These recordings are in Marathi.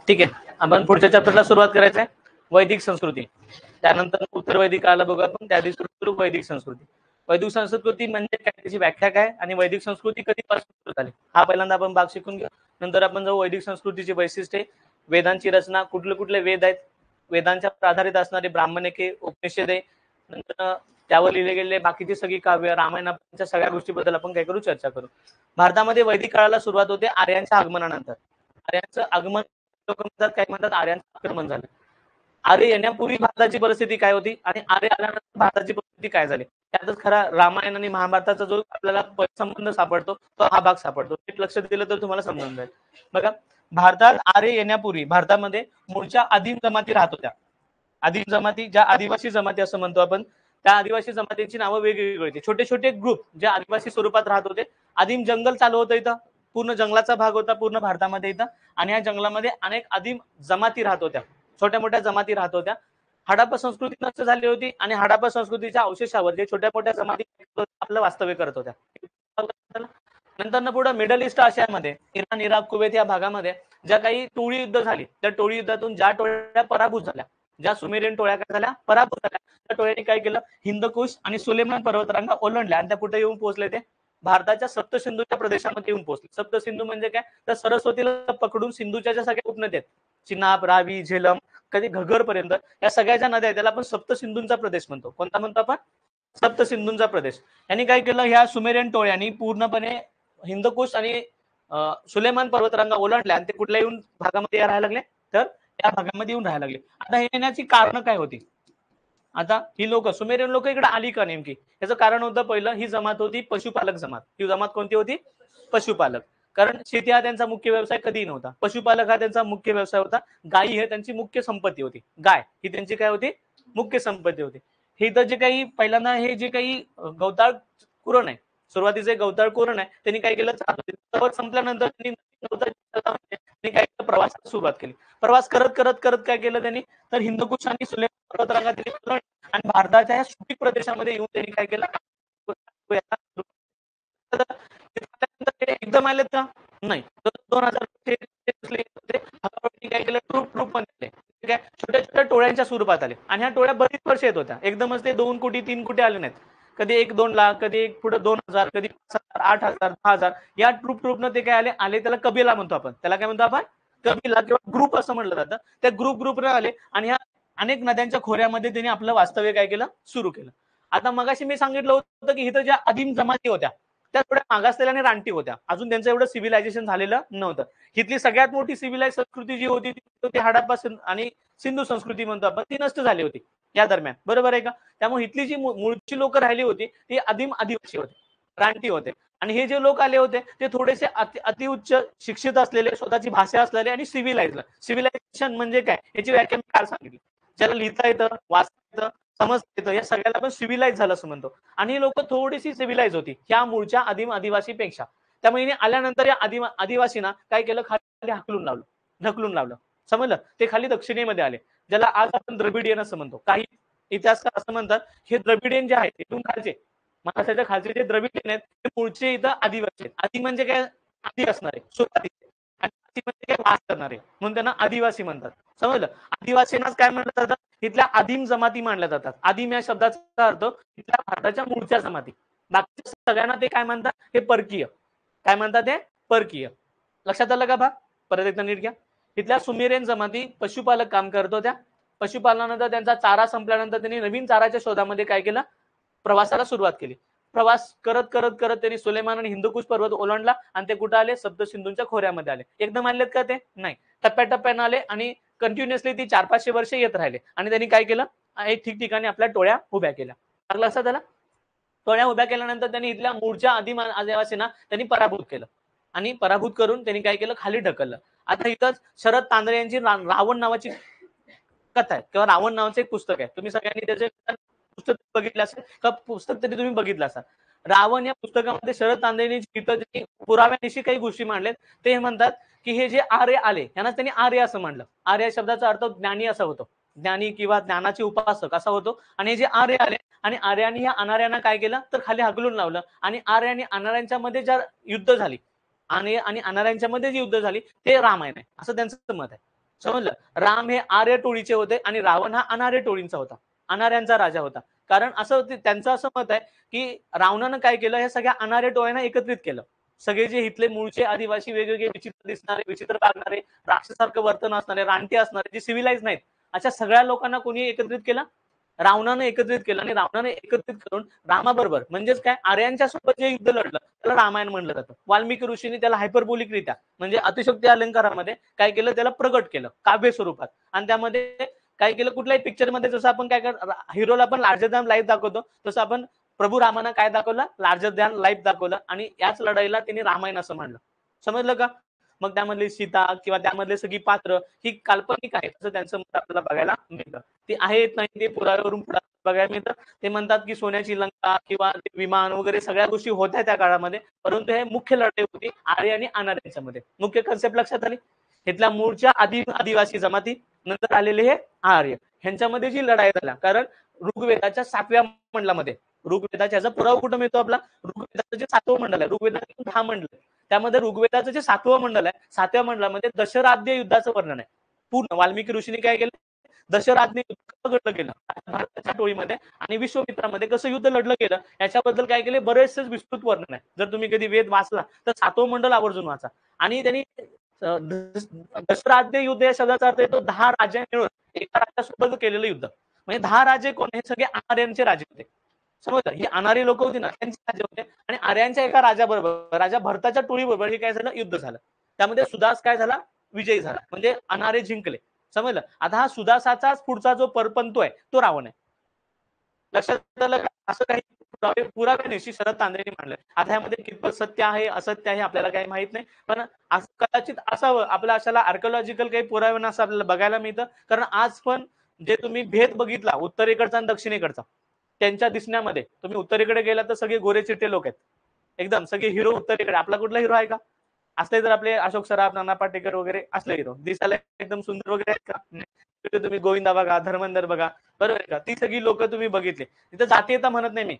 ठीक आहे, आपण पुढच्या चॅप्टरला सुरुवात करायचं आहे. वैदिक संस्कृती, त्यानंतर उत्तर वैदिक काळाला बघू आपण, त्या दिवशी सुरू वैदिक संस्कृती. वैदिक संस्कृती म्हणजे काय, त्याची व्याख्या काय आणि वैदिक संस्कृती कधीपासून सुरू झाली हा पहिल्यांदा आपण भाग शिकून घेऊ. नंतर आपण जाऊ वैदिक संस्कृतीची वैशिष्ट्ये, वेदांची रचना, कुठले कुठले वेद आहेत, वेदांच्या आधारित असणारे ब्राह्मणिके, उपनिषदे, नंतर त्यावर लिहिले गेलेले बाकीची सगळी काव्य, रामायणाच्या सगळ्या गोष्टीबद्दल आपण काय करू, चर्चा करू. भारतामध्ये वैदिक काळाला सुरुवात होते आर्यांच्या आगमनानंतर. आर्यांचं आगमन लोक म्हणतात, काय म्हणतात आर्यांचं आक्रमण झालं. आर्य येण्यापूर्वी भारताची परिस्थिती काय होती आणि आर्य आल्यानंतर भारताची परिस्थिती काय झाली, त्यातच खरा रामायण आणि महाभारताचा जो आपल्याला संबंध सापडतो तो हा भाग सापडतो. नीट लक्ष दिलं तर तुम्हाला समजून जाईल. बघा, भारतात आर्य येण्यापूर्वी भारतामध्ये मूळच्या आदिम जमाती राहत होत्या. आदिम जमाती, ज्या आदिवासी जमाती असं म्हणतो आपण, त्या आदिवासी जमातींची नावं वेगवेगळी होती. छोटे छोटे ग्रुप जे आदिवासी स्वरूपात राहत होते. आदिम जंगल चालू होतं इथं, पूर्ण जंगलाचा भाग होता पूर्ण भारतामध्ये इथं, आणि या जंगलामध्ये अनेक आदिम जमाती राहत होत्या, छोट्या मोठ्या जमाती राहत होत्या. हडप्पा संस्कृती नष्ट झाली होती आणि हडप्पा संस्कृतीच्या अवशेषावर जे छोट्या मोठ्या जमाती आपलं वास्तव्य करत होत्या. नंतर पुढे मिडल ईस्ट आशियामध्ये इराण, इराक, कुवेत या भागामध्ये ज्या काही टोळी युद्ध झाली, त्या टोळी युद्धातून ज्या टोळ्या पराभूत झाल्या, ज्या सुमेरियन टोळ्या काय झाल्या, पराभूत झाल्या, त्या टोळ्यांनी काय केलं, हिंदकुश आणि सुलेमान पर्वतरांगा ओलांडल्या आणि त्या कुठे येऊन पोहोचले, ते भारताच्या सप्तसिंधूच्या प्रदेशामध्ये येऊन पोहोचले. सप्तसिंधू म्हणजे काय, तर सरस्वतीला पकडून सिंधूच्या ज्या सगळ्या उपनद्या आहेत, चिनाब, रावी, झेलम, कधी घग्गर पर्यंत, या सगळ्या ज्या नद्या आहेत त्याला आपण सप्तसिंधूंचा प्रदेश म्हणतो. कोणता म्हणतो आपण, सप्तसिंधूंचा प्रदेश. यांनी काय केलं, ह्या सुमेरियन टोळ्यांनी पूर्णपणे हिंदकुश आणि सुलेमान पर्वतरांगा ओलांडल्या आणि ते कुठल्या येऊन भागामध्ये राहायला लागले, तर त्या भागामध्ये येऊन राहायला लागले. आता हे येण्याची कारण काय होती, आता ही लोक सुमेरियन लोक इकडे आली का नेमकी, याचं कारण होतं पहिलं, ही जमात होती पशुपालक जमात. ही जमात कोणती होती, पशुपालक. कारण शेती हा त्यांचा मुख्य व्यवसाय कधीही नव्हता, पशुपालक हा त्यांचा मुख्य व्यवसाय होता. गायी हे त्यांची मुख्य संपत्ती होती, गाय ही त्यांची काय होती, मुख्य संपत्ती होती. हे तर जे काही पहिल्यांदा हे जे काही गवताळ कुरण आहे, सुरुवातीचे गवताळ कुरण आहे, त्यांनी काय केलं, संपल्यानंतर त्यांनी काय केलं, प्रवासाला सुरुवात केली. प्रवास करत करत करत काय केलं त्यांनी, तर हिंदकुश आणि सुलेमान पर्वतरांगा आणि भारताच्या या सुपीक प्रदेशामध्ये येऊन त्यांनी काय केलं, एकदम आलेत का, नाही. 2000 काय केलं, ट्रूप छोट्या छोट्या टोळ्यांच्या स्वरूपात आले आणि ह्या टोळ्या बरीच वर्ष येत होत्या. एकदमच ते 2 कोटी 3 कोटी आले नाहीत. कधी 1-2 लाख, कधी एक पुढे 2000, कधी 5,000, 8,000, 10,000 या ट्रूपनं ते काय आले त्याला कबिला म्हणतो आपण. त्याला काय म्हणतो आपण, कबिला किंवा ग्रुप असं म्हटलं जातं. त्या ग्रुपनं आले आणि ह्या अनेक नद्यांच्या खोऱ्यामध्ये त्यांनी आपलं वास्तव्य काय केलं, सुरू केलं. आता मगाशी मी सांगितलं होतं की इथं ज्या आदिम जमाती होत्या त्या थोड्या मागासलेल्या आणि रानटी होत्या, अजून त्यांचं एवढं सिव्हिलायझेशन झालेलं नव्हतं. इथली सगळ्यात मोठी सिव्हिलाइज संस्कृती जी होती ती हडप्पा आणि सिंधू संस्कृती म्हणतो आपण, ती नष्ट झाली होती या दरम्यान, बरोबर आहे का. त्यामुळे इथली जी मूळची लोक राहिली होती ती आदिम आदिवासी होते, रानटी होते. आणि हे जे लोक आले होते ते थोडेसे अतिउच्च शिक्षित असलेले, स्वतःची भाषा असलेले आणि सिव्हिलायझेशन म्हणजे काय याची व्याख्या मी काल सांगितली. ज्याला लिहिता येतं, वाचता येतं, समजता येतं, या सगळ्याला आपण सिव्हिलाइज झालं असं म्हणतो. आणि ही लोक थोडीशी सिव्हिलाइज होती ह्या मूळच्या आदिम आदिवासीपेक्षा. त्यामुळे आल्यानंतर या आदिवासींना काय केलं, खाली ढकलून लावलं, समजलं. ते खाली दक्षिणेमध्ये आले, ज्याला आज आपण द्रविडियन असं म्हणतो. काही इतिहासकार असं म्हणतात हे द्रविडियन जे आहेत इथून खालचे, महाराष्ट्राच्या खालचे जे द्रविडियन आहेत ते मूळचे इथं आदिवासी आहेत. आदी म्हणजे काय, आदी असणारे, सुरुवातीचे, आणि आदी म्हणजे काय, वास करणारे, म्हणून त्यांना आदिवासी म्हणतात, समजलं. आदिवासींनाच काय म्हणलं जातं, इथल्या आदिम जमाती मानल्या जातात. आदिम या शब्दाचा अर्थ इथल्या भारताच्या मूळच्या जमाती. बाकी सगळ्यांना ते काय म्हणतात, हे परकीय. काय म्हणतात, ते परकीय. लक्षात आलं का बा, परत एकदा नीट घ्या. इथल्या सुमेरियन जमाती पशुपालक काम करत होत्या. पशुपालनानंतर त्यांचा चारा संपल्यानंतर त्यांनी नवीन चाराच्या शोधामध्ये काय केलं, प्रवासाला सुरुवात केली. प्रवास करत करत करत त्यांनी सुलेमान आणि हिंदकुश पर्वत ओलांडला आणि ते कुठे आले, सप्तसिंधूंच्या खोऱ्यामध्ये आले. एकदम आलेत का ते, नाही, टप्प्याटप्प्याने आले आणि कंटिन्युअसली ती 400-500 वर्ष येत राहिले. आणि त्यांनी काय केलं, एक ठिकठिकाणी आपल्या टोळ्या उभ्या केल्या. लक्षात आलं. टोळ्या उभ्या केल्यानंतर त्यांनी इथल्या मूळच्या आदिम आदिवासींना त्यांनी पराभूत केलं आणि पराभूत करून त्यांनी काय केलं, खाली ढकललं. आता इथंच शरद तांदळे यांची रावण नावाची कथा आहे किंवा रावण नावाचं एक पुस्तक आहे. तुम्ही सगळ्यांनी त्याचे पुस्तक बघितलं असेल का, पुस्तक तरी तुम्ही बघितलं असाल. रावण या पुस्तकामध्ये शरद तांदळेंनी पुराव्यानिशी काही गोष्टी मांडल्यात. ते म्हणतात की हे जे आर्य आले यांना त्यांनी आर्य असं म्हणलं. आर्य शब्दाचा अर्थ ज्ञानी असा होतो, ज्ञानी किंवा ज्ञानाचे उपासक असा होतो. आणि हे जे आर्य आले आणि आर्यांनी या अनार्यांना काय केलं, तर खाली हकलून लावलं आणि आर्य आणि अनार्यांच्या मध्ये ज्या युद्ध झाली आणि अनार्यांच्या मध्ये जी युद्ध झाली ते रामायण आहे असं त्यांचं मत आहे. समजलं. राम हे आर्य टोळीचे होते आणि रावण हा अनार्य टोळींचा होता, अनार्यांचा राजा होता. कारण असं त्यांचं असं मत आहे की रावणानं काय केलं, हे सगळ्या अनार्य टोळ्यांना एकत्रित केलं. सगळे जे इथले मूळचे आदिवासी, वेगवेगळे विचित्र दिसणारे, विचित्र वागणारे, राक्षसारखं वर्तन असणारे, रानटी असणारे, जे सिव्हिलाइज नाहीत, अशा सगळ्या लोकांना कोणी एकत्रित केलं, रावणानं एकत्रित केलं. आणि रावणाने एकत्रित करून रामाबरोबर म्हणजेच काय आर्यांच्या सोबत जे युद्ध लढलं त्याला रामायण म्हणलं जातं. वाल्मिकी ऋषींनी त्याला हायपरबोलिकरित्या म्हणजे अतिशयोक्ती अलंकारामध्ये काय केलं, त्याला प्रगट केलं काव्य स्वरूपात. आणि त्यामध्ये काय केलं, कुठल्याही पिक्चर मध्ये जसं आपण काय हिरोला आपण लार्जर दॅन लाईफ दाखवतो, तसं आपण प्रभू रामानं काय दाखवलं, लार्जर दॅन लाईफ दाखवलं. आणि याच लढाईला त्यांनी रामायण असं म्हणलं. समजलं का? मग त्यामधली सीता किंवा त्यामधले सगळी पात्र ही काल्पनिक आहेत असं त्यांचं मत आपल्याला बघायला मिळतं. ते आहेत नाही ते पुराव्यावरून बघायला मिळतं. ते म्हणतात की सोन्याची लंका किंवा विमान वगैरे सगळ्या गोष्टी होत्या त्या काळामध्ये, परंतु हे मुख्य लढाई होती आर्य आणि अनार्यांच्या मध्ये. मुख्य कन्सेप्ट लक्षात आली. इथल्या मूळच्या आदिवासी जमाती, नंतर आलेले हे आर्य, ह्यांच्यामध्ये जी लढाई झाल्या. कारण ऋग्वेदाच्या 7व्या मंडलामध्ये, ऋग्वेदाच्या याचा पुरावा कुठं मिळतो आपला, ऋग्वेदाचं जे 7वं मंडल आहे, ऋग्वेदाचे 10 मंडल आहे, त्यामध्ये ऋग्वेदाचं जे 7वं मंडल आहे, 7व्या मंडलामध्ये दशराध्य युद्धाचं वर्णन आहे पूर्ण. वाल्मिकी ऋषींनी काय केलं, दशराध्य युद्ध घडलं गेलं भारताच्या टोळीमध्ये आणि विश्वामित्रामध्ये कसं युद्ध लढलं गेलं याच्याबद्दल काय केले बरेचसे विस्तृत वर्णन आहे. जर तुम्ही कधी वेद वाचला तर 7वं मंडल आवर्जून वाचा. आणि त्यांनी दशराध्य युद्ध या शब्दाचा अर्थ येतो 10 राजे मिळून एका राज्यासोबत केलेलं युद्ध. म्हणजे 10 राजे कोण, हे सगळे आर्यांचे राजे होते. समजलं. ही अनारी लोक होती ना, त्यांचे राजे होते. आणि आर्यांच्या एका राजाबरोबर, राजा भरताच्या टोळीबरोबर हे काय झालं, युद्ध झालं. त्यामध्ये सुदास काय झाला, विजयी झाला, म्हणजे अनारे जिंकले. समजलं. आता हा सुदासाचाच पुढचा जो परपंतो आहे तो रावण आहे. लक्षात आलं का? असं काही पुरावे निश्चित शरद तांदळेंनी मांडले. आता यामध्ये कितपत सत्य आहे असत्य आहे आपल्याला काही माहित नाही, पण कदाचित असावं आपल्या अशाला आर्किओलॉजिकल काही पुरावे असं आपल्याला बघायला मिळतं. कारण आज पण जे तुम्ही भेद बघितला उत्तरेकडचा आणि दक्षिणेकडचा, त्यांच्या दिसण्यामध्ये तुम्ही उत्तरेकडे गेला तर सगळे गोरे चिट्टे लोक आहेत, एकदम सगळे हिरो उत्तरेकडे. आपला कुठला हिरो आहे का? असले तर आपले अशोक सराफ, नाना पाटेकर वगैरे असले हिरो दिसायला एकदम सुंदर वगैरे आहेत का? तुम्ही गोविंदा बघा, धर्मेंद्र बघा, बरोबर आहे का? ती सगळी लोक तुम्ही बघितले. तिथं जातीयता म्हणत नाही मी,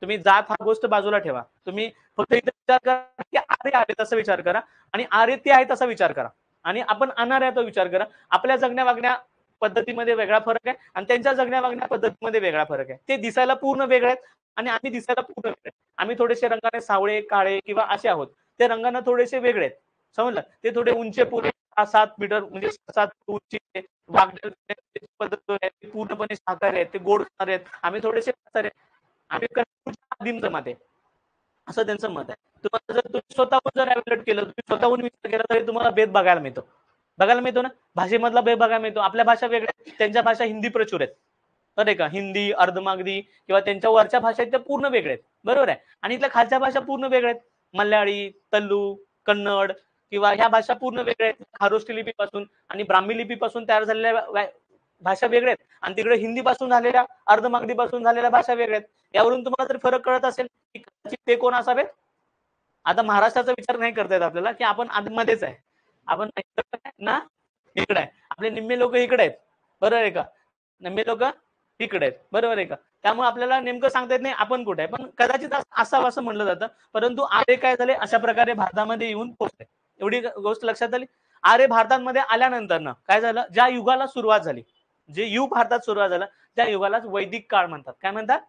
तुम्ही जात हा गोष्ट बाजूला ठेवा. तुम्ही फक्त इथे विचार करा की आर्य आहे तसा विचार करा, आणि आर्य ते आहे तसा विचार करा, आणि आपण अनार्य तो विचार करा. आपल्या जगण्या वागण्या पद्धतीमध्ये वेगळा फरक आहे आणि त्यांच्या जगण्या वागण्या पद्धतीमध्ये वेगळा फरक आहे. ते दिसायला पूर्ण वेगळे आहेत आणि आम्ही दिसायला पूर्ण वेगळे. आम्ही थोडेसे रंगाने सावळे, काळे किंवा असे आहोत, ते रंगाने थोडेसे वेगळे आहेत. समजलं. ते थोडे उंचे पुरे 7 मीटर म्हणजे 7 उंची पद्धत आहे, पूर्णपणे शाकाहारी आहेत, ते गोड खाणारे आहेत. आम्ही थोडेसे खाणारे, आम्ही आदिम जमात आहे असं त्यांचं मत आहे. तुम्हाला जर तुम्ही स्वतःहून जर एव्हॅल्युएट केलं, तुम्ही स्वतःहून विचार केला तरी तुम्हाला भेद बघायला मिळतो. बघायला मिळतो ना, भाषेमधला भेद बघायला मिळतो. आपल्या भाषा वेगळ्या, त्यांच्या भाषा हिंदी प्रचुर आहेत, बरं आहे का? हिंदी, अर्धमागधी किंवा त्यांच्या वरच्या भाषा आहेत त्या पूर्ण वेगळ्या आहेत, बरोबर आहे. आणि इथल्या खालच्या भाषा पूर्ण वेगळ्या आहेत. मल्याळी, तल्लू, कन्नड किंवा ह्या भाषा पूर्ण वेगळ्या आहेत. खारोष्टी लिपीपासून आणि ब्राह्मी लिपीपासून तयार झालेल्या भाषा वेगळ्या आहेत, आणि तिकडे हिंदी पासून झालेल्या, अर्धमागधी पासून झालेल्या भाषा वेगळ्या आहेत. यावरून तुम्हाला जर फरक कळत असेल की ते कोण असावेत. आता महाराष्ट्राचा विचार नाही करता येत आपल्याला की आपण आतमध्येच आहे, आपण ना इकडे आहे, आपले निम्मे लोक इकडे आहेत, बरोबर आहे का? निम्मे लोक इकडे आहेत, बरोबर आहे का? त्यामुळे आपल्याला नेमकं सांगता येत नाही आपण कुठे आहे, पण कदाचित असावं असं म्हणलं जातं. परंतु आर्य काय झाले, अशा प्रकारे भारतामध्ये येऊन पोहोचले. एवढी गोष्ट लक्षात आली. आर्य भारतामध्ये आल्यानंतर ना काय झालं, ज्या युगाला सुरुवात झाली, जे युग भारतात सुरुवात झालं त्या युगालाच वैदिक काळ म्हणतात. काय म्हणतात?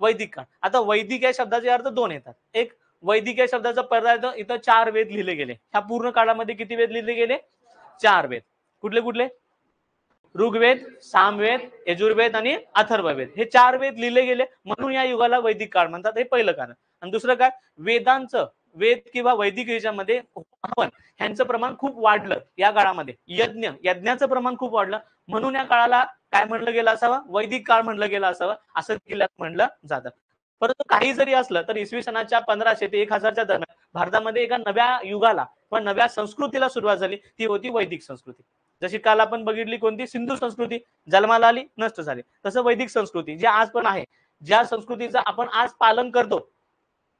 वैदिक काळ. आता वैदिक या शब्दाचे अर्थ दोन येतात. एक, वैदिक या शब्दाचा पदार्थ इथं 4 वेद लिहिले गेले. ह्या पूर्ण काळामध्ये किती वेद लिहिले गेले? 4 वेद. कुठले कुठले? ऋग्वेद, सामवेद, यजुर्वेद आणि अथर्ववेद, हे 4 वेद लिहिले गेले, म्हणून या युगाला वैदिक काळ म्हणतात. हे पहिलं कारण. आणि दुसरं काय, वेदांचं, वेद किंवा वैदिक याच्यामध्ये हवन ह्यांचं प्रमाण खूप वाढलं या काळामध्ये. यज्ञाचं प्रमाण खूप वाढलं, म्हणून या काळाला काय म्हणलं गेलं असावं? वैदिक काळ म्हणलं गेलं असावं, असं म्हणलं जातं. परंतु काही जरी असलं तर इसवी सनाच्या 1500 ते 1000च्या दरम्यान भारतामध्ये एका नव्या युगाला किंवा नव्या संस्कृतीला सुरुवात झाली, ती होती वैदिक संस्कृती. जशी काल आपण बघितली कोणती, सिंधू संस्कृती जन्माला आली, नष्ट झाली, तसं वैदिक संस्कृती जी आज पण आहे, ज्या संस्कृतीचं आपण आज पालन करतो,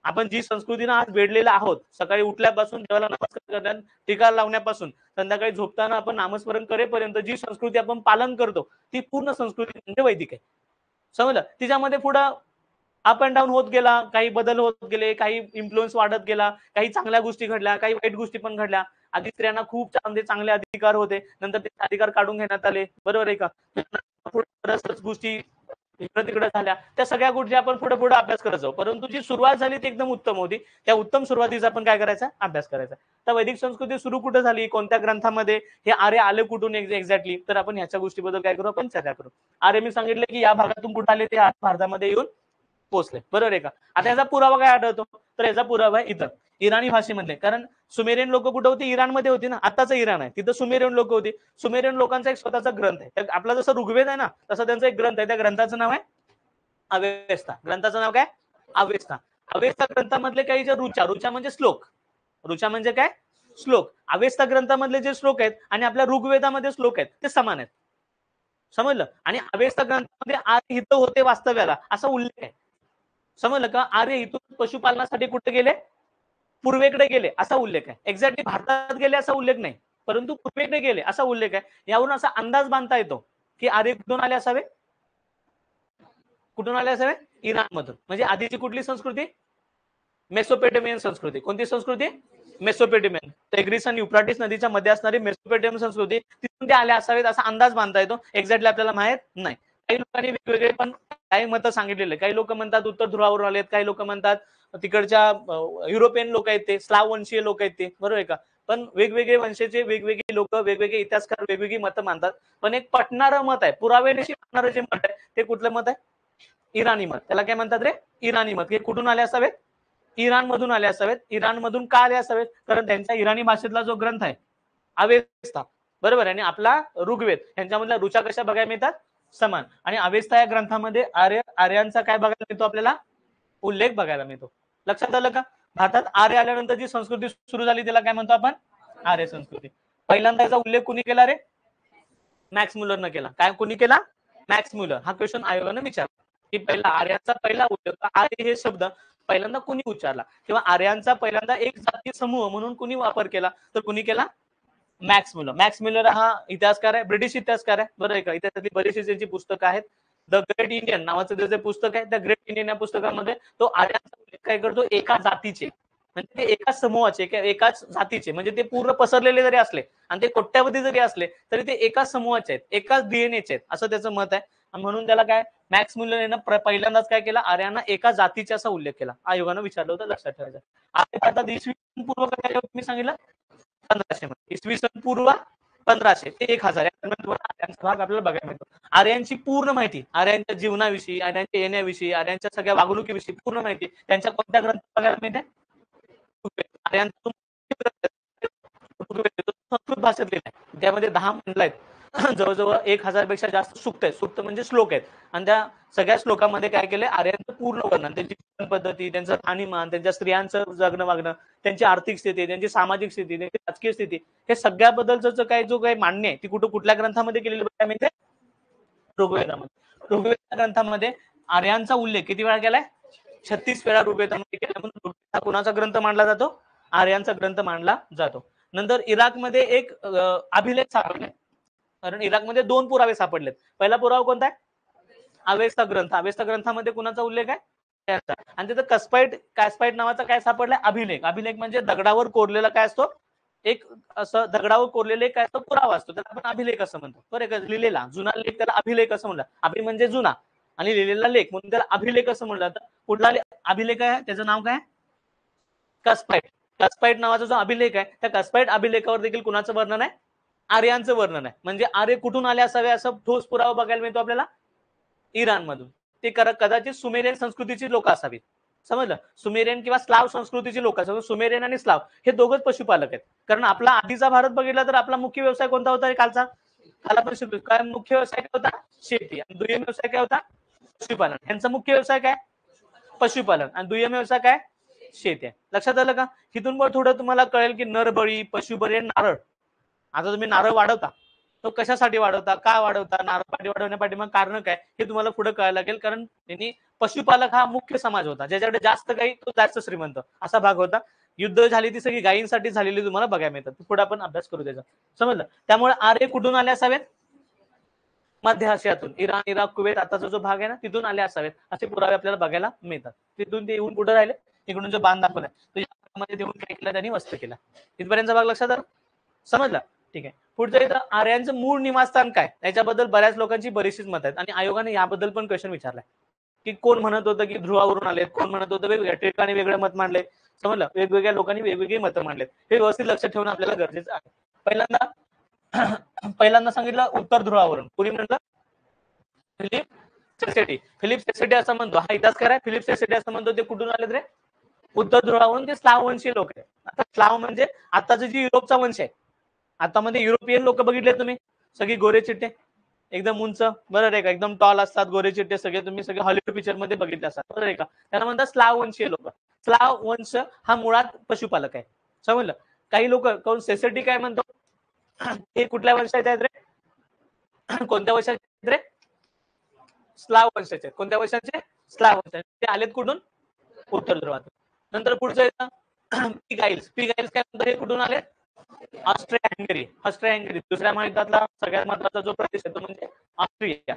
आपण जी संस्कृतीनं आज वेढलेला आहोत, सकाळी उठल्यापासून देवाला नमस्कार करण्यात, टीका लावण्यापासून संध्याकाळी झोपताना आपण नामस्मरण करेपर्यंत जी संस्कृती आपण पालन करतो ती पूर्ण संस्कृती म्हणजे वैदिक आहे. समजलं. तिच्यामध्ये पुढं अप अँड डाऊन होत गेला, काही बदल होत गेले, काही इन्फ्लुएन्स वाढत गेला, काही चांगल्या गोष्टी घडल्या, काही वाईट गोष्टी पण घडल्या. आधी स्त्रियांना खूप चांगले अधिकार होते, नंतर ते अधिकार काढून घेण्यात आले, बरोबर आहे का? बऱ्याच गोष्टी इकडे तिकडे झाल्या, त्या सगळ्या गोष्टी आपण पुढे पुढे अभ्यास करत जाऊ. परंतु जी सुरुवात झाली ती एकदम उत्तम होती. त्या उत्तम सुरुवातीचा आपण काय करायचा, अभ्यास करायचा. तर वैदिक संस्कृती सुरू कुठे झाली, कोणत्या ग्रंथामध्ये, हे आर्य आले कुठून एक्झॅक्टली, तर आपण ह्याच्या गोष्टीबद्दल काय करू, आपण चर्चा करू. आर्य मी सांगितलं की या भागातून कुठे आले, ते भारतामध्ये येऊन पोहोचले, बरोबर आहे का? आता याचा पुरावा काय आढळतो, तर याचा पुरावा आहे इथं इराणी भाषेमध्ये. कारण सुमेरियन लोक कुठे होती, इराणमध्ये होती ना, आताच इराण आहे, तिथं सुमेरियन लोक होती. सुमेरियन लोकांचा एक स्वतःचा ग्रंथ आहे, आपला जसं ऋग्वेद आहे ना, तसं त्यांचा एक ग्रंथ आहे. त्या ग्रंथाचं नाव आहे अवेस्ता. ग्रंथाचं नाव काय, अवेस्ता. अवेस्ता ग्रंथामधले काही जे रुचा म्हणजे श्लोक, रुचा म्हणजे काय, श्लोक. अवेस्ता ग्रंथामधले जे श्लोक आहेत आणि आपल्या ऋग्वेदामध्ये श्लोक आहेत ते समान आहेत, समजलं? आणि अवेस्ता ग्रंथामध्ये आर्य हित होते वास्तव्याला असा उल्लेख आहे, समजलं का? आर्य इथून पशुपालनासाठी कुठे गेले, पूर्वेकडे गेले असा उल्लेख आहे. एक्झॅक्टली भारतात गेले असा उल्लेख नाही, परंतु पूर्वेकडे गेले असा उल्लेख आहे. यावरून असा अंदाज बांधता येतो की आर्य कुठून आले असावे, कुठून आले असावे, इराणमधून. म्हणजे आधीची कुठली संस्कृती, मेसोपोटेमियन संस्कृती. कोणती संस्कृती, मेसोपोटेमियन. तैग्रिस आणि युफ्राटिस नदीच्या मध्ये असणारी मेसोपोटेमियन संस्कृती, तिथून ते आले असावेत असा अंदाज बांधता येतो. एक्झॅक्टली आपल्याला माहित नाही. काही लोकांनी वेगवेगळे पण काही मतं सांगितलेले. काही लोक म्हणतात उत्तर ध्रुवावरून आलेत, काही लोक म्हणतात तिकडच्या युरोपियन लोक आहेत, ते स्लाव वंशीय लोक आहेत ते, बरोबर आहे का? पण वेगवेगळे वंशाचे वेगवेगळे लोक, वेगवेगळे इतिहासकार वेगवेगळी मतं मानतात. पण एक पटणारं मत आहे, पुराव्यानिशी पटणारं जे मत आहे ते कुठलं मत आहे, इराणी मत. त्याला काय म्हणतात रे, इराणी मत. हे कुठून आले असावेत, इराण मधून आले असावेत. इराण मधून का आले असावेत, कारण त्यांचा इराणी भाषेतला जो ग्रंथ आहे अवेस्ता, बरोबर आहे, आणि आपला ऋग्वेद, यांच्यामधल्या रुचा कशा बघायला मिळतात, समान. आणि अवेस्ता या ग्रंथामध्ये आर्यांचा काय बघायला मिळतो, आपल्याला उल्लेख बघायला मिळतो. लक्षात आलं का? भारतात आर्य आल्यानंतर जी संस्कृती सुरू झाली त्याला काय म्हणतो आपण, आर्य संस्कृती. पहिल्यांदा याचा उल्लेख कुणी केला रे, मॅक्स मुलरनं केला. काय कुणी केला, मॅक्स मुलर. हा क्वेश्चन आयोगानं विचारला की पहिला आर्यांचा पहिला उल्लेख, आर्य हे शब्द पहिल्यांदा कुणी उच्चारला, किंवा आर्यांचा पहिल्यांदा एक जाती समूह म्हणून कुणी वापर केला, तर कुणी केला, मॅक्स मुलर. मॅक्स मुलर हा इतिहासकार आहे, ब्रिटिश इतिहासकार आहे, बरोबर आहे का? इतिहासातली बरीचशी त्यांची पुस्तकं आहेत. द ग्रेट इंडियन नावाचं त्याचं पुस्तक आहे. त्या ग्रेट इंडियन या पुस्तकामध्ये तो आर्यांचा उल्लेख काय करतो, एका जातीचे, म्हणजे ते एकाच समूहाचे, एकाच जातीचे, म्हणजे ते पूर्ण पसरलेले जरी असले आणि ते कोट्यावधी जरी असले तरी ते एकाच समूहाचे आहेत, एकाच डीएनएचे आहेत, असं त्याचं मत आहे. म्हणून त्याला काय, मॅक्स मुलर यानं पहिल्यांदाच काय केला, आर्यांना एका जातीचा असा उल्लेख केला. आयोगानं विचारलं होतं, लक्षात ठेवायचं. आता इसवी सन पूर्व काय मी सांगितलं, 1500 मध्ये. इसवी सन पूर्व 1500 ते 1000 आर्यांचा भाग आपल्याला बघायला मिळतो. आर्यांची पूर्ण माहिती, आर्यांच्या जीवनाविषयी, आर्यांच्या येण्याविषयी, आर्यांच्या सगळ्या वागणुकीविषयी पूर्ण माहिती त्यांच्या कोणत्या ग्रंथ बघायला मिळते, संस्कृत भाषेत लिहिलं आहे. त्यामध्ये 10 मंडळ आहेत, जवळजवळ 1000 पेक्षा जास्त सूक्त आहेत. सूक्त म्हणजे श्लोक आहेत. आणि त्या सगळ्या श्लोकामध्ये काय केलंय, आर्यांचं पूर्ण वर्णन, त्यांची पद्धती, त्यांचं राहणीमान, त्यांच्या स्त्रियांचं जगणं वागणं, त्यांची आर्थिक स्थिती, त्यांची सामाजिक स्थिती, त्यांची राजकीय स्थिती, हे सगळ्याबद्दलचं काय जो काही मान्य आहे ती कुठं कुठल्या ग्रंथामध्ये केलेली बघायला, ऋग्वेदामध्ये. ऋग्वेद ग्रंथामध्ये आर्यांचा उल्लेख किती वेळा केलाय, 36 वेळा ऋग्वेदामध्ये केला. म्हणून ऋग्वेद हा कोणाचा ग्रंथ मानला जातो, आर्यांचा ग्रंथ मानला जातो. नंतर इराकमध्ये एक अभिलेख सापडले, कारण इराकमध्ये 2 पुरावे सापडलेत. पहिला पुरावा कोणता आहे, अवेस्ता ग्रंथ. अवेस्ता ग्रंथामध्ये कुणाचा उल्लेख आहे, आणि तिथं कॅस्पाईट नावाचा काय सापडलाय, अभिलेख. अभिलेख म्हणजे दगडावर कोरलेला काय असतो, एक असं दगडावर कोरलेले काय असतो, पुरावा असतो, त्याला आपण अभिलेख असं म्हणतो. बरं, लिहिलेला जुना लेख त्याला अभिलेख असं म्हणतात. अभि म्हणजे जुना आणि लिहिलेला लेख म्हणून त्याला अभिलेख असं म्हणलं जातं. कुठला अभिलेख आहे, त्याचं नाव काय, कॅस्पाईट. कॅस्पाईट नावाचा जो अभिलेख आहे, त्या कॅस्पाईट अभिलेखावर देखील कुणाचं वर्णन आहे, आर्यांचं वर्णन आहे. म्हणजे आर्य कुठून आले असावे असं ठोस पुरावा बघायला मिळतो आपल्याला, इराणमधून. ते कदाचित सुमेरियन संस्कृतीची लोक असावीत, समजलं. सुमेरियन किंवा स्लाव संस्कृतीची लोक असावी. सुमेरियन आणि स्लाव हे दोघंच पशुपालक आहेत. कारण आपला आधीचा भारत बघितला तर आपला मुख्य व्यवसाय कोणता होता, कालचा, काल आपण शिकलो काय मुख्य व्यवसाय काय होता, शेती. आणि दुय्यम व्यवसाय काय होता, पशुपालन. यांचा मुख्य व्यवसाय काय, पशुपालन, आणि दुय्यम व्यवसाय काय, शेती आहे. लक्षात आलं का? इथून पण थोडं तुम्हाला कळेल की नरबळी, पशुबळी, नारळ. आता तुम्ही नारळ वाढवता, तो कशासाठी वाढवता, का वाढवता, नारळ वाढवण्यासाठी मग कारण काय, हे तुम्हाला पुढे कळायला लागेल. कारण त्यांनी पशुपालक हा मुख्य समाज होता, ज्याच्याकडे जास्त गाई तो जास्त श्रीमंत असा भाग होता. युद्ध झाली ती सगळी गायींसाठी झालेली तुम्हाला बघायला मिळतात. पुढे आपण अभ्यास करू त्याचा, समजलं. त्यामुळे आर्य कुठून आले असावेत, मध्य आशियातून, इराण, इराक, कुवेत आताचा जो भाग आहे ना तिथून आले असावेत असे पुरावे आपल्याला बघायला मिळतात. तिथून ते येऊन कुठे राहिले, इकडून जो बांध दाखवलाय तो या भागामध्ये देऊन काय केलं त्यांनी, वस्त केला. इथपर्यंतचा भाग लक्षात आला, समजला? ठीक आहे. पुढचं इथं आर्यांचं मूळ निवासस्थान काय, याच्याबद्दल बऱ्याच लोकांची बरीचशीच मत आहेत आणि आयोगाने याबद्दल पण क्वेश्चन विचारलाय की कोण म्हणत होतं की ध्रुवावरून आलेत, कोण म्हणत होतं वेगवेगळ्या ठिकाणी वेगळे मत मांडले. समजलं? वेगवेगळ्या लोकांनी वेगवेगळी मतं मांडलेत. हे व्यवस्थित लक्षात ठेवणं आपल्याला गरजेचं आहे. पहिल्यांदा सांगितलं उत्तर ध्रुवावरून. कुणी म्हटलं? फिलिप सेसेटी. फिलिप सेसेटी असं म्हणतो, हा इतिहासकार आहे. फिलिप सेसेटी असं म्हणतो, ते कुठून आलेत रे? उत्तर ध्रुवावरून. ते स्लाव वंशीय लोक आहेत. आता स्लाव म्हणजे आताचं जे युरोपचा वंश आहे. आता मध्ये युरोपियन लोक बघितले तुम्ही, सगळी गोरे चिट्टे, एकदम उंच, बरोबर आहे का, एकदम टॉल असतात, गोरे चिट्टे सगळे, तुम्ही सगळे हॉलिवूड पिक्चर मध्ये बघितले असतात, बरोबर आहे का. त्यांना म्हणतात स्लाव वंशीय लोक. स्लाव वंश हा मुळात पशुपालक आहे. समजलं? काही लोक कोण सेसेटी काय म्हणतो, हे कुठल्या वंशाचे आहेत रे? कोणत्या वंशाचे आहेत रे? स्लाव वंशाचे. कोणत्या वंशाचे? स्लाव वंशाचे. ते आलेत कुठून? उत्तर ध्रुवातून. नंतर पुढचं येतं पिगाईल्स. पिगाईल्स काय म्हणतो, हे कुठून आले? Austria Hungary. ऑस्ट्रिया हंगेरी दुसऱ्या महायुद्धातला सगळ्यात महत्वाचा जो प्रदेश आहे तो म्हणजे ऑस्ट्रिया.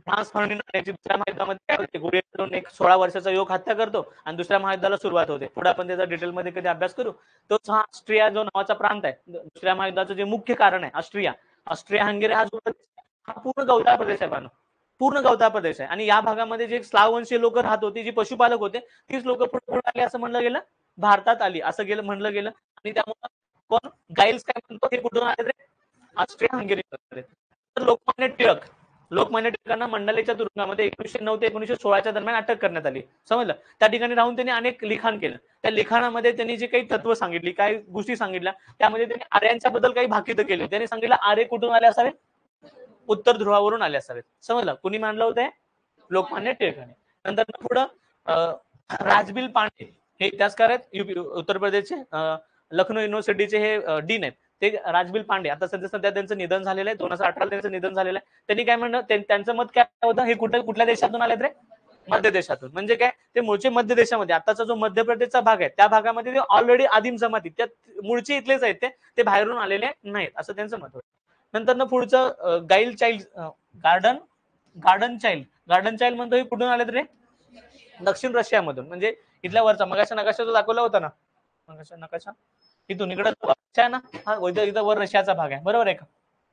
फ्रान्स फर्डिनांड याची दुसऱ्या महायुद्धामध्ये काय होते, गोळी करून एक 16 वर्षाचा युवक हत्या करतो आणि दुसऱ्या महायुद्धाला सुरुवात होते. पुढे आपण त्याचा डिटेलमध्ये कधी अभ्यास करू. तोच हा ऑस्ट्रिया जो नावाचा प्रांत आहे, दुसऱ्या महायुद्धाचं जे मुख्य कारण आहे ऑस्ट्रिया, ऑस्ट्रिया हंगेरी हा जो हा पूर्ण गवताळ प्रदेश आहे, पूर्ण गवताळ प्रदेश आहे. आणि या भागामध्ये जे स्लाववंशीय लोक राहत होते, जे पशुपालक होते, तीच लोक पुढे आली असं म्हणलं गेलं, भारतात आली असं गेलं म्हणलं गेलं. आणि त्यामुळे कोण गाईल्स काय म्हणतो, हे कुठून आले रे? Austria Hungary. लोकमान्य टिळक, लोकमान्य टिळकांना मंडालेच्या तुरुंगामध्ये 1909 ते 1916च्या दरम्यान अटक करण्यात आली. समजलं? त्या ठिकाणी राहून त्यांनी अनेक लिखाण केलं. त्या लिखाणामध्ये त्यांनी जे काही तत्व सांगितली, काही गोष्टी सांगितल्या, त्यामध्ये त्यांनी आर्यांच्या बद्दल काही भाकितं केली. त्यांनी सांगितलं आर्य कुठून आले असावे? उत्तर ध्रुवावरून आले असावेत. समजलं? कुणी मांडलं होतं? लोकमान्य टिळकाने. नंतर पुढं राजबिल पांडे हे इतिहासकार आहेत, उत्तर प्रदेशचे, लखनौ युनिव्हर्सिटीचे हे डीन आहेत. ते राजबिल पांडे आता सध्या त्यांचं निधन झालेलं आहे, 2018 त्यांचं निधन झालेलं आहे. त्यांनी काय म्हणलं, त्यांचं मत काय होतं, हे कुठल्या देशातून आलेत रे? मध्य देशातून. म्हणजे काय, ते मूळचे मध्य देशामध्ये, आताचा जो मध्य प्रदेशचा भाग आहे त्या भागामध्ये ते ऑलरेडी आदिम जमाती, त्या मूळचे इथलेच आहेत, ते बाहेरून आलेले नाहीत असं त्यांचं मत होतं. नंतर ना पुढचं गाईल चाइल्ड, गार्डन चाइल्ड म्हणतो, हे कुठून आलेत रे? दक्षिण रशियामधून. म्हणजे इथल्या वरचा मगाच्या नकाशा जो दाखवला होता ना, मगाच्या नकाशा इथून इकडे चायना, हा इथं वर रशियाचा भाग आहे, बरोबर आहे का.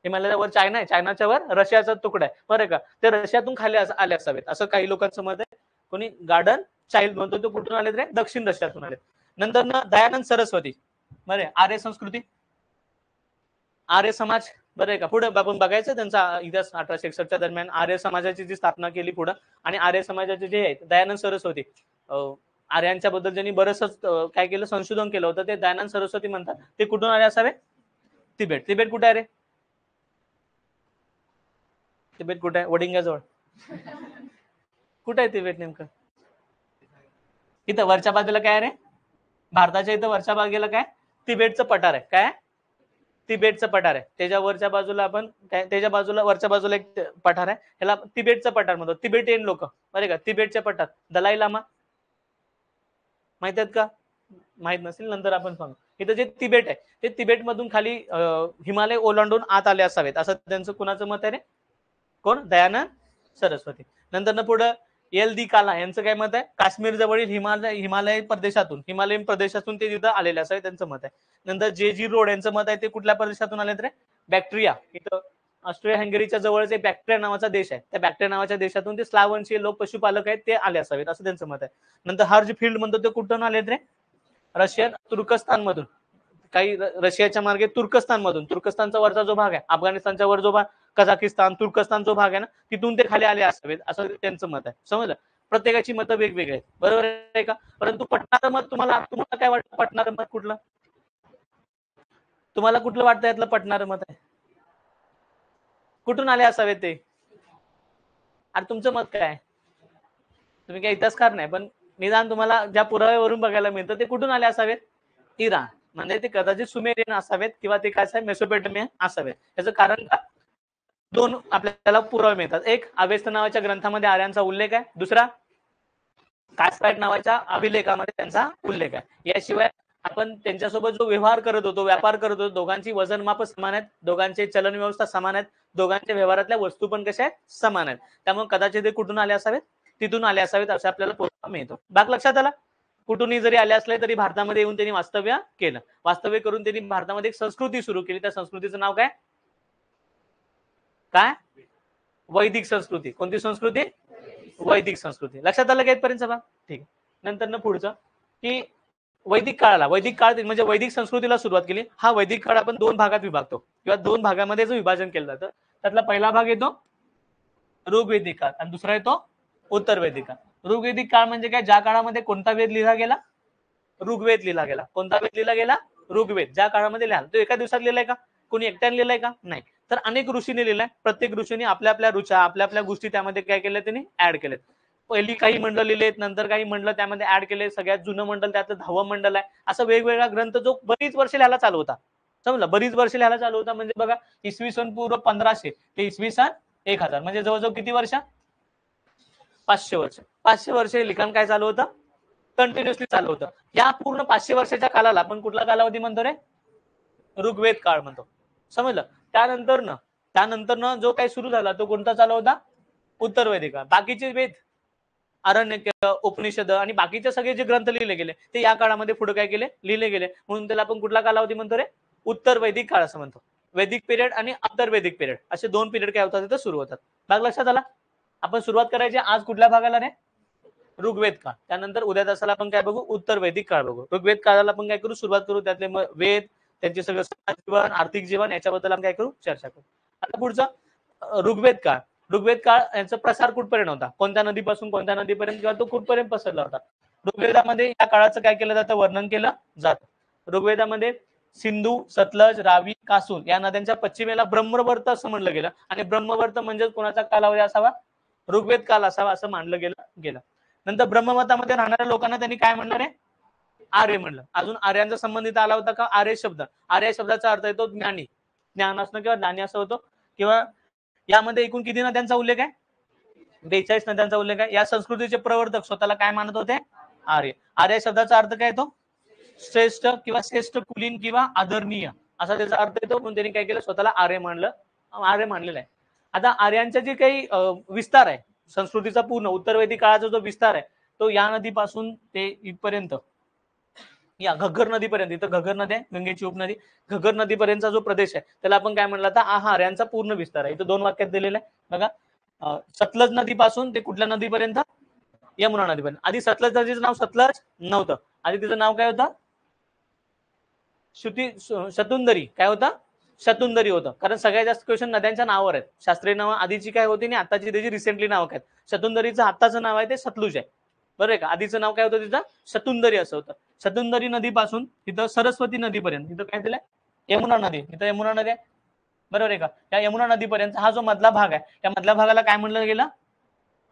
हिमालयाच्या वर चायना आहे, चायनाच्या वर रशियाचा तुकडा आहे, बरोबर आहे का. ते रशियातून खाली आले असावेत असं काही लोकांचं मत आहे. कोणी गार्डन चाइल्ड म्हणतो, तो कुठून आलेत रे? दक्षिण रशियातून आलेत. नंतर ना दयानंद सरस्वती, बरे, आर्य संस्कृती, आर्य समाज, बरं आहे का. पुढे आपण बघायचं त्यांचा इतिहास. 1861च्या दरम्यान आर्य समाजाची जी स्थापना केली पुढे, आणि आर्य समाजाचे जे आहेत दयानंद सरस्वती, आर्यांच्या बद्दल ज्यांनी बरंचसं काय केलं, संशोधन केलं होतं, ते दयानंद सरस्वती म्हणतात. ते कुठून आले असावे? तिबेट. तिबेट कुठे आहे रे? तिबेट कुठे आहे? वडिंगाजवळ. कुठे आहे तिबेट नेमकं? इथं वरच्या बाजूला काय रे? भारताच्या इथं वरच्या बाजूला काय? तिबेटचं पठार आहे. काय? तिबेटचं पठार आहे. त्याच्या वरच्या बाजूला आपण त्याच्या बाजूला वरच्या बाजूला एक पठार आहे, ह्याला तिबेटचं पठार म्हणतो. तिबेटियन लोक, बरे का, तिबेटचे पठार. दलाई लामा माहित आहेत का? माहित नसेल, नंतर आपण सांगू. इथं जे तिबेट आहे ते तिबेट मधून खाली हिमालय ओलांडून आत आले असावेत असं त्यांचं कुणाचं मत आहे रे? कोण? दयानंद सरस्वती. नंतर ना पुढं एल दी काला यांचं काय मत आहे? काश्मीर जवळील हिमालयन प्रदेशातून ते तिथं आलेले असावे त्यांचं मत आहे. नंतर जे जी रोड यांचं मत आहे, ते कुठल्या प्रदेशातून आलेत रे? बॅक्ट्रिया. इथं ऑस्ट्रिया हंगेरीच्या जवळच एक बॅक्ट्रिया नावाचा देश आहे, त्या बॅक्ट्रिया नावाच्या देशातून ते स्लाववंशीय लोक पशुपालक आहेत ते आले असावेत असं त्यांचं मत आहे. नंतर हर्ज फील्ड म्हणतो, ते कुठून आलेत रे? रशियन तुर्कस्तान मधून. काही रशियाच्या मार्गे तुर्कस्तान मधून, तुर्कस्तानचा वरचा जो भाग आहे, अफगाणिस्तानच्या वर जो भाग, कझाकिस्तान, तुर्कस्तान जो भाग आहे ना, तिथून ते खाली आले असावेत असं त्यांचं मत आहे. समजलं? प्रत्येकाची मतं वेगवेगळी आहेत, बरोबर आहे का. परंतु पटणारं मत तुम्हाला काय वाटतं? पटणारं मत कुठलं? तुम्हाला कुठलं वाटतं यातलं पटणारं मत आहे? कुठून आले असावेत ते? आणि तुमचं मत काय? तुम्ही काही इतिहासकार नाही, पण निदान तुम्हाला ज्या पुराव्यावरून बघायला मिळतं ते कुठून आले असावेत? इराण. म्हणजे ते कदाचित सुमेरियन असावेत किंवा ते काय असावे, मेसोपोटेमिया असावेत. याचं कारण का? दोन आपल्याला पुरावे मिळतात. एक, अवेस्त नावाच्या ग्रंथामध्ये आर्यांचा उल्लेख आहे. दुसरा, कास्पाईट नावाच्या अभिलेखामध्ये त्यांचा उल्लेख आहे. याशिवाय आपण त्यांच्यासोबत जो व्यवहार करत होतो, व्यापार करत होतो, दोघांची वजनमाप समान आहेत, दोघांचे चलन व्यवस्था समान आहेत, दोघांच्या व्यवहारातल्या वस्तू पण कशा आहेत, समान आहेत. त्यामुळे कदाचित ते कुठून आले असावेत, तिथून आले असावेत असं आपल्याला पुरावा मिळतो. बाग लक्षात आला? कुठूनही जरी आले असले तरी भारतामध्ये येऊन त्यांनी वास्तव्य केलं. वास्तव्य करून त्यांनी भारतामध्ये एक संस्कृती सुरू केली. त्या संस्कृतीचं नाव काय? काय? वैदिक संस्कृती. कोणती संस्कृती? वैदिक संस्कृती. लक्षात आलं का इथपर्यंत बा? ठीक आहे. नंतर पुढचं की वैदिक काळाला, वैदिक काळ म्हणजे वैदिक संस्कृतीला सुरुवात केली. हा वैदिक काळ आपण दोन भागात विभागतो किंवा दोन भागामध्ये जो विभाजन केलं जातं त्यातला पहिला भाग येतो ऋग्वेदिक काळ आणि दुसरा येतो उत्तर वैदिक काळ. ऋग्वेदिक काळ म्हणजे काय? ज्या काळामध्ये कोणता वेद लिहिला गेला? ऋग्वेद लिहिला गेला. कोणता वेद लिहिला गेला? ऋग्वेद. ज्या काळामध्ये लिहिला तो एका दिवसात लिहिलाय का? कोणी एकट्याने लिहिलाय का? नाही. तर अनेक ऋषींनी लिहिलाय. प्रत्येक ऋषींनी आपल्या आपल्या रुचा, आपल्या आपल्या गोष्टी त्यामध्ये काय केल्या त्यांनी ऍड केलेत. पहिली काही मंडळ लिहिलेत, नंतर काही मंडळ त्यामध्ये ऍड केले. सगळ्यात जुनं मंडळ त्यातलं 10वं मंडळ आहे. असं वेगवेगळा ग्रंथ जो बरीच वर्ष लिहायला चालू होता. समजलं? बरीच वर्ष लिहायला चालू होता म्हणजे बघा इसवी सन पूर्व 1500 ते इसवी सन 1000 म्हणजे जवळजवळ किती वर्ष? 500 वर्ष. 500 वर्ष लिखाण काय चालू होतं? कंटिन्युअसली चालू होतं. या पूर्ण 500 वर्षाच्या कालाला आपण कुठला कालावधी म्हणतो रे? ऋग्वेद काळ म्हणतो. समजलं? त्यानंतर जो काही सुरू झाला तो कोणता चालू होता? उत्तर वैदिक काळ. बाकीचे वेद, आरण्यक, उपनिषद आणि बाकीचे सगळे जे ग्रंथ लिहिले गेले ते या काळामध्ये पुढे काय केले? लिहिले गेले. म्हणून त्याला आपण कुठला कालावधी म्हणतो रे? उत्तर वैदिक काळ असं म्हणतो. वैदिक पिरियड आणि आंतर वैदिक पिरियड असे दोन पिरियड काय होतात तिथे सुरू होतात. भाग लक्षात आला? आपण सुरुवात करायची आज कुठल्या भागाला रे? ऋग्वेद काळ. त्यानंतर उद्या तासाला आपण काय बघू? उत्तर वैदिक काळ बघू. ऋग्वेद काळाला आपण काय करू? सुरुवात करू. त्यातले वेद, त्यांचे सगळं समाज जीवन, आर्थिक जीवन याच्याबद्दल आपण काय करू? चर्चा करू. आता पुढचं ऋग्वेद काळ. ऋग्वेद काळ यांचा प्रसार कुठपर्यंत होता? कोणत्या नदीपासून कोणत्या नदीपर्यंत किंवा तो कुठपर्यंत पसरला होता? ऋग्वेदामध्ये या काळाचं काय केलं जातं? वर्णन केलं जातं. ऋग्वेदामध्ये सिंधू, सतलज, रावी, कासून या नद्यांच्या पश्चिमेला ब्रह्मवर्त असं म्हणलं गेलं आणि ब्रह्मवर्त म्हणजे कोणाचा कालावधी असावा? ऋग्वेद काल असावा असं मानलं गेलं. नंतर ब्रह्ममतामध्ये राहणाऱ्या लोकांना त्यांनी काय म्हणलं रे? आर्य म्हणलं. अजून आर्यांचा संबंधित आला होता का? आर्य शब्द. आर्य शब्दाचा अर्थ येतो ज्ञानी. ज्ञान असणं किंवा ज्ञानी असं होतं. किंवा यामध्ये एकूण किती नद्यांचा उल्लेख आहे? 42 नद्यांचा उल्लेख आहे. या संस्कृतीचे प्रवर्तक स्वतःला काय मानत होते? आर्य. आर्य शब्दाचा अर्थ काय येतो? श्रेष्ठ किंवा श्रेष्ठ कुलीन किंवा आदरणीय असा त्याचा अर्थ येतो. म्हणून त्यांनी काय केलं? स्वतःला आर्य मानलेलं आहे. आता आर्यांचा जे काही विस्तार आहे संस्कृतीचा पूर्ण उत्तर वैदिक काळाचा जो विस्तार आहे तो या नदीपासून ते इथपर्यंत या घग्गर नदीपर्यंत, इथं घग्गर नदी आहे, गंगेची उपनदी, घग्गर नदीपर्यंतचा जो प्रदेश आहे त्याला आपण काय म्हणलं आता? हा आर्यांचा पूर्ण विस्तार आहे. इथं दोन वाक्यात दिलेलं आहे बघा. सतलज नदीपासून ते कुठल्या नदीपर्यंत? यमुना नदीपर्यंत. आधी सतलज नदीचं नाव सतलज नव्हतं. आधी तिचं नाव काय होतं? शतुंदरी. काय होतं? शतुंदरी होतं. कारण सगळ्यात जास्त क्वेश्चन नद्यांच्या नावावर आहेत. शास्त्रीय नावं आधीची काय होती आणि आताची त्याची रिसेंटली नाव काय? शतुंदरीचं आत्ताचं नाव आहे ते सतलुज आहे. बरोबर आहे का? आधीचं नाव काय होतं तिचं? शतुंदरी असं होतं. शतुंदरी नदीपासून तिथं सरस्वती नदीपर्यंत तिथं काय दिलंय? यमुना नदी. इथं यमुना नदी आहे. बरोबर आहे का? या यमुना नदीपर्यंत हा जो मधला भाग आहे त्या मधल्या भागाला काय म्हणलं गेलं?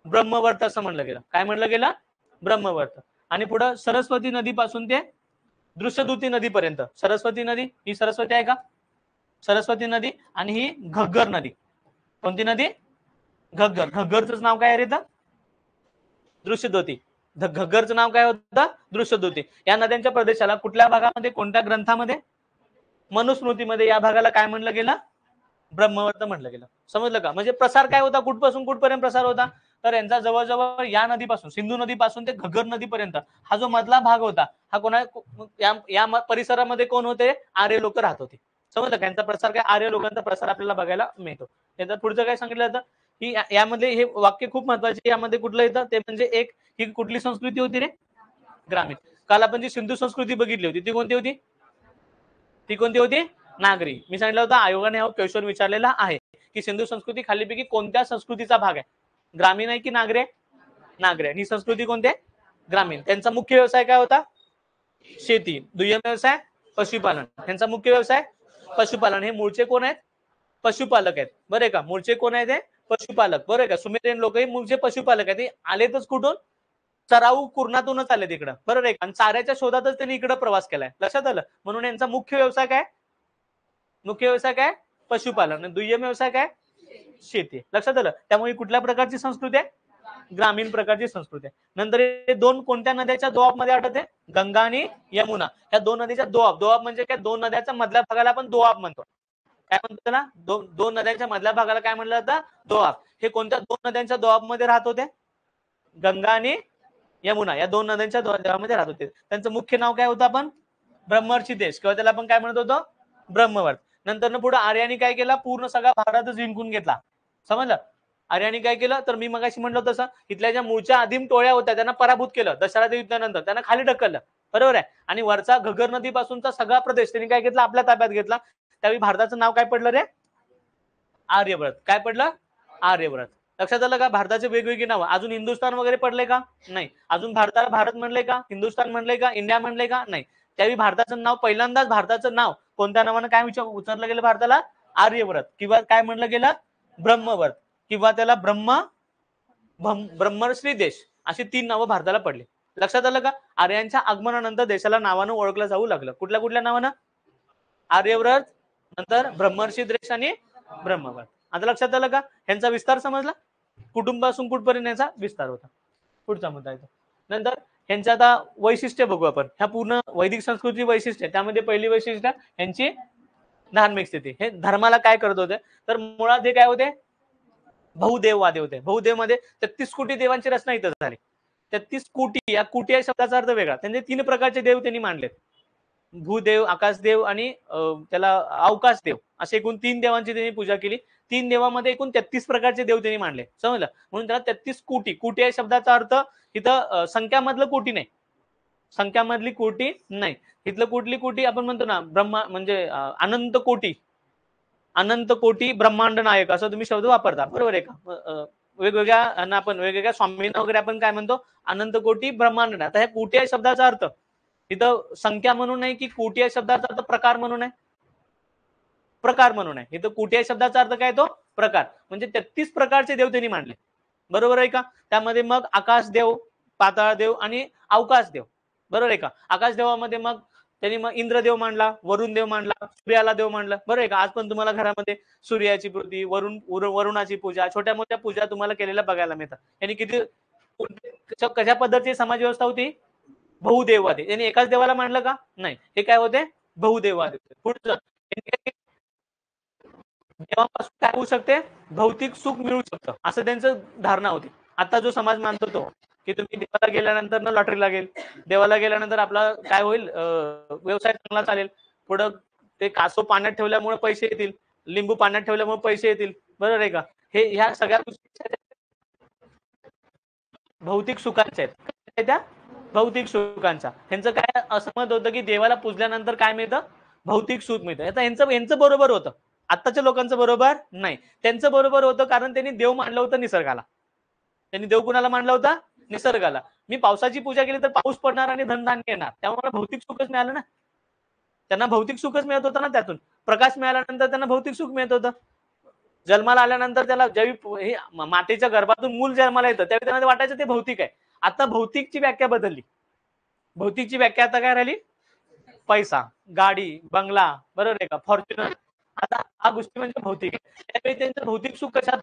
ब्रह्मवर्त असं म्हणलं गेलं. काय म्हणलं गेलं? ब्रह्मवर्त. आणि पुढं सरस्वती नदीपासून ते दृश्यदूती नदीपर्यंत. सरस्वती नदी ही सरस्वती आहे का? सरस्वती नदी आणि ही घग्गर नदी. कोणती नदी? घग्गर. घग्गरचं नाव काय आहे रे? दृश्यदूती. घग्गरचं नाव काय होतं? दृश्यदूती. या नद्यांच्या प्रदेशाला कुठल्या भागामध्ये कोणत्या ग्रंथामध्ये? मनुस्मृतीमध्ये या भागाला काय म्हणलं गेलं? ब्रह्मवर्त म्हणलं गेलं. समजलं का? म्हणजे प्रसार काय होता? कुठपासून कुठपर्यंत प्रसार होता? तर यांचा जवळजवळ या नदीपासून सिंधू नदीपासून ते घग्गर नदीपर्यंत हा जो मधला भाग होता हा कोणा या परिसरामध्ये कोण होते? आर्य लोक राहत होते. समजलं का? यांचा प्रसार काय? आर्य लोकांचा प्रसार आपल्याला बघायला मिळतो. त्याचं पुढचं काय सांगितलं जातं की यामध्ये हे वाक्य खूप महत्वाचे. यामध्ये कुठलं येतं ते म्हणजे एक ही कुठली संस्कृती होती रे? ग्रामीण. काल आपण जी सिंधू संस्कृती बघितली होती ती कोणती होती? ती कोणती होती? नागरी. मी सांगितलं होतं आयोगाने हा क्वेश्चन विचारलेला आहे की सिंधू संस्कृती खालीपैकी कोणत्या संस्कृतीचा भाग आहे? ग्रामीण आहे की नागरी आहे? नागरी. ही संस्कृती कोणती आहे? ग्रामीण. त्यांचा मुख्य व्यवसाय काय होता? शेती. दुय्यम व्यवसाय पशुपालन. त्यांचा मुख्य व्यवसाय पशुपालन. हे मूळचे कोण आहेत? पशुपालक आहेत. बरं आहे का? मूळचे कोण आहेत? ते पशुपालक. बरं आहे का? सुमेरियन लोक हे मूळचे पशुपालक आहेत. ते आलेतच कुठून? चराऊ कुर्णातूनच आले तिकडं. बरोबर आहे. आणि चाऱ्याच्या शोधातच त्यांनी इकडे प्रवास केलाय. लक्षात आलं? म्हणून यांचा मुख्य व्यवसाय काय? मुख्य व्यवसाय काय? पशुपालन. दुय्यम व्यवसाय काय? शेती. लक्षात आलं? त्यामुळे कुठल्या प्रकारची संस्कृती आहे? ग्रामीण प्रकारची संस्कृती आहे. नंतर हे दोन कोणत्या नद्याच्या दोआबमध्ये आढळते? गंगा आणि यमुना. या दोन नदीच्या दोआब. दोआब म्हणजे काय? दोन नद्याच्या मधल्या भागाला आपण दोआब म्हणतो. काय म्हणतो त्याला? दोन नद्यांच्या मधल्या भागाला काय म्हणलं जातं? दोआब. हे कोणत्या दोन नद्यांच्या दोआबमध्ये राहत होते? गंगा आणि यमुना या दोन नद्यांच्या दोआबमध्ये राहत होते. त्यांचं मुख्य नाव काय होतं? आपण ब्रह्मर्षी देश किंवा त्याला आपण काय म्हणत होतो? ब्रह्मवर्त. नंतर पुढे आर्यांनी काय केलं? पूर्ण सगळा भारतच जिंकून घेतला. समजलं? आर्यांनी काय केलं? तर मी मगाशी म्हणलं तसं इथल्या ज्या मूळच्या आदिम टोळ्या होत्या त्यांना पराभूत केलं. दशरथ युद्धानंतर त्यांना खाली ढकललं. बरोबर आहे. आणि वरचा घगर नदीपासूनचा सगळा प्रदेश त्यांनी काय घेतला? आपल्या ताब्यात घेतला. त्यावेळी भारताचं नाव काय पडलं रे? आर्यव्रत. काय पडलं? आर्यव्रत. लक्षात आलं का? भारताचे वेगवेगळी नावं. अजून हिंदुस्थान वगैरे पडले का? नाही. अजून भारताला भारत म्हणले का? हिंदुस्थान म्हणले का? इंडिया म्हणले का? नाही. त्यावेळी भारताचं नाव पहिल्यांदाच भारताचं नाव कोणत्या नावानं काय उचललं गेलं भारताला? आर्यव्रत किंवा काय म्हणलं गेलं? ब्रह्मवर्त किंवा त्याला ब्रह्मर्षी देश अशी 3 नावं भारताला पडली. लक्षात आलं का? आर्यांच्या आगमनानंतर देशाला नावानं ओळखलं जाऊ लागलं. कुठल्या कुठल्या नावानं? आर्यव्रत, नंतर ब्रह्मर्षी देश आणि ब्रह्मवर्त. आता लक्षात आलं का? ह्यांचा विस्तार समजला? कुटुंबापासून कुठपर्यंत याचा विस्तार होता. पुढचा मुद्दा येतो. नंतर ह्यांचं आता वैशिष्ट्य बघू आपण. ह्या पूर्ण वैदिक संस्कृती वैशिष्ट्य. त्यामध्ये पहिली वैशिष्ट्य ह्यांची धार्मिक स्थिती. हे धर्माला काय करत होते? तर मुळात हे काय होते? बहुदेववादी होते. बहुदेव मध्ये 33 कोटी देवांची रचना इथं झाली. 33 कोटी या कोटी या शब्दाचा अर्थ वेगळा. त्यांचे 3 प्रकारचे देव त्यांनी मानलेत. भूदेव, आकाशदेव आणि त्याला अवकाशदेव असे एकूण 3 देवांची त्यांनी पूजा केली. 3 देवामध्ये एकूण 33 प्रकारचे देव त्यांनी मानले. समजलं? म्हणून त्याला 33 कोटी. कोटी या शब्दाचा अर्थ इथं संख्यामधलं कोटी नाही. संख्यामधली कोटी नाही. इथलं कुठली कोटी? आपण म्हणतो ना ब्रह्मा म्हणजे अनंत कोटी. अनंत कोटी ब्रह्मांड नायक असं तुम्ही शब्द वापरता. बरोबर आहे का? वेगवेगळ्या आपण वेगवेगळ्या स्वामींना वगैरे आपण काय म्हणतो? अनंत कोटी ब्रह्मांड. आता ह्या कोटी या शब्दाचा अर्थ इथं संख्या म्हणून नाही की कोटी या शब्दाचा अर्थ प्रकार म्हणून आहे? प्रकार म्हणून आहे. इथं कोटी या शब्दाचा अर्थ काय? तो प्रकार. म्हणजे 33 प्रकारचे देव त्यांनी मांडले. बरोबर आहे का? त्यामध्ये मग आकाशदेव, पाताळदेव आणि अवकाशदेव. बरोबर आहे का? आकाशदेवामध्ये मग त्यांनी मग इंद्रदेव मांडला, वरुण देव मांडला, सूर्याला देव मांडलं. बरोबर आहे का? आज पण तुम्हाला घरामध्ये सूर्याची पूजा, वरुणाची पूजा, छोट्या मोठ्या पूजा तुम्हाला केलेल्या बघायला मिळतात. यांनी किती कशा पद्धतीची समाज व्यवस्था होती? बहुदेववादी. यांनी एकाच देवाला मांडलं का? नाही. हे काय होते? बहुदेववादी. पुढचं देवापासून काय होऊ शकते? भौतिक सुख मिळू शकतं असं त्यांचं धारणा होती. आता जो समाज मानतो तो की तुम्ही देवाला गेल्यानंतर न लॉटरी लागेल, देवाला गेल्यानंतर आपला काय होईल? व्यवसाय चांगला चालेल, पुढं ते कासव पाण्यात ठेवल्यामुळे पैसे येतील, लिंबू पाण्यात ठेवल्यामुळे पैसे येतील. बरोबर आहे का? हे ह्या सगळ्या गोष्टी भौतिक सुखांच्या आहेत. त्या भौतिक सुखांचा ह्यांचं काय असं मत होतं की देवाला पूजल्यानंतर काय मिळतं? भौतिक सुख मिळतं. आता यांचं बरोबर होतं. आताच्या लोकांचं बरोबर नाही. त्यांचं बरोबर होतं कारण त्यांनी देव मानलं होतं निसर्गाला. त्यांनी देव कुणाला मानलं होतं? निसर्गाला. मी पावसाची पूजा केली तर पाऊस पडणार आणि धनधान्य येणार. त्यामुळे भौतिक सुखच मिळालं ना. त्यांना भौतिक सुखच मिळत होतं ना. त्यातून प्रकाश मिळाल्यानंतर त्यांना भौतिक सुख मिळत होतं. जन्माला आल्यानंतर त्याला ज्यावेळी मातेच्या गर्भातून मूल जन्माला येतं त्यावेळी त्यांना वाटायचं ते भौतिक आहे. आता भौतिकची व्याख्या बदलली. भौतिकची व्याख्या आता काय राहिली? पैसा, गाडी, बंगला. बरोबर आहे का? फॉर्च्युनर. आता हा गोष्टी म्हणजे भौतिक आहे. त्यावेळी त्यांचं भौतिक सुख कशात?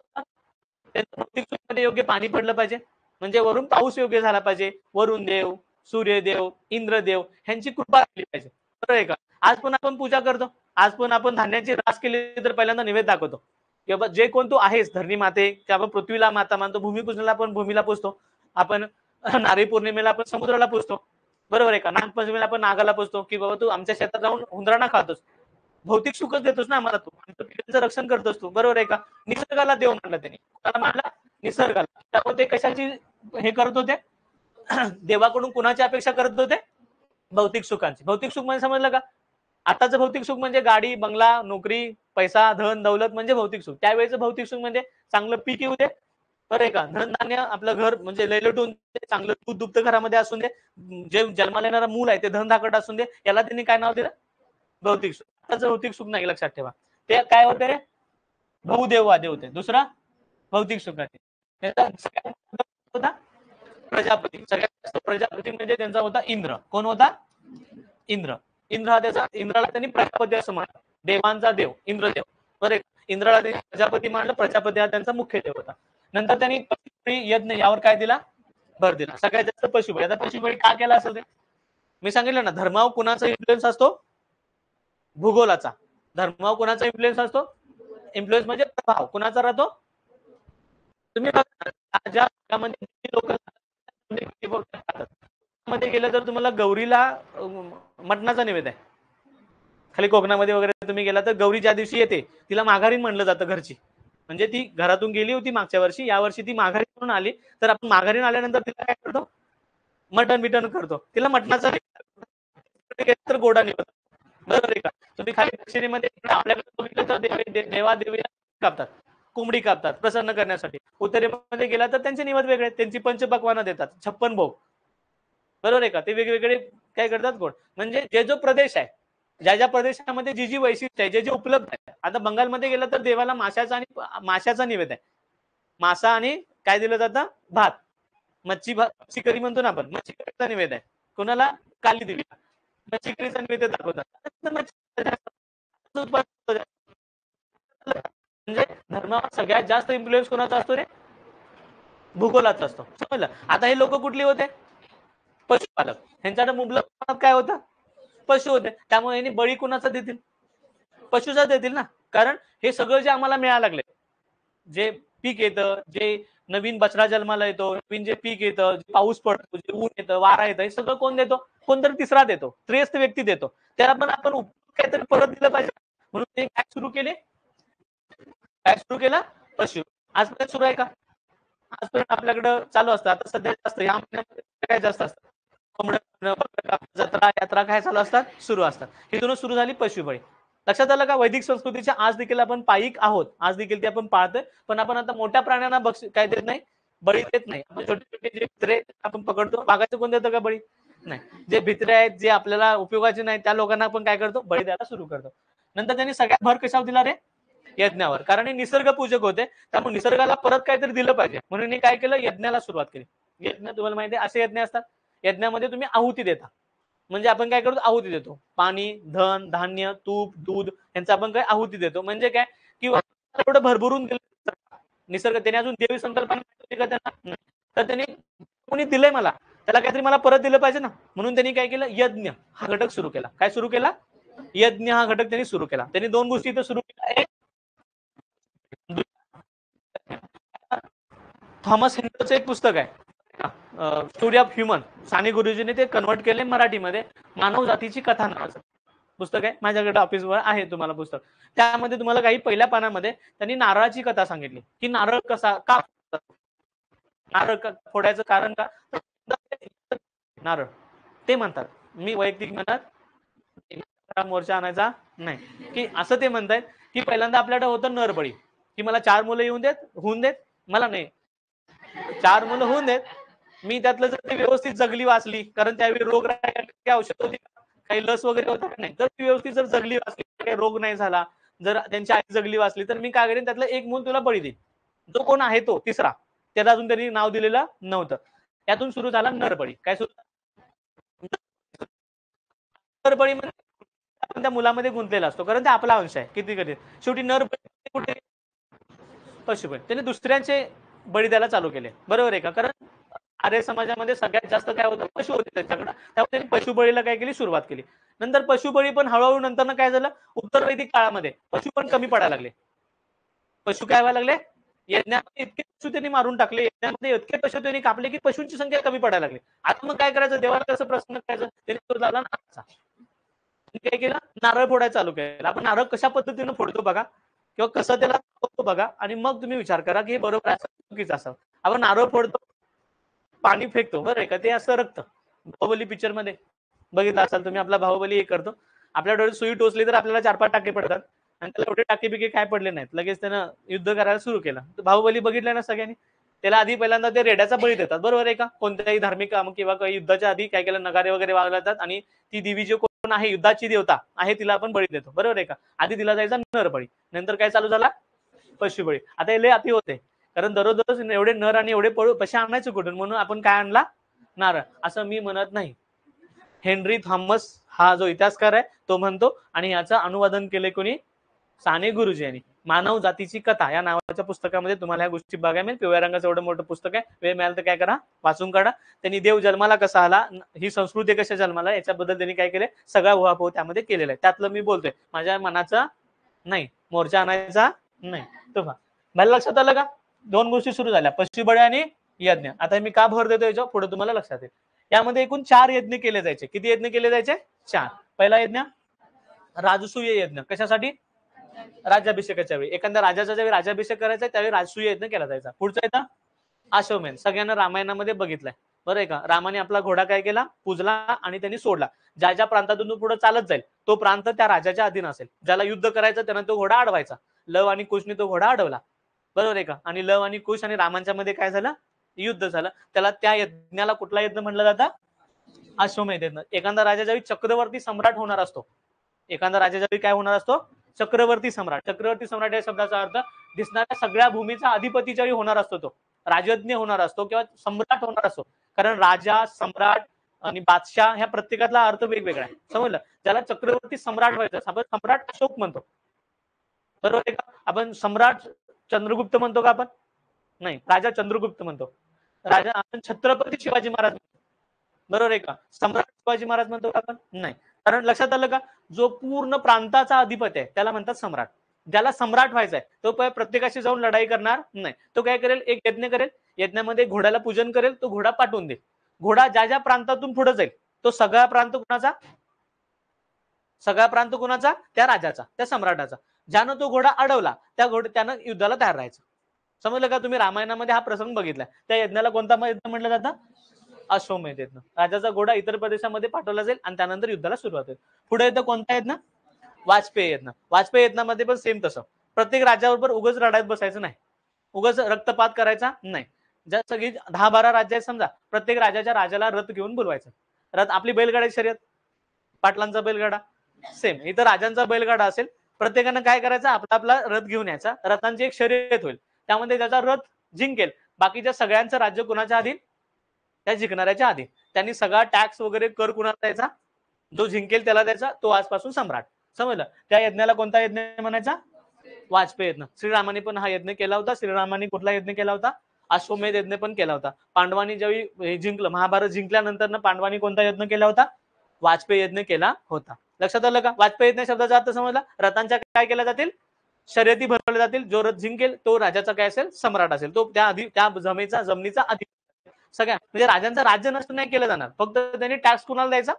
त्यांचं भौतिक सुख मध्ये योग्य पाणी पडलं पाहिजे, म्हणजे वरून पाऊस योग्य झाला पाहिजे, वरुण देव, सूर्यदेव, इंद्रदेव ह्यांची कृपा केली पाहिजे. बरोबर आहे का? आज पण आपण पूजा करतो. आज पण आपण धान्याची रास केली तर पहिल्यांदा नैवेद्य दाखवतो. किंवा जे कोण तू आहेस धरणी माते किंवा पृथ्वीला माता मानतो. भूमिपूजनाला आपण भूमीला पूजतो. आपण नारळी पौर्णिमेला आपण समुद्राला पूजतो. बरोबर आहे का? नागपंचमीला आपण नागाला पूजतो की बाबा तू आमच्या शेतात जाऊन उंदरांना खातोस. भौतिक सुखच देतोस ना आम्हाला तू. पिढीचं रक्षण करतोस तू. बरोबर आहे का? निसर्गाला देव मानला त्यांनी. कोणाला मानला? निसर्गाला. त्यामुळे ते कशाची हे करत होते? देवाकडून कुणाची अपेक्षा करत होते? भौतिक सुखांची. भौतिक सुख म्हणजे समजलं का? आताचं भौतिक सुख म्हणजे गाडी, बंगला, नोकरी, पैसा, धन, दौलत म्हणजे भौतिक सुख. त्यावेळेचं भौतिक सुख म्हणजे चांगलं पीक येऊ दे. बरं आहे का? धनधान्य आपलं घर म्हणजे लैलटून चांगलं दूध दुभतं घरामध्ये असून दे. जे जन्माला येणारा मूल आहे ते धनधाकट असून दे. याला त्यांनी काय नाव दिलं? भौतिक सुख. आताचं भौतिक सुख नाही, लक्षात ठेवा. ते काय होते रे? बहुदेववादी होते. दुसरा भौतिक सुखाचे होता प्रजापती. सगळ्यात जास्त प्रजापती म्हणजे त्यांचा होता इंद्र. कोण होता? इंद्र. इंद्र हा त्याचा, इंद्राला त्यांनी प्रजापती असं म्हणलं. देवांचा देव इंद्रदेव. बरे इंद्राला त्यांनी प्रजापती मानलं. प्रजापती हा त्यांचा मुख्य देव होता. नंतर त्यांनी पशुबळी यज्ञ यावर काय दिला, भर दिला. सगळ्यात जास्त पशुबळी. आता पशुबळी का केला असं ते मी सांगितलं ना, धर्मावर कुणाचा इन्फ्लुएन्स असतो, भूगोलाचा. धर्मावर कुणाचा इन्फ्लुएन्स असतो, इन्फ्लुएन्स म्हणजे प्रभाव कुणाचा राहतो. तुम्ही ज्या भागामध्ये लोक मध्ये गेलं तर तुम्हाला गौरीला मटणाचा नैवेद्य आहे. खाली कोकणामध्ये वगैरे तुम्ही गेला तर गौरी ज्या दिवशी येते तिला माघारीन म्हणलं जातं घरची. म्हणजे ती घरातून गेली होती मागच्या वर्षी, या वर्षी ती माघारी म्हणून आली, तर आपण माघारीन आल्यानंतर तिला काय करतो, मटण बिटन करतो. तिला मटणाचा तर गोडा निवडतो. बरोबर आहे का. तुम्ही खाली दक्षिणेमध्ये आपल्याकडे बघितलं तर देवा देवी कापतात, कोंबडी कापतात प्रसन्न करण्यासाठी. उत्तरेमध्ये गेला तर त्यांचे निवद वेगळे, त्यांची पंचपक्वानं देतात, 56 भोग. बरोबर आहे का. ते वेगवेगळे काय करतात गोड. म्हणजे जे जो प्रदेश आहे, ज्या ज्या प्रदेशामध्ये जी जी वैशिष्ट्य आहे, जे जे उपलब्ध आहे. आता बंगालमध्ये गेलं तर देवाला माशाचा निवेद आहे. मासा आणि काय दिलं जातं, भात. मच्छी करी म्हणतो ना आपण, मच्छी करीचा निवेद आहे. कोणाला, काली देवीला मच्छी करीचा निवेद दाखवतात. म्हणजे धर्मावर सगळ्यात जास्त इन्फ्लुएन्स कोणाचा असतो रे, भूगोलाचा असतो. समजलं. आता हे लोक कुठले होते, पशुपालक. ह्यांच्या मुबलक काय होतं, पशु होते. त्यामुळे यांनी बळी कुणाचा देतील, पशुचा देतील ना. कारण हे सगळं जे आम्हाला मिळायला लागले, जे पीक येतं, जे नवीन बछडा जन्माला येतो, नवीन जे पीक येतं, जे पाऊस पडतो, जे ऊन येतं, वारा येतं, हे सगळं कोण देतो, कोणतरी तिसरा देतो, त्रयस्थ व्यक्ती देतो. त्याला पण आपण काहीतरी परत दिलं पाहिजे. म्हणून ते काय सुरू केले, काय सुरू केला, पशु. आजपर्यंत सुरू आहे का, आजपर्यंत आपल्याकडे चालू असतं. आता सध्या जास्त या महिन्यामध्ये काय जास्त असतं, जत्रा यात्रा काय चालू असतात, सुरू असतात. इथूनच सुरू झाली पशुबळी. लक्षात आलं का. वैदिक संस्कृतीच्या आज देखील आपण पायिक आहोत, आज देखील ते आपण पाळतोय. पण आपण आता मोठ्या प्राण्यांना काय देत नाही, बळी देत नाही. छोटे छोटे जे भित्रे आपण पकडतो, वाघाचं कोण देतं का बळी, नाही. जे भित्रे आहेत, जे आपल्याला उपयोगाचे नाही, त्या लोकांना आपण काय करतो, बळी द्यायला सुरू करतो. नंतर त्यांनी सगळ्यात भर कशावर दिला रे, यज्ञावर. कारण हे निसर्ग पूजक होते, त्यामुळे निसर्गाला परत काहीतरी दिलं पाहिजे. म्हणून हे काय केलं, यज्ञाला सुरुवात केली. यज्ञ तुम्हाला माहिती आहे, असे यज्ञ असतात, यज्ञामध्ये तुम्ही आहुती देता. म्हणजे आपण काय करतो, आहुती देतो. पाणी, धन, धान्य, तूप, दूध यांचा आपण काय आहुती देतो. म्हणजे काय, किंवा एवढं भरभरून दिलं निसर्ग, त्याने अजून देवी संकल्पना तर त्यांनी कोणी दिलंय मला, त्याला काहीतरी मला परत दिलं पाहिजे ना. म्हणून त्यांनी काय केलं, यज्ञ हा घटक सुरू केला. काय सुरू केला, यज्ञ हा घटक त्यांनी सुरू केला. त्यांनी दोन गोष्टी इथं सुरू केल्या. थॉमस हेन्रीचं एक पुस्तक आहे, स्टोरी ऑफ ह्युमन. साने गुरुजीने ते कन्वर्ट केले मराठीमध्ये, मानव जातीची कथा नावाचं पुस्तक आहे. माझ्याकडे ऑफिसवर आहे तुम्हाला पुस्तक. त्यामध्ये तुम्हाला काही पहिल्या पानामध्ये त्यांनी नारळाची कथा सांगितली, की नारळ कसा का नारळ फोडायचं कारण का, नारळ ते म्हणतात. मी वैयक्तिक म्हणत मोर्चा आणायचा नाही, की असं ते म्हणतायत की पहिल्यांदा आपल्याकडे होतं नरबळी, की मला 4 मुलं होऊन देत, मला नाही 4 मुलं होऊन देत, मी त्यातलं जर ती व्यवस्थित जगली वाचली, कारण त्यावेळी रोग औषध होती, काही लस वगैरे होतं नाही, तर ती व्यवस्थित जर जगली वाचली, काही रोग नाही झाला, जर त्यांची आई जगली वाचली, तर मी काय करेन, त्यातलं एक मूल तुला बळी देईन. जो कोण आहे तो तिसरा, त्याला अजून त्यांनी नाव दिलेलं नव्हतं. त्यातून सुरू झाला नरबळी. काय सुरू, नरबळी म्हणजे आपण त्या मुलामध्ये गुंतलेला असतो, कारण ते आपला अंश आहे. किती कधी शेवटी नरबळी कुठे, पशुबळी. त्याने दुसऱ्यांचे बळी द्यायला चालू केले. बरोबर आहे का. कारण आर्य समाजामध्ये सगळ्यात जास्त काय होतं, पशु होते त्यांच्याकडे, त्यामुळे त्यांनी पशुबळीला काय केली, सुरुवात केली. नंतर पशुबळी पण हळूहळू नंतर काय झालं, उत्तर वैदिक काळामध्ये पशु पण कमी पडायला लागले. पशु काय व्हायला लागले, यज्ञामध्ये इतके पशु त्यांनी मारून टाकले, यज्ञामध्ये इतके पशु त्यांनी कापले की पशूंची संख्या कमी पडायला लागली. आता मग काय करायचं, देवाला कसं प्रसन्न करायचं, त्यांनी तो झाला नारळाचा. काय केलं, नारळ फोडायला चालू केलं. आपण नारळ कशा पद्धतीने फोडतो बघा, किंवा कसं त्याला बघा, आणि मग तुम्ही विचार करा की बरोबर असं चुकीचं असं. आपण नारळ फोडतो, पाणी फेकतो, बरं आहे का, ते असं रक्त. बाहुबली पिक्चर मध्ये बघितलं असाल तुम्ही, आपला बाहुबली हे करतो, आपल्या डोळ्यात सुई टोचली तर आपल्याला 4-5 टाके पडतात, आणि त्याला एवढे टाके बिके काय पडले नाहीत. लगेच त्यानं युद्ध करायला सुरू केलं. बाहुबली बघितलं ना सगळ्यांनी. त्याला आधी पहिल्यांदा ते रेड्याचा बळी देतात, बरोबर आहे का. कोणत्याही धार्मिक काम किंवा काही युद्धाच्या आधी काय केलं, नगारे वगैरे वाजवतात, आणि ती देवी जी कोण आहे, युद्धाची देवता आहे, तिला आपण बळी देतो, बरोबर आहे का. आधी दिला जायचा नरबळी, नंतर काय चालू झाला, पशुबळी. आता हे लय अति होते, कारण दररोज एवढे नर आणि एवढे पैसे आणायचे कुठून, म्हणून आपण काय आणला, नारळ. असं मी म्हणत नाही. हेनरी थॉमस हा जो इतिहासकार आहे तो म्हणतो, आणि याचं अनुवादन केले कोणी, साने गुरुजी यांनी. मानव जातीची कथा या नावाच्या पुस्तकामध्ये तुम्हाला ह्या गोष्टी बघायला मिळेल. पिवळ्या रंगाचं एवढं मोठं पुस्तक आहे. वेळ मिळाला तर काय करा, वाचून काढा. त्यांनी देव जन्माला कसा आला, ही संस्कृती कशा जन्माला, याच्याबद्दल त्यांनी काय केलंय, सगळा उहापोह त्यामध्ये केलेला आहे. त्यातलं मी बोलतोय, माझ्या मनाचा नाही, मोर्चा आणायचा नाही. तो मला लक्षात आलं का? दोन गोष्टी सुरू झाल्या, पशुबळी आणि यज्ञ. आता मी का भर देतो याच्यावर, पुढे तुम्हाला लक्षात येईल. यामध्ये एकूण 4 यज्ञ केले जायचे. किती यज्ञ केले जायचे? 4. पहिला यज्ञ राजसूय यज्ञ. कशासाठी? राज्याभिषेकाच्या वेळी. एखाद्या राजाचा ज्यावेळी राज्याभिषेक करायचा त्यावेळी राजसूय यज्ञ केला जायचा. पुढचा येतं अश्वमेध. सगळ्यांना रामायणामध्ये बघितलंय, बरं आहे का? रामाने आपला घोडा काय केला, पूजला आणि त्यांनी सोडला. ज्या ज्या प्रांतातून पुढे चालत जाईल तो प्रांत त्या राजाच्या अधीन असेल. ज्याला युद्ध करायचं त्यानं तो घोडा अडवायचा. लव आणि कुशने तो घोडा अडवला, बरोबर आहे का? आणि लव आणि कुश आणि रामांच्या मध्ये काय झालं, युद्ध झालं. त्याला त्या यज्ञाला कुठला यज्ञ म्हटलं जातं? अश्वमेध यज्ञ. एखादा राजा ज्यावेळी चक्रवर्ती सम्राट होणार असतो, एखादा राजा ज्यावेळी काय होणार असतो, चक्रवर्ती सम्राट. चक्रवर्ती सम्राट या शब्दाचा अर्थ दिसणाऱ्या सगळ्या भूमीचा अधिपती ज्यावेळी होणार असतो, तो राजज्ञ होणार असतो किंवा सम्राट होणार असतो. कारण राजा, सम्राट आणि बादशाह ह्या प्रत्येकातला अर्थ वेगवेगळा आहे, समजलं? ज्याला चक्रवर्ती सम्राट व्हायचं, आपण सम्राट अशोक म्हणतो, बरोबर आहे का? आपण सम्राट चंद्रगुप्त म्हणतो का? आपण नाही, राजा चंद्रगुप्त म्हणतो. राजा आपण छत्रपती शिवाजी महाराज म्हणतो, बरोबर आहे का? सम्राट शिवाजी महाराज म्हणतो का आपण? नाही. कारण लक्षात आलं का, जो पूर्ण प्रांताचा अधिपती आहे त्याला म्हणतात सम्राट. ज्याला सम्राट व्हायचा आहे तो प्रत्येकाशी जाऊन लढाई करणार नाही. तो काय करेल, एक यज्ञ करेल, यज्ञामध्ये घोड्याला पूजन करेल, तो घोडा पाठवून देईल. घोडा ज्या ज्या प्रांतातून पुढे जाईल तो सगळा प्रांत कुणाचा, सगळा प्रांत कुणाचा, त्या राजाचा, त्या सम्राटाचा. ज्यानं तो घोडा अडवला त्यानं युद्धाला तयार राहायचं. समजलं का? तुम्ही रामायणामध्ये हा प्रसंग बघितलाय. त्या यज्ञाला कोणता यज्ञ म्हटलं जातं? अश्वमेध यज्ञ. राजाचा घोडा इतर प्रदेशामध्ये पाठवला जाईल आणि त्यानंतर युद्धाला सुरुवात होईल. पुढे येतं कोणता यज्ञ? वाजपेयी यज्ञ. वाजपेयी यज्ञामध्ये पण सेम तसं, प्रत्येक राजाबरोबर उगाच लढाईत बसायचं नाही, उगाच रक्तपात करायचा नाही. ज्या सगळी 10-12 राज्य आहेत समजा, प्रत्येक राजाला रथ घेऊन बोलवायचं. रथ आपली बैलगाडी शर्यत, पाटलांचा बैलगाडा सेम, इथं राजांचा बैलगाडा असेल. प्रत्येकानं काय करायचं, आपला आपला रथ घेऊन यायचा. रथांची एक शर्यत होईल, त्यामध्ये ज्याचा रथ जिंकेल, बाकीच्या सगळ्यांचं राज्य कुणाच्या अधीन, त्या जिंकणाऱ्याच्या आधी. त्यांनी सगळा टॅक्स वगैरे कर कुणाला द्यायचा, जो जिंकेल त्याला द्यायचा, तो आजपासून सम्राट. समजलं? त्या यज्ञाला कोणता यज्ञ म्हणायचा? वाजपेयी यज्ञ. श्रीरामाने पण हा यज्ञ केला होता. श्रीरामाने कुठला यज्ञ केला होता? अश्वमेध यज्ञ पण केला होता. पांडवांनी ज्यावेळी जिंकलं, महाभारत जिंकल्यानंतर पांडवांनी कोणता यज्ञ केला होता? वाजपेयी यज्ञ केला होता. लक्षात आलं का? वाजपेयी यज्ञ शब्दाचा अर्थ समजला? रथांच्या काय केल्या जातील? शर्यती भरवल्या जातील. जो रथ जिंकेल तो राजाचा काय असेल? सम्राट असेल. तो त्या जमिनीचा अधिपती. सगळ्या म्हणजे राजांचं राज्य नष्ट नाही केलं जाणार, फक्त त्यांनी टॅक्स कुणाला द्यायचा,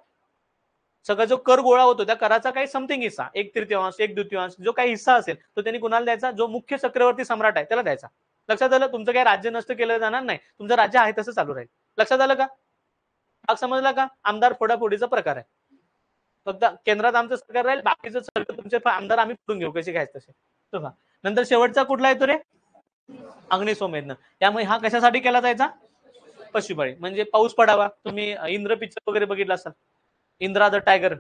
सगळा जो कर गोळा होतो त्या कराचा काही समथिंग हिस्सा, 1/3 1/2 जो काही हिस्सा असेल तो त्यांनी कुणाला द्यायचा, जो मुख्य चक्रवर्ती सम्राट आहे त्याला द्यायचा. लक्षात आलं? तुमचं काही राज्य नष्ट केलं जाणार नाही, तुमचं राज्य आहे तसं चालू राहील. लक्षात आलं का? भाग समजला का? आमदार फोडाफोडीचा प्रकार आहे. फक्त केंद्रात आमचं सरकार राहील, बाकीचं सगळं तुमचे आमदार आम्ही फोडून घेऊ, कसे घ्यायचं तसे. नंतर शेवटचा कुठला येतो रे? अग्निसोमेध. त्यामुळे हा कशासाठी केला जायचा? पशुबळी. म्हणजे पाऊस पडावा. तुम्ही इंद्र पिक्चर वगैरे बघितला असाल, इंद्रा द टायगर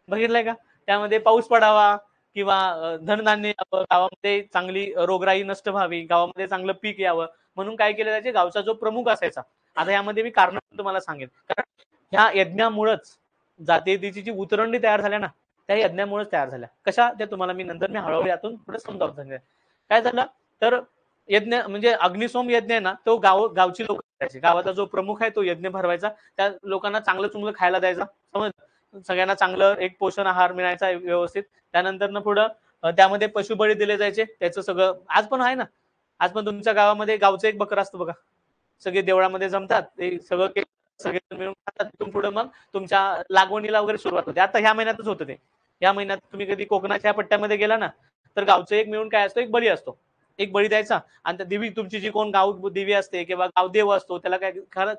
बघितलंय का? त्यामध्ये पाऊस पडावा किंवा धनधान्य यावं, गावामध्ये चांगली रोगराई नष्ट व्हावी, गावामध्ये चांगलं पीक यावं म्हणून काय केलं जायचे, गावचा जो प्रमुख असायचा. आता यामध्ये मी कारण तुम्हाला सांगेन, कारण ह्या यज्ञामुळेच जातीयतेची जी उतरंडी तयार झाल्या ना, त्या यज्ञामुळेच तयार झाल्या. कशा त्या तुम्हाला मी नंतर हळूहळू यातून पुढे समजावून सांगेन. काय झालं तर यज्ञ म्हणजे अग्निसोम यज्ञ आहे ना, तो गावची लोक करायचे. गावाचा जो प्रमुख आहे तो यज्ञ भरवायचा, त्या लोकांना चांगलं चुंगलं खायला द्यायचा, समज सगळ्यांना चांगलं एक पोषण आहार मिळायचा व्यवस्थित. त्यानंतर ना पुढं त्यामध्ये पशुबळी दिले जायचे. त्याचं सगळं आज पण आहे ना, आज पण तुमच्या गावामध्ये गावचं एक बकरा असतं बघा, सगळे देवळामध्ये जमतात, ते सगळं सगळे मिळून खातात. तिथून पुढे मग तुमच्या लागवणीला वगैरे सुरुवात होते. आता ह्या महिन्यातच होतं ते. या महिन्यात तुम्ही कधी कोकणाच्या पट्ट्यामध्ये गेला ना, तर गावचं एक मिळून काय असतो, एक बळी असतो, एक बळी द्यायचा. आणि त्या देवी, तुमची जी कोण गाव देवी असते किंवा गावदेव असतो, त्याला काय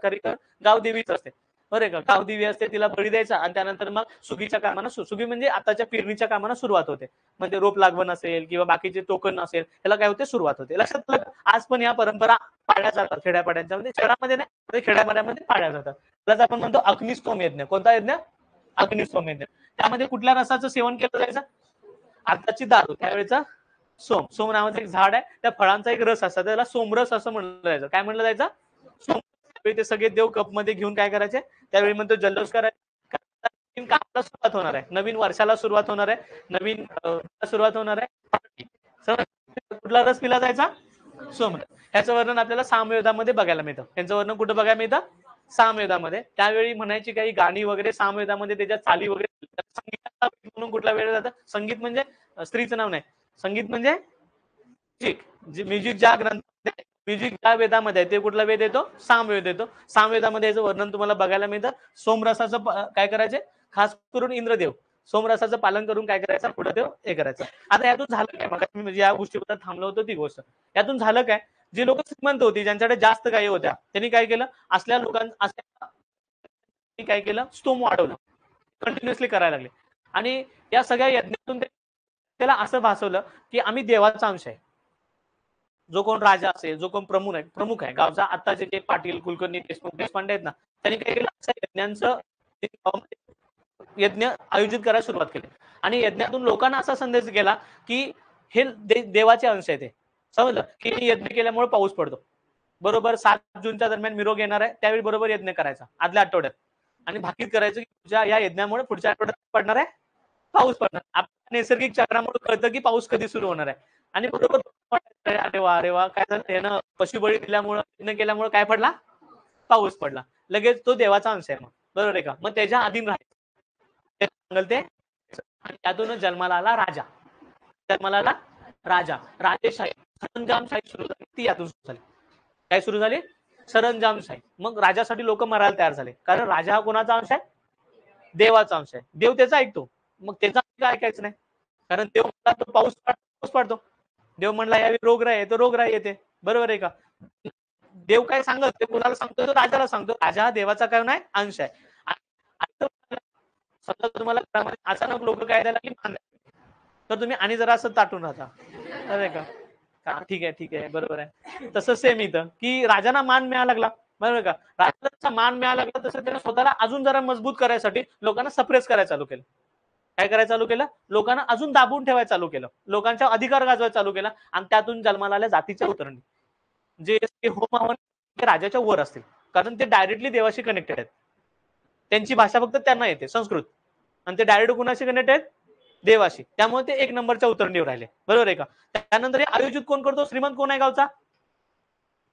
खरी गाव देवीच असते, बरं का? गाव देवी असते, तिला बळी द्यायचा. आणि त्यानंतर मग सुगीच्या कामाला, सुगी म्हणजे आताच्या पेरणीच्या कामाला सुरुवात होते. म्हणजे रोप लागवण असेल किंवा बाकीचे टोकन असेल, त्याला काय होते, सुरुवात होते. लक्षात आलं? आज पण या परंपरा पाळल्या जातात खेड्यापाड्यांच्या मध्ये, शहरामध्ये नाही, खेड्यापाड्यामध्ये पाळल्या जातात. त्याला आपण म्हणतो अग्निसोम यज्ञ. कोणता यज्ञ? अग्निसोम यज्ञ. त्यामध्ये कुठल्या रसाचं सेवन केलं जायचं? आताची दारू, त्यावेळेचा सोम नावाचं एक झाड आहे, त्या फळांचा एक रस असतात, त्याला सोमरस असं म्हणलं जायचं. काय म्हणलं जायचं? सोम. ते सगळे देव कप मध्ये घेऊन काय करायचे, त्यावेळी म्हणतो जल्लोष करायचा. कामाला सुरुवात होणार आहे, नवीन वर्षाला सुरुवात होणार आहे, नवीन सुरुवात होणार आहे, कुठला रस पिला जायचा? सोमरस. ह्याचं वर्णन आपल्याला सामवेदामध्ये बघायला मिळतं. यांचं वर्णन कुठं बघायला मिळतं? सामवेदामध्ये. त्यावेळी म्हणायची काही गाणी वगैरे सामवेदामध्ये त्याच्या चाली वगैरे. संगीताचा म्हणून कुठला वेळ जातं? संगीत म्हणजे स्त्रीचं नाव नाही, संगीत म्हणजे म्युझिक. म्युझिक ज्या ग्रंथामध्ये, म्युझिक ज्या वेदामध्ये आहे ते कुठला वेद येतो? सामवेद येतो. सामवेदामध्ये याचं वर्णन तुम्हाला बघायला मिळतं. सोमरसाचं काय करायचे? खास करून इंद्रदेव सोमरसाचं पालन करून काय करायचं? पुढे ते हे करायचं. आता यातून झालं काय? मग म्हणजे या गोष्टीबद्दल थांबलो होतो ती गोष्ट. यातून झालं काय? जी लोक श्रीमंत होती, ज्यांच्याकडे जास्त गायी होत्या, त्यांनी काय केलं? असल्या लोकांना काय केलं? स्तोम वाढवलं, कंटिन्युअसली करायला लागले. आणि या सगळ्या यज्ञातून त्याला असं भासवलं की आम्ही देवाचा अंश आहे. जो कोण राजा असेल, जो कोण प्रमुख आहे गावचा, आताचे जे पाटील, कुलकर्णी, देशमुख, देशपांडे आहेत ना, त्यांनी काय केलं? यज्ञांचं यज्ञ आयोजित करायला सुरुवात केली. आणि यज्ञातून लोकांना असा संदेश गेला की हे देवाचे अंश आहे. ते समजलं की यज्ञ केल्यामुळे पाऊस पडतो. बरोबर 7 जूनच्या दरम्यान मिरोग येणार आहे, त्यावेळी बरोबर यज्ञ करायचा आदल्या आठवड्यात, आणि भाकीत करायचं की या यज्ञामुळे पुढच्या आठवड्यात पडणार आहे पाऊस पडणार. आपल्या नैसर्गिक चक्रामुळे कळतं की पाऊस कधी सुरू होणार आहे. आणि बरोबर अरे वा काय झालं, यानं पशुबळी दिल्यामुळे, यज्ञ केल्यामुळे काय पडला? पाऊस पडला. लगेच तो देवाचा अंश आहे. मग बरोबर आहे का? मग त्याच्या अधीन राहायचं ते. आणि त्यातूनच जन्माला आला राजा. जन्माला आला राजा. राजेशाही, सरंजामशाही सुरू झाली, ती यातून सुरू झाली. काय सुरू झाली? सरंजामशाही. मग राजासाठी लोक मरायला तयार झाले, कारण राजा हा कोणाचा अंश आहे? देवाचा अंश आहे. देव त्याचा ऐकतो, मग त्याचा ऐकायचं नाही, कारण देव म्हणला तो पाऊस पडतो. देव म्हणला यावेळी रोगराई आहे, तो रोगराई येते. बरोबर आहे का? देव काय सांगत ते कोणाला सांगतो? तो राजाला सांगतो. राजा हा देवाचा काय नाही? अंश आहे. समजा तुम्हाला अचानक लोक काय द्यायला लागली, तर तुम्ही आणि जरा असं ताटून राहता. बरोबर का? ठीक आहे बरोबर आहे. तसं सेम इथं की राजांना मान मिळायला लागला. बरोबर का? राजाचा मान मिळायला लागला, तसं त्याने स्वतःला अजून जरा मजबूत करायसाठी लोकांना सप्रेस करायला चालू केलं. काय करायला चालू केलं? लोकांना अजून दाबून ठेवायला चालू केलं, लोकांच्या अधिकार गाजवायला चालू केला. आणि त्यातून जन्माला आल्या जातीच्या उतरणी, जे होम हवन राजाच्या वर असतील, कारण ते डायरेक्टली देवाशी कनेक्टेड आहेत. त्यांची भाषा फक्त त्यांना येते, संस्कृत, आणि ते डायरेक्ट कुणाशी कनेक्ट आहेत? देवाशी. त्यामुळे ते एक नंबरच्या उतरणीवर राहिले. बरोबर आहे का? त्यानंतर हे आयोजित कोण करतो? श्रीमंत कोण आहे गावचा?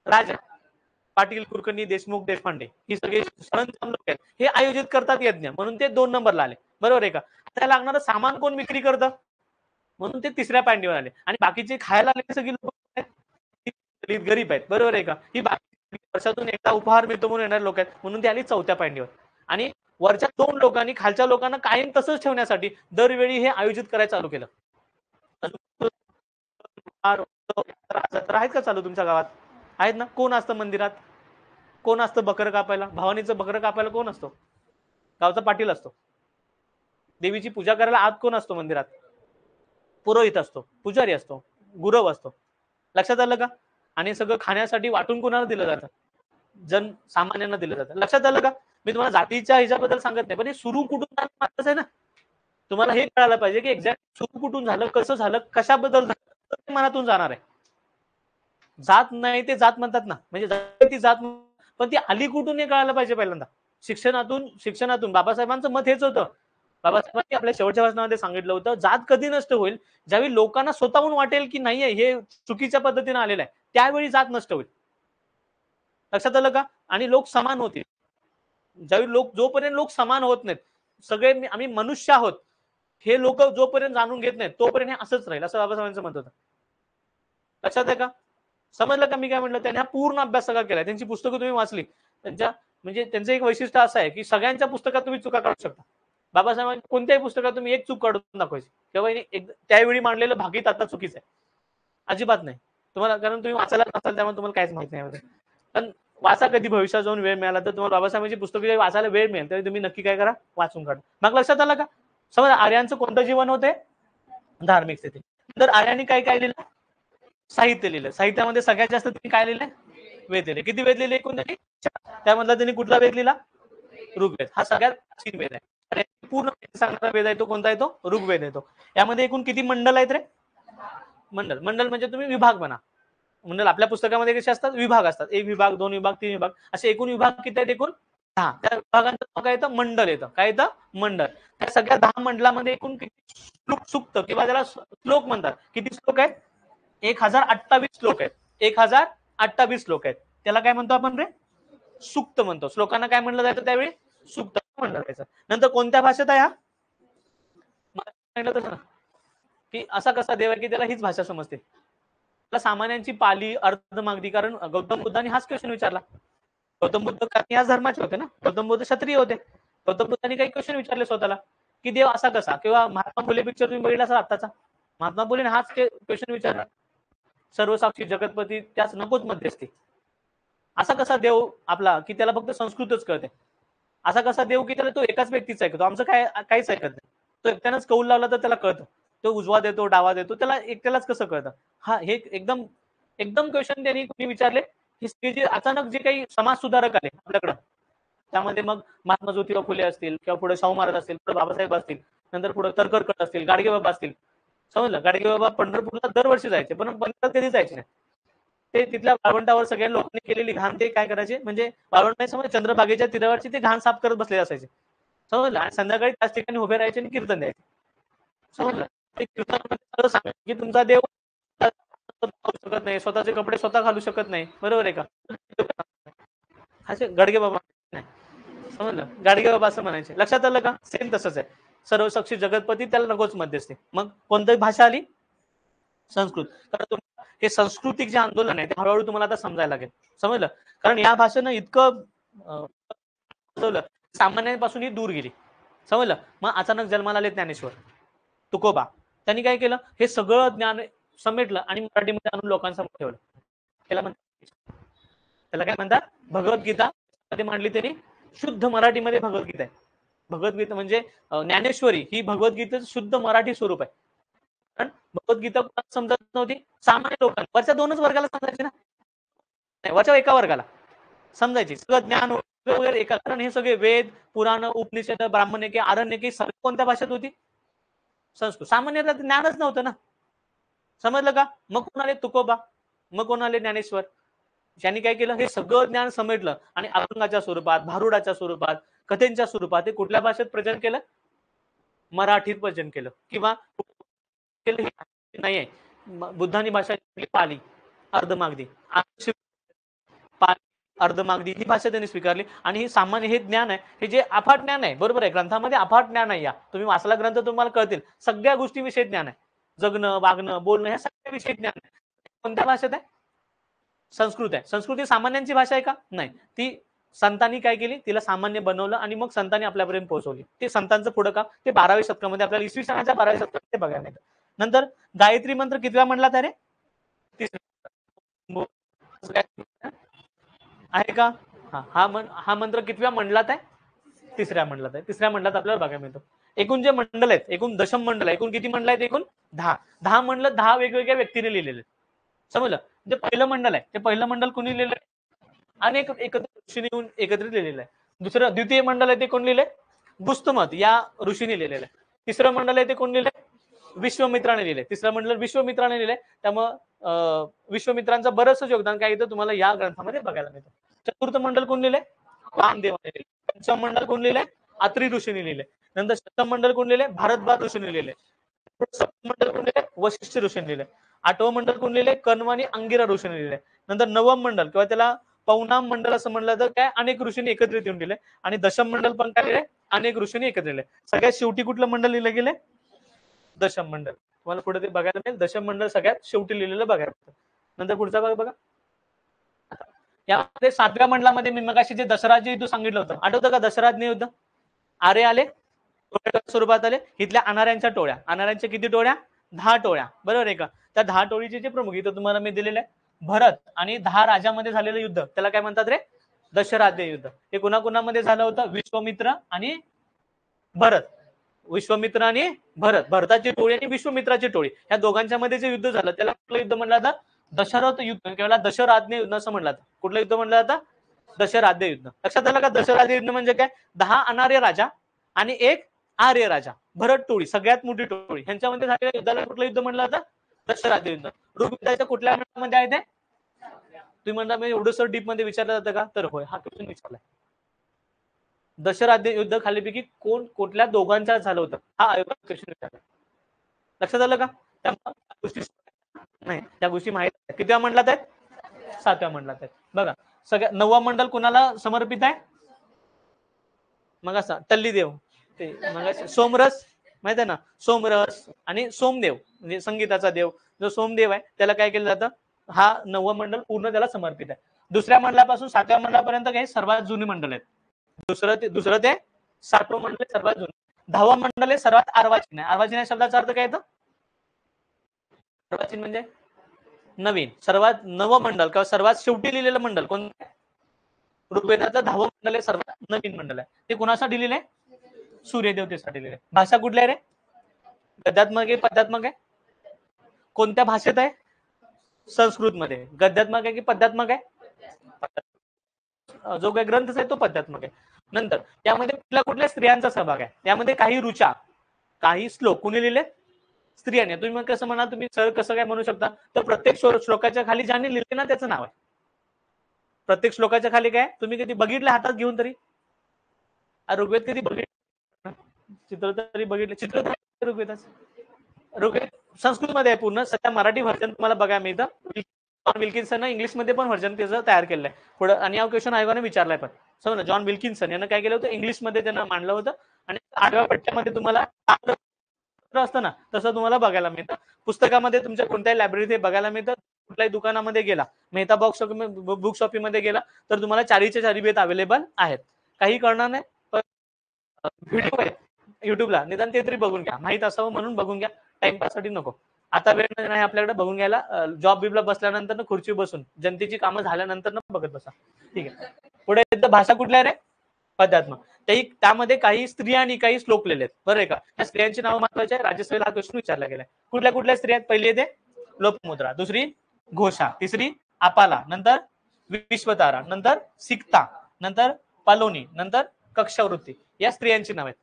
राजा. पाटील, कुलकर्णी, देशमुख, देशपांडे ही सगळे सरंजाम लोक आहेत. हे आयोजित करतात यज्ञ, म्हणून ते 2 नंबरला आले. बरोबर आहे का? त्याला लागणारं सामान कोण विक्री करतं? म्हणून ते 3ऱ्या पायंडीवर आले. आणि बाकीचे खायला आले सगळी लोक गरीब आहेत. बरोबर आहे का? ही वर्षातून एकदा उपहार मिळतो म्हणून येणारे लोक आहेत, म्हणून ते आली 4थ्या पायंडीवर. आणि वरच्या 2 लोकांनी खालच्या लोकांना कायम तसंच ठेवण्यासाठी दरवेळी हे आयोजित करायला चालू केलं. आहेत का चालू तुमच्या गावात? आहेत ना? कोण असतं मंदिरात? कोण असतं बकरं कापायला? भवानीचं बकरं कापायला कोण असतो? गावचा पाटील असतो. देवीची पूजा करायला आत कोण असतो मंदिरात? पुरोहित असतो, पुजारी असतो, गुरव असतो. लक्षात आलं का? आणि सगळं खाण्यासाठी वाटून कोणाला दिलं जातं? जन सामान्यांना दिलं जातं. लक्षात आलं का? मी तुम्हाला जातीच्या ह्याच्याबद्दल सांगत नाही, पण हे सुरू कुठून झालं आहे ना, तुम्हाला हे कळायला पाहिजे की एक्झॅक्ट सुरू कुठून झालं, कसं झालं, कशाबद्दल झालं, मनातून जाणार आहे. जात नाही ते जात म्हणतात ना, म्हणजे ती जात, पण ती आली कुठून हे कळायला पाहिजे पहिल्यांदा. शिक्षणातून बाबासाहेबांचं मत हेच होतं. बाबासाहेबांनी आपल्या शेवटच्या भाषणामध्ये सांगितलं होतं, जात कधी नष्ट होईल? ज्यावेळी लोकांना स्वतःहून वाटेल की नाहीये हे चुकीच्या पद्धतीने आलेलं आहे, त्यावेळी जात नष्ट होईल. लक्षात आलं का? आणि लोक समान होतील. ज्यावेळी जोपर्यंत लोक समान होत नाहीत, सगळे आम्ही मनुष्य आहोत हे लोक जोपर्यंत जाणून घेत नाहीत, तोपर्यंत हे असंच राहील, असं बाबासाहेबांचं मत होतं. लक्षात आहे का? समजलं का मी काय म्हटलं? त्यांनी हा पूर्ण अभ्यास सगळा केला. त्यांची पुस्तकं तुम्ही वाचली, म्हणजे त्यांचं एक वैशिष्ट्य असं आहे की सगळ्यांच्या पुस्तकात तुम्ही चुका काढू शकता. बाबासाहेबांच्या कोणत्याही पुस्तकात तुम्ही एक चूक काढून दाखवायची, तेव्हा त्यावेळी मांडलेलं भागीत आता चुकीचं आहे, अजिबात नाही तुम्हाला, कारण तुम्ही वाचायला नसाल, त्यामुळे तुम्हाला काहीच माहित नाही. पण वाचा, कधी भविष्यात जाऊन वेळ मिळाला तर तुम्हाला बाबासाहेबांची पुस्तकं वाचायला वेळ मिळेल, तरी तुम्ही नक्की काय करा? वाचून काढा. मग लक्षात आलं का? समजा आर्यांचं कोणतं जीवन होते? धार्मिक स्थिती. तर आर्यांनी काय काय लिहिलं? साहित्य लिहिलं. साहित्यामध्ये सगळ्यात जास्त त्यांनी काय लिहिलंय? वेद लिहिले. किती वेद लिहिले एकूण त्यांनी? त्यामधला त्यांनी कुठला वेद लिहिला? ऋग्वेद. हा सगळ्यात प्राचीन वेद आहे. पूर्ण सांगणारा वेद आहे तो कोणता येतो? ऋग्वेद येतो. यामध्ये एकूण किती मंडल आहेत रे? मंडल म्हणजे तुम्ही विभाग म्हणा. मंडल आपल्या पुस्तकामध्ये कसे असतात? विभाग असतात. 1 विभाग, 2 विभाग, 3 विभाग, असे एकूण विभाग किती आहेत? एकूण 10. त्या विभागांचं नाव काय येतं? मंडल येतं. काय येतं? मंडल. त्या सगळ्या 10 मंडलामध्ये एकूण किती सुक्त किंवा त्याला श्लोक म्हणतात? किती श्लोक आहेत? 1028 श्लोक आहेत. 1028 श्लोक आहेत. त्याला काय म्हणतो आपण रे? सूक्त म्हणतो. श्लोकांना काय म्हणलं जायचं त्यावेळी? सूक्त म्हणलं जायचं. नंतर कोणत्या भाषेत आहे हा? सांगितलं तसं ना की असा कसा देव आहे की त्याला हीच भाषा समजते. त्याला सामान्यांची पाली अर्धमागधी, कारण गौतम बुद्धांनी हाच क्वेश्चन विचारला. गौतम बुद्ध याच धर्माचे होते ना, गौतम बुद्ध क्षत्रिय होते. गौतम बुद्धांनी काही क्वेश्चन विचारले स्वतःला की देव असा कसा, किंवा महात्मा फुले पिक्चर तुम्ही बघितला असाल आत्ताचा, महात्मा फुलेने हाच क्वेश्चन विचारला. सर्वसाक्षी जगतपती त्याच नकोच मध्यस्थी. असा कसा देव आपला की त्याला फक्त संस्कृतच कळते? असा कसा देव की त्याला तो एकाच व्यक्तीचा ऐकतो, आमचं काय काहीच ऐकत नाही. तो एकट्यानंच कौल लावला तर त्याला कळतं. तो उजवा देतो डावा देतो, त्याला एकट्यालाच कसं कळतं? हा हे एकदम एकदम क्वेश्चन त्यांनी कुणी विचारले. ही जे अचानक जे काही समाज सुधारक आले आपल्याकडं, त्यामध्ये मग महात्मा ज्योतिबा फुले असतील, किंवा पुढे शाहू महाराज असतील, पुढे बाबासाहेब असतील, नंतर पुढे तरखडकर असतील, गाडगे बाबा असतील. समजलं? गाडगे बाबा पंढरपूरला दरवर्षी जायचे, पण पंढरपूर कधी जायचे नाही. ते तिथल्या वाळवंटावर सगळ्या लोकांनी केलेली घाण ते काय करायचे, म्हणजे वाळवंट नाही समज, चंद्रभागेच्या तीरावरची ते घाण साफ करत बसलेले असायचे. समजलं? आणि संध्याकाळी त्याच ठिकाणी उभे राहायचे आणि कीर्तन द्यायचे. समजलं? ते कीर्तन सांगायचे की तुमचा देव शकत नाही, स्वतःचे कपडे स्वतः घालू शकत नाही, बरोबर आहे का? असे गाडगे बाबा नाही. समजलं? गाडगे बाबा असं म्हणायचे. लक्षात आलं का? सेम तसंच आहे. सर्वसाक्षी जगतपती त्याला नकोच मध्यस्थी. मग कोणती भाषा आली? संस्कृत. कारण हे सांस्कृतिक जे आंदोलन आहे ते हळूहळू तुम्हाला आता समजायला लागेल. समजलं? कारण या भाषेनं इतकं सामान्यांपासूनही दूर गेली. समजलं? मग अचानक जन्माला आले ज्ञानेश्वर, तुकोबा. त्यांनी काय केलं? हे सगळं ज्ञान समेटलं आणि मराठीमध्ये आणून लोकांसमोर ठेवलं. त्याला काय म्हणतात? भगवद्गीता मध्ये मांडली त्यांनी. शुद्ध मराठीमध्ये भगवद्गीता आहे. भगवद्गीता म्हणजे ज्ञानेश्वरी ही भगवद्गीतेचं शुद्ध मराठी स्वरूप आहे. कारण भगवद्गीता समजत नव्हती सामान्य लोकांना, वरच्या 2च वर्गाला समजायची ना, वरच्या एका वर्गाला समजायची. सगळं ज्ञान वगैरे एका, कारण हे सगळे वेद पुराण उपनिषद ब्राह्मणिके आरण्यके सगळं कोणत्या भाषेत होती? संस्कृत. सामान्याला ज्ञानच नव्हतं ना. समजलं का? मग कोण आले? तुकोबा. मग कोण आले? ज्ञानेश्वर. ज्यांनी काय केलं? हे सगळं ज्ञान समेटलं आणि अभंगाच्या स्वरूपात, भारुडाच्या स्वरूपात, कथेंच्या स्वरूपात ते कुठल्या भाषेत प्रजन केलं? मराठीत प्रजन केलं. किंवा नाहीये, बुद्धांनी भाषा पाली अर्धमागधी, अर्धमागधी ही भाषा त्यांनी स्वीकारली. आणि ही सामान्य हे ज्ञान आहे, हे जे अफाट ज्ञान आहे, बरोबर आहे, ग्रंथामध्ये अफाट ज्ञान आहे. या तुम्ही वाचला ग्रंथ तुम्हाला कळतील, सगळ्या गोष्टी विषयी ज्ञान आहे. जगणं वागणं बोलणं ह्या सगळ्या विषयी ज्ञान आहे. कोणत्या भाषेत आहे? संस्कृत आहे. संस्कृत ही सामान्यांची भाषा आहे का? नाही. ती संतांनी काय केली? तिला सामान्य बनवलं आणि मग संतांनी आपल्यापर्यंत पोहोचवली. ते संतांचं पुढं का? ते 12व्या शतकामध्ये आपल्याला इसवी सनाच्या 12व्या शतकात ते बघायला मिळतं. नंतर गायत्री मंत्र कितव्या म्हणला रे? आहे का? हा मंत्र कितव्या मंडलात आहे? 3ऱ्या मंडलात आहे. 3ऱ्या मंडलात आपल्याला बघायला मिळतो. एकूण जे मंडल आहेत, एकूण दशम मंडल आहे. एकूण किती मंडल आहेत? एकूण 10 मंडल 10 वेगवेगळ्या व्यक्तीने लिहिलेले. समजलं? जे पहिलं मंडल आहे ते पहिलं मंडल कोणी लिहिलंय? अनेक एकत्र ऋषीने येऊन एकत्रित लिहिलेलं आहे. दुसरं द्वितीय मंडल आहे ते कोण लिहिलंय? गुस्तमत या ऋषीने लिहिलेलं आहे. तिसरं मंडल आहे ते कोण लिहिलंय? विश्वमित्राने लिहिलंय. तिसरं मंडल विश्वमित्राने लिहिलंय. त्यामुळं विश्वमित्रांचं बरंचसं योगदान काय येतं तुम्हाला या ग्रंथामध्ये बघायला मिळतं. चतुर्थ मंडल कोण लिहिलंय? वामदेवाने लिहिलंय. पंचम मंडल कोण लिहिलंय? अत्री ऋषीने लिहिलंय. नंतर सप्तम मंडल कोण लिहिलंय? भारद्वाज ऋषीने लिहिलंय. सप्तम मंडल कोण लिहिलंय? वशिष्ठ ऋषीने लिहिलंय. 8वं मंडल कोण लिहिलंय? कण्व आणि अंगिरा ऋषीने लिहिलंय. नंतर 9वं मंडल किंवा त्याला पौनाम मंडल असं म्हणलं तर काय अनेक ऋषींनी एकत्रित येऊन लिहिलंय. आणि दशम मंडल पण काय लिहिलंय? अनेक ऋषींनी एकत्रित लिहिलंय. सगळ्यात शेवटी कुठलं मंडल लिहिलं गेलंय? दशम मंडल. तुम्हाला पुढे ते बघायला मिळेल. दशम मंडल सगळ्यात शेवटी लिहिलेलं बघायला मिळतं. नंतर पुढचा भाग बघा. यामध्ये 7व्या मंडलामध्ये मी मगाशी जे दशराज युद्ध सांगितलं होतं, आठवतं का? दशराजने युद्ध आरे आले स्वरूपात आले. इथल्या अनाऱ्यांच्या टोळ्या, अनाऱ्यांच्या किती टोळ्या? 10 टोळ्या, बरोबर आहे का? त्या 10 टोळीचे जे प्रमुख इथं तुम्हाला मी दिलेले आहे. भरत आणि 10 राजामध्ये झालेलं युद्ध त्याला काय म्हणतात रे? दशराध्य युद्ध. हे कुणाकुणामध्ये झालं होतं? विश्वामित्र आणि भरत. विश्वामित्र आणि भरत, भरताची टोळी आणि विश्वामित्राची टोळी, या दोघांच्या मध्ये जे युद्ध झालं त्याला कुठलं युद्ध म्हणलं जातं? दशरथ युद्ध किंवा दशराध्य युद्ध असं म्हणलं जातं. कुठलं युद्ध म्हणलं जातं? दशराध्य युद्ध. लक्षात आलं का? दशराध्य युद्ध म्हणजे काय? 10 अनार्य राजा आणि 1 आर्य राजा, भरत टोळी सगळ्यात मोठी टोळी, ह्यांच्यामध्ये झालेल्या युद्धाला कुठलं युद्ध म्हणलं जातं? दशराध्य युद्ध. ऋग्वेदाच्या कुठल्या मंडळामध्ये आहे ते? तुम्ही म्हणता मी एवढं सर डीप मध्ये विचारलं जातं का? तर होय, हा क्वेश्चन विचारलाय. दशराध्य युद्ध खालीपैकी कोण कुठल्या दोघांच्या झालं होतं? हा क्वेश्चन विचारला. लक्षात आलं का? त्यामुळे नाही, त्या गोष्टी माहित आहेत. कितव्या मंडलात आहेत? 7व्या मंडलात आहेत. बघा सगळ्या 9वा मंडल कोणाला समर्पित आहे? मग असा टल्लीदेव, ते मग सोमरस माहित आहे ना, सोमरस आणि सोमदेव म्हणजे संगीताचा देव जो सोमदेव आहे त्याला काय केलं जातं, हा 9वं मंडल पूर्ण त्याला समर्पित आहे. दुसऱ्या मंडळापासून 7व्या मंडळापर्यंत काही सर्वात जुनी मंडळ आहेत. दुसरं ते 7वं मंडळ सर्वात जुनं. 10वं मंडळ हे सर्वात अर्वाचीन आहे. अर्वाचीन या शब्दाचा अर्थ काय येतो? अर्वाचीन म्हणजे नवीन, सर्वात नवं मंडळ किंवा सर्वात शेवटी लिहिलेलं मंडळ कोणतं? ऋग्वेदाचं 10वं मंडळ हे सर्वात नवीन मंडळ आहे. ते कोणासाठी लिहिले? सूर्यदेवतेसाठी लिहिले. भाषा कुठली आहे रे? गद्यात्मक आहे, पद्यात्मक आहे? कोणत्या भाषेत आहे? संस्कृत मध्ये. गद्यात्मक आहे की पद्यात्मक आहे? जो काही ग्रंथ आहे तो पद्यात्मक आहे. नंतर त्यामध्ये कुठल्या कुठल्या स्त्रियांचा सहभाग आहे? त्यामध्ये काही ऋचा, काही श्लोक कोणी लिहिले? स्त्रियांनी. तुम्ही मग कसं म्हणा, तुम्ही सर कसं काय म्हणू शकता, तर प्रत्येक श्लोकाच्या खाली ज्यांनी लिहिले ना त्याचं नाव आहे. प्रत्येक श्लोकाच्या खाली काय? तुम्ही कधी बघितलं हातात घेऊन तरी? ऋग्वेद कधी बघितलं? चित्र तरी बघितलं? चित्र ऋग्वेदाचं? ऋग्वेद संस्कृत मध्ये आहे पूर्ण. सध्या मराठी व्हर्जन तुम्हाला बघायला मिळतं. जॉन विल्किन्सन इंग्लिश मध्ये पण व्हर्जन त्याचं तयार केलंय पुढे, आणि या क्वेश्चन आयोगाने विचारलाय पण. समजा जॉन विल्किन्सन यानं काय केलं होतं, इंग्लिश मध्ये त्यांना मांडलं होतं, आणि 8व्या पट्ट्यामध्ये तुम्हाला असतं ना तसं तुम्हाला बघायला मिळतं. पुस्तकामध्ये तुमच्या कोणत्याही लायब्ररीत बघायला मिळतं. कुठल्याही दुकानामध्ये गेला, मेहता बुक शॉपिंग मध्ये गेला तर तुम्हाला 4च्या 4 भेद अवेलेबल आहेत. काही करणार नाही, व्हिडिओ आहे युट्यूबला, निदान ते तरी बघून घ्या. माहित असावं म्हणून बघून घ्या, टाइमपाससाठी नको. आता वेळ नाही आपल्याकडे बघून घ्यायला. जॉब बिबला बसल्यानंतर खुर्ची बसून जनतेची कामं झाल्यानंतर बघत बसा. ठीक आहे. पुढे भाषा कुठल्या रे? पद्यात्मक. त्यामध्ये काही स्त्रिया आणि काही श्लोक लिहिलेत, बरं आहे का? त्या स्त्रियांची नाव महत्वाची आहे. राज्यसभेला हा क्वेश्चन विचारला गेलाय. कुठल्या कुठल्या स्त्रिया आहेत? पहिली येते लोपमुद्रा, दुसरी घोषा, तिसरी आपाला, नंतर विश्वतारा, नंतर सिक्ता, नंतर पालोनी, नंतर कक्षावृत्ती. या स्त्रियांची नाव आहेत.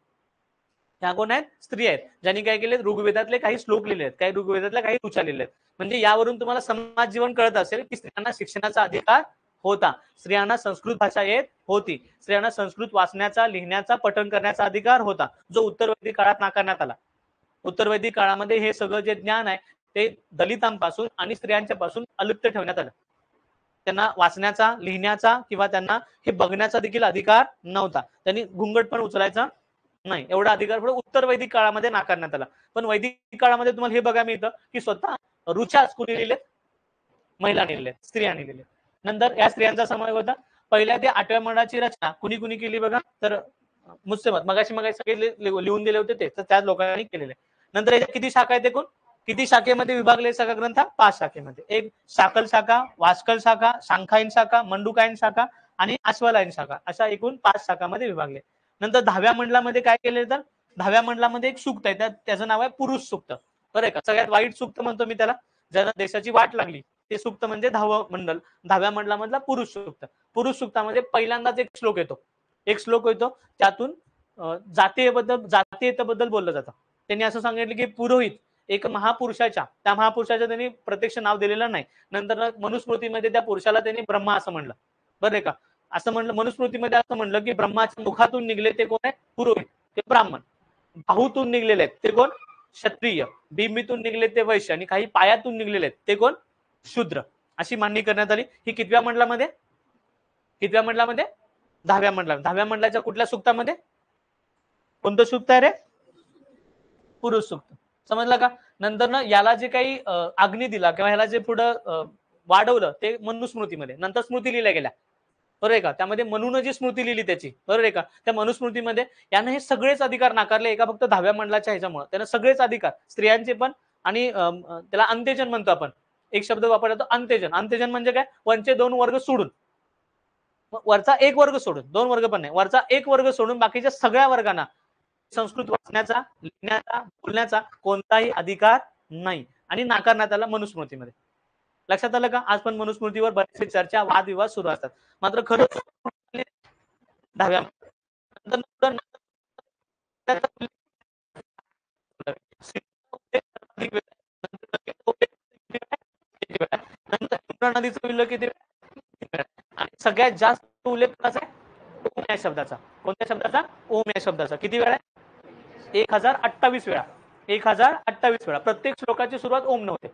ह्या कोण आहेत? स्त्री आहेत, ज्यांनी काय केले? ऋग्वेदातले काही श्लोक लिहिले आहेत, काही ऋग्वेदातले काही ऋचा लिहिले आहेत. म्हणजे यावरून तुम्हाला समाज जीवन कळत असेल की स्त्रियांना शिक्षणाचा अधिकार होता, स्त्रियांना संस्कृत भाषा येत होती, स्त्रियांना संस्कृत वाचण्याचा, लिहिण्याचा, पठण करण्याचा अधिकार होता, जो उत्तरवैदिक काळात नाकारण्यात आला. उत्तरवैदिक काळामध्ये हे सगळं जे ज्ञान आहे ते दलितांपासून आणि स्त्रियांच्या पासून अलिप्त ठेवण्यात आलं. त्यांना वाचण्याचा, लिहिण्याचा किंवा त्यांना हे बघण्याचा देखील अधिकार नव्हता. त्यांनी घुंगट पण उचलायचा नाही, एवढा अधिकार पुढे उत्तर वैदिक काळामध्ये नाकारण्यात आला. पण वैदिक काळामध्ये तुम्हाला हे बघायला मिळतं की स्वतः ऋचाच कुणी लिहिलेत? महिलांनी लिहिलेत, स्त्रियांनी लिहिलेत. नंतर या स्त्रियांचा समावेश होता. पहिल्या ते 8व्या मंडळाची रचना कुणी कुणी केली बघा, तर मुस्लिमात मगाशी सगळे लिहून दिले होते ते, तर त्या लोकांनी केलेले. नंतर याच्या किती शाखा आहेत एकूण? किती शाखेमध्ये विभागले सगळा ग्रंथ? 5 शाखेमध्ये. एक शाकल शाखा, वास्कल शाखा, शांखाईन शाखा, मंडुकायन शाखा आणि अश्वलायन शाखा, अशा एकूण 5 शाखामध्ये विभागले. नंतर 10व्या मंडळामध्ये काय केले, तर 10व्या मंडळामध्ये एक सूक्त आहे, त्याचं नाव आहे पुरुष सूक्त, बरं आहे का? सगळ्यात वाईट सूक्त म्हणतो मी त्याला, ज्याला देशाची वाट लागली ते सूक्त म्हणजे 10वं मंडळ, 10व्या मंडळामधला पुरुष सूक्त. पुरुष सूक्तामध्ये पहिल्यांदाच एक श्लोक येतो, त्यातून जातीयतेबद्दल बोललं जातं. त्यांनी असं सांगितलं की पुरोहित एक महापुरुषाच्या, त्या महापुरुषाच्या त्यांनी प्रत्यक्ष नाव दिलेलं नाही. नंतर मनुस्मृतीमध्ये त्या पुरुषाला त्यांनी ब्रह्मा असं म्हणलं, बरं आहे का? असं म्हणलं मनुस्मृतीमध्ये, असं म्हणलं की ब्रह्माच्या मुखातून निघले ते कोण आहे? पुरोहित, ते ब्राह्मण. बाहूतून निघलेले आहेत ते कोण? क्षत्रिय. बिंबीतून निघले ते वैश्य, आणि काही पायातून निघलेले आहेत ते कोण? शूद्र. अशी मांडणी करण्यात आली. ही कितव्या मंडळामध्ये? 10व्या मंडळामध्ये. 10व्या मंडळाच्या कुठल्या सूक्तामध्ये? कोणतं सूक्त आहे रे? पुरुष सूक्त. समजलं का? नंतर ना याला जे काही अग्नी दिला किंवा ह्याला जे पुढं वाढवलं ते मनुस्मृतीमध्ये, नंतर स्मृती लिहिल्या गेल्या, बरोबर आहे का? त्यामध्ये मनून जी स्मृती लिहिली त्याची, बरोबर आहे का? त्या मनुस्मृतीमध्ये यानं हे सगळेच अधिकार नाकारले एका फक्त 10व्या मंडळाच्या ह्याच्यामुळे. त्यानं सगळेच अधिकार, स्त्रियांचे पण, आणि त्याला अंत्यजन म्हणतो आपण, एक शब्द वापरला तो अंत्यजन. अंत्यजन म्हणजे काय? वरचे 2 वर्ग सोडून, वरचा 1 वर्ग सोडून, 2 वर्ग पण नाही, वरचा 1 वर्ग सोडून बाकीच्या सगळ्या वर्गांना संस्कृत वाचण्याचा, लिहिण्याचा, बोलण्याचा कोणताही अधिकार नाही, आणि नाकारण्यात आला मनुस्मृतीमध्ये. लक्षात आलं का? आज पण मनुस्मृतीवर बरेचसे चर्चा, वादविवाद सुरू असतात. मात्र खरंच 10व्या नदीचा उल्लेख किती? आणि सगळ्यात जास्त उल्लेख कोणाचा आहे? ओम या शब्दाचा. कोणत्या शब्दाचा? ओम या शब्दाचा. किती वेळा? 1028 वेळा. 1028 वेळा. प्रत्येक श्लोकाची सुरुवात ओम नव्हते.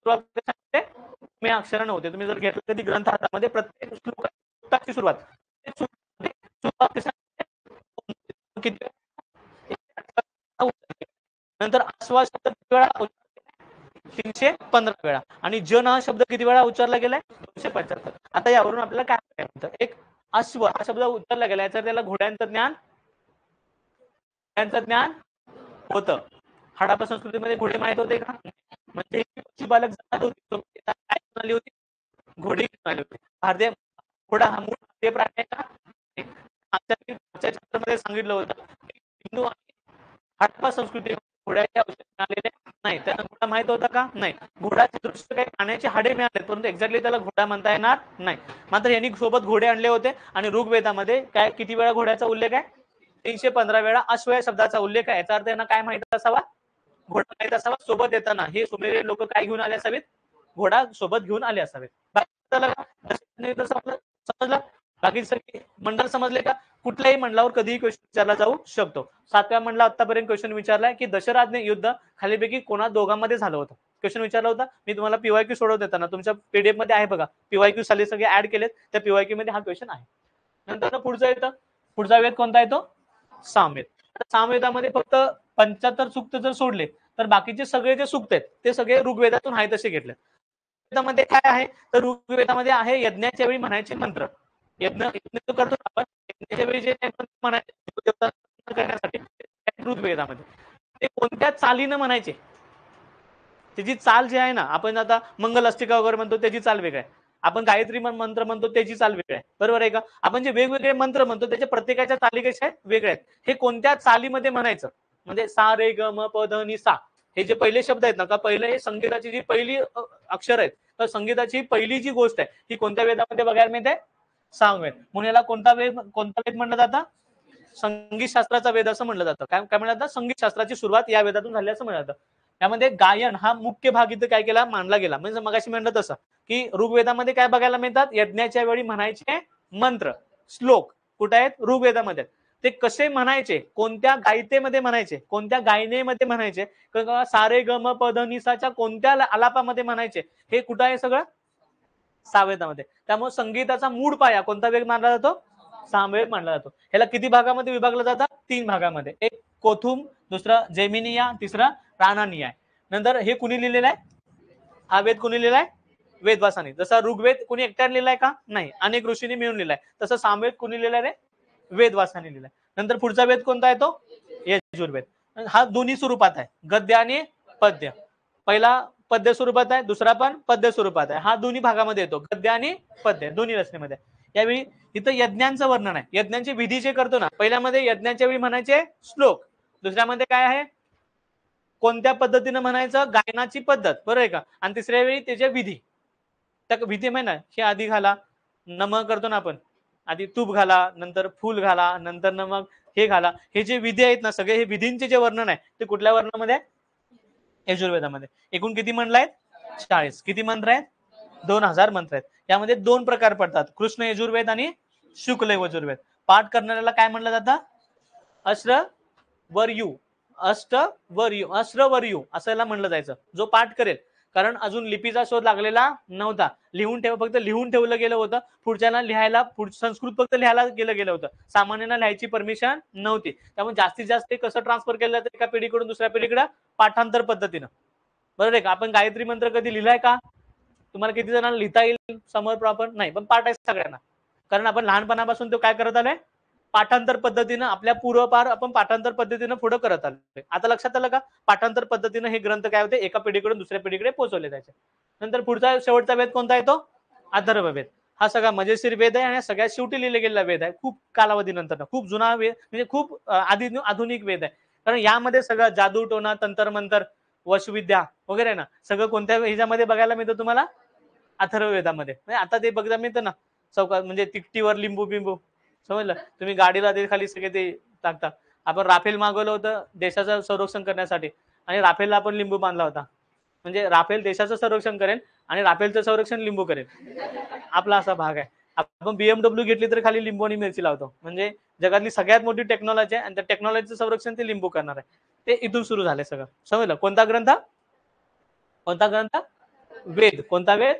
सुरुवात मी अक्षर नव्हते. तुम्ही जर घेतलं कधी ग्रंथ हातामध्ये प्रत्येक श्लोकाची सुरुवात किती नंतर आस्वा शब्द किती वेळा 315 वेळा आणि जन हा शब्द किती वेळा उच्चारला गेलाय 275. आता यावरून आपल्याला काय म्हणतं, एक अश्व हा शब्द उच्चारला गेलाय तर त्याला घोड्यांचं ज्ञान होतं. हडप्पा संस्कृतीमध्ये घोडे माहित होते का? म्हणजे बालक जात होती काय म्हणाली होती, घोडी म्हणाली होती. भारतीय घोडा हा मूळ भारतीय प्राणी आहे का? आजच्या चॅप्टरमध्ये सांगितलं होतं हिंदू आणि हडप्पा संस्कृती घोड्याच्या औषध मिळालेले नाही. त्यांना घोडा माहित होता का? नाही. घोड्याचे दृश्य काही पाण्याचे हाडे मिळाले परंतु एक्झॅक्टली त्याला घोडा म्हणता येणार नाही. मात्र यांनी सोबत घोडे आणले होते आणि ऋग्वेदामध्ये काय किती वेळा घोड्याचा उल्लेख आहे? 315 वेळा अश्व या शब्दाचा उल्लेख आहे. याचा अर्थ यांना काय माहित असावा? घोडा माहित असावा. सोबत येताना हे सुमेरियन लोक काय घेऊन आले असावेत? घोडा सोबत घेऊन आले असावेत. समजलं? बाकी सगळे मंडळ समजले का? कुठल्याही मंडळावर कधीही क्वेश्चन विचारला जाऊ शकतो. 7व्या मंडळ आतापर्यंत क्वेश्चन विचारलाय की दशराजने युद्ध खालीपैकी कोणा दोघांमध्ये झालं होतं. क्वेश्चन विचारला होता. मी तुम्हाला पीवायक्यू सोडवत देताना तुमच्या पीडीएफ मध्ये आहे बघा, पीवायक्यू साले सगळे ऍड केलेत. त्या पीवायक्यू मध्ये हा क्वेश्चन आहे. नंतर पुढचा येतं, पुढचा वेद कोणता येतो? सामवेद. सामवेदामध्ये फक्त 75 सूक्त जर सोडले तर बाकीचे सगळे जे सूक्त आहेत ते सगळे ऋग्वेदातून आहे तसे घेतले. ऋग्वेदामध्ये काय आहे तर ऋग्वेदामध्ये आहे यज्ञाच्या वेळी म्हणायचे मंत्र. यज्ञ करतो आपण यज्ञाच्या वेळी जे म्हणायचे करण्यासाठी ऋग्वेदामध्ये ते कोणत्या चालीनं म्हणायचे, त्याची चाल जी आहे ना, आपण आता मंगल अस्तिका वगैरे म्हणतो त्याची चाल वेगळी आहे. आपण गायत्री मंत्र म्हणतो त्याची चाल वेगळी आहे. बरोबर आहे का? आपण जे वेगवेगळे मंत्र म्हणतो त्याच्या प्रत्येकाच्या चाली कशा आहेत? वेगळ्या आहेत. हे कोणत्या चालीमध्ये म्हणायचं म्हणजे सा रे ग म प ध नि सा हे जे पहिले शब्द आहेत ना का पहिले हे संगीताची जी पहिली अक्षर आहेत तर संगीताची पहिली जी गोष्ट आहे ही कोणत्या वेदामध्ये बघायला मिळते? सामवेद. म्हणून याला कोणता वेद म्हणलं जातं? संगीत शास्त्राचा वेद असं म्हणलं जातं. काय म्हणलं जातं? संगीत शास्त्राची सुरुवात या वेदातून झाली असं म्हणलं जातं. त्यामध्ये गायन हा मुख्य भाग इथं काय केला मानला गेला. म्हणजे मगाशी म्हणलं तसं की ऋग्वेदामध्ये काय बघायला मिळतात? यज्ञाच्या वेळी म्हणायचे मंत्र श्लोक कुठे आहेत? ऋग्वेदामध्ये. ते कसे म्हणायचे, कोणत्या गायतेमध्ये म्हणायचे, कोणत्या गायनेमध्ये म्हणायचे, सारे गम पद निसाच्या कोणत्या आलापामध्ये म्हणायचे, हे कुठं आहे? सगळं सामवेदामध्ये. त्यामुळे संगीताचा मूळ पाया कोणता वेद मानला जातो? सामवेद मानला जातो. ह्याला किती भागामध्ये विभागलं जातं? 3 भागामध्ये. एक कोथुम, दुसरा जैमिनिया, तिसरा राणानिया. नंतर हे कुणी लिहिलेलं आहे? हा वेद कुणी लिहिलाय? वेदव्यासाने. जसा ऋग्वेद कुणी एकट्याने लिहिलाय का? नाही, अनेक ऋषींनी मिळून लिहिलाय. तसं सामवेद कुणी लिहिलाय रे? वेदव्यासाने लिहिलाय. नंतर पुढचा वेद कोणता आहे तो? यजुर्वेद. हा दोन्ही स्वरूपात आहे, गद्य आणि पद्य. पहिला पद्य स्वरूपात आहे, दुसरा पण पद्य स्वरूपात आहे. हा दोन्ही भागामध्ये येतो, गद्य आणि पद्य दोन्ही रचनेमध्ये. यावेळी इथं यज्ञांचं वर्णन आहे. यज्ञांची विधी जे करतो ना, पहिल्यामध्ये यज्ञाच्या वेळी म्हणायचे श्लोक, दुसऱ्यामध्ये काय आहे? कोणत्या पद्धतीने म्हणायचं? गायनाची पद्धत. बरोबर आहे का? आणि तिसऱ्या वेळी त्याच्या विधी. त्या विधी माहिती ना, हे आधी घाला, नम करतो ना आपण, आधी तूप घाला, नंतर फूल घाला, नंतर मग हे घाला. हे जे विधी आहेत ना सगळे, हे विधींचे जे वर्णन आहे ते कुठल्या वर्णामध्ये? यजुर्वेदामध्ये. एकूण किती मंत्र आहेत? 40. किती मंत्र आहेत? 2000 मंत्र आहेत. यामध्ये 2 प्रकार पडतात, कृष्ण यजुर्वेद आणि शुक्ल यजुर्वेद. पाठ करणाऱ्याला काय म्हणलं जातं? अश्रवर्यू. अश्रवर्यू असं म्हणलं जायचं, जो पाठ करेल. कारण अजून लिपीचा शोध लागलेला नव्हता. फक्त लिहून ठेवलं गेलं होतं. पुढच्याला लिहायला संस्कृत फक्त लिहायला गेलं होतं. सामान्यांना लिहायची परमिशन नव्हती. त्यामुळे जास्तीत जास्त कसं ट्रान्सफर केलं जातं एका पिढीकडून दुसऱ्या पिढीकडे? पाठांतर पद्धतीनं. बरोबर आहे का? आपण गायत्री मंत्र कधी लिहिलाय का? तुम्हाला किती जणांना लिहिता येईल समोर प्रॉपर? नाही, पण पाठ आहे सगळ्यांना. कारण आपण लहानपणापासून तो काय करत आलोय? पाठांतर पद्धतीनं आपल्या पूर्वपार आपण पाठांतर पद्धतीनं पुढे करत आलोय. आता लक्षात आलं का? पाठांतर पद्धतीनं हे ग्रंथ काय होते? एका पिढीकडून दुसऱ्या पिढीकडे पोहोचवले जायचे. नंतर पुढचा शेवटचा वेद कोणता येतो? अथर्व वेद. हा सगळा मजेशीर वेद आहे आणि सगळ्यात शेवटी लिहिले गेलेला वेद आहे. खूप कालावधीनंतर, खूप जुना वेद, म्हणजे खूप आधुनिक वेद आहे. कारण यामध्ये सगळं जादू टोना, तंत्र मंत्र, वशविद्या वगैरे ना, सगळं कोणत्या ह्याच्यामध्ये बघायला मिळतं तुम्हाला? अथर्व वेदामध्ये. आता ते बघायला मिळतं ना चौकात, म्हणजे तिकटीवर लिंबू बिंबू. समजलं? तुम्ही गाडीला ते खाली सगळे ते टाकता. आपण राफेल मागवलं होतं देशाचं संरक्षण करण्यासाठी आणि राफेलला आपण लिंबू बांधला होता. म्हणजे राफेल देशाचं संरक्षण करेल आणि राफेलचं संरक्षण लिंबू करेल. आपला असा भाग आहे. आपण BMW घेतली तर खाली लिंबू आणि मिरची लावतो. म्हणजे जगातली सगळ्यात मोठी टेक्नॉलॉजी आहे आणि त्या टेक्नॉलॉजीचं संरक्षण ते लिंबू करणार आहे. ते इथून सुरू झाले सगळं. समजलं? कोणता ग्रंथ? वेद. कोणता वेद?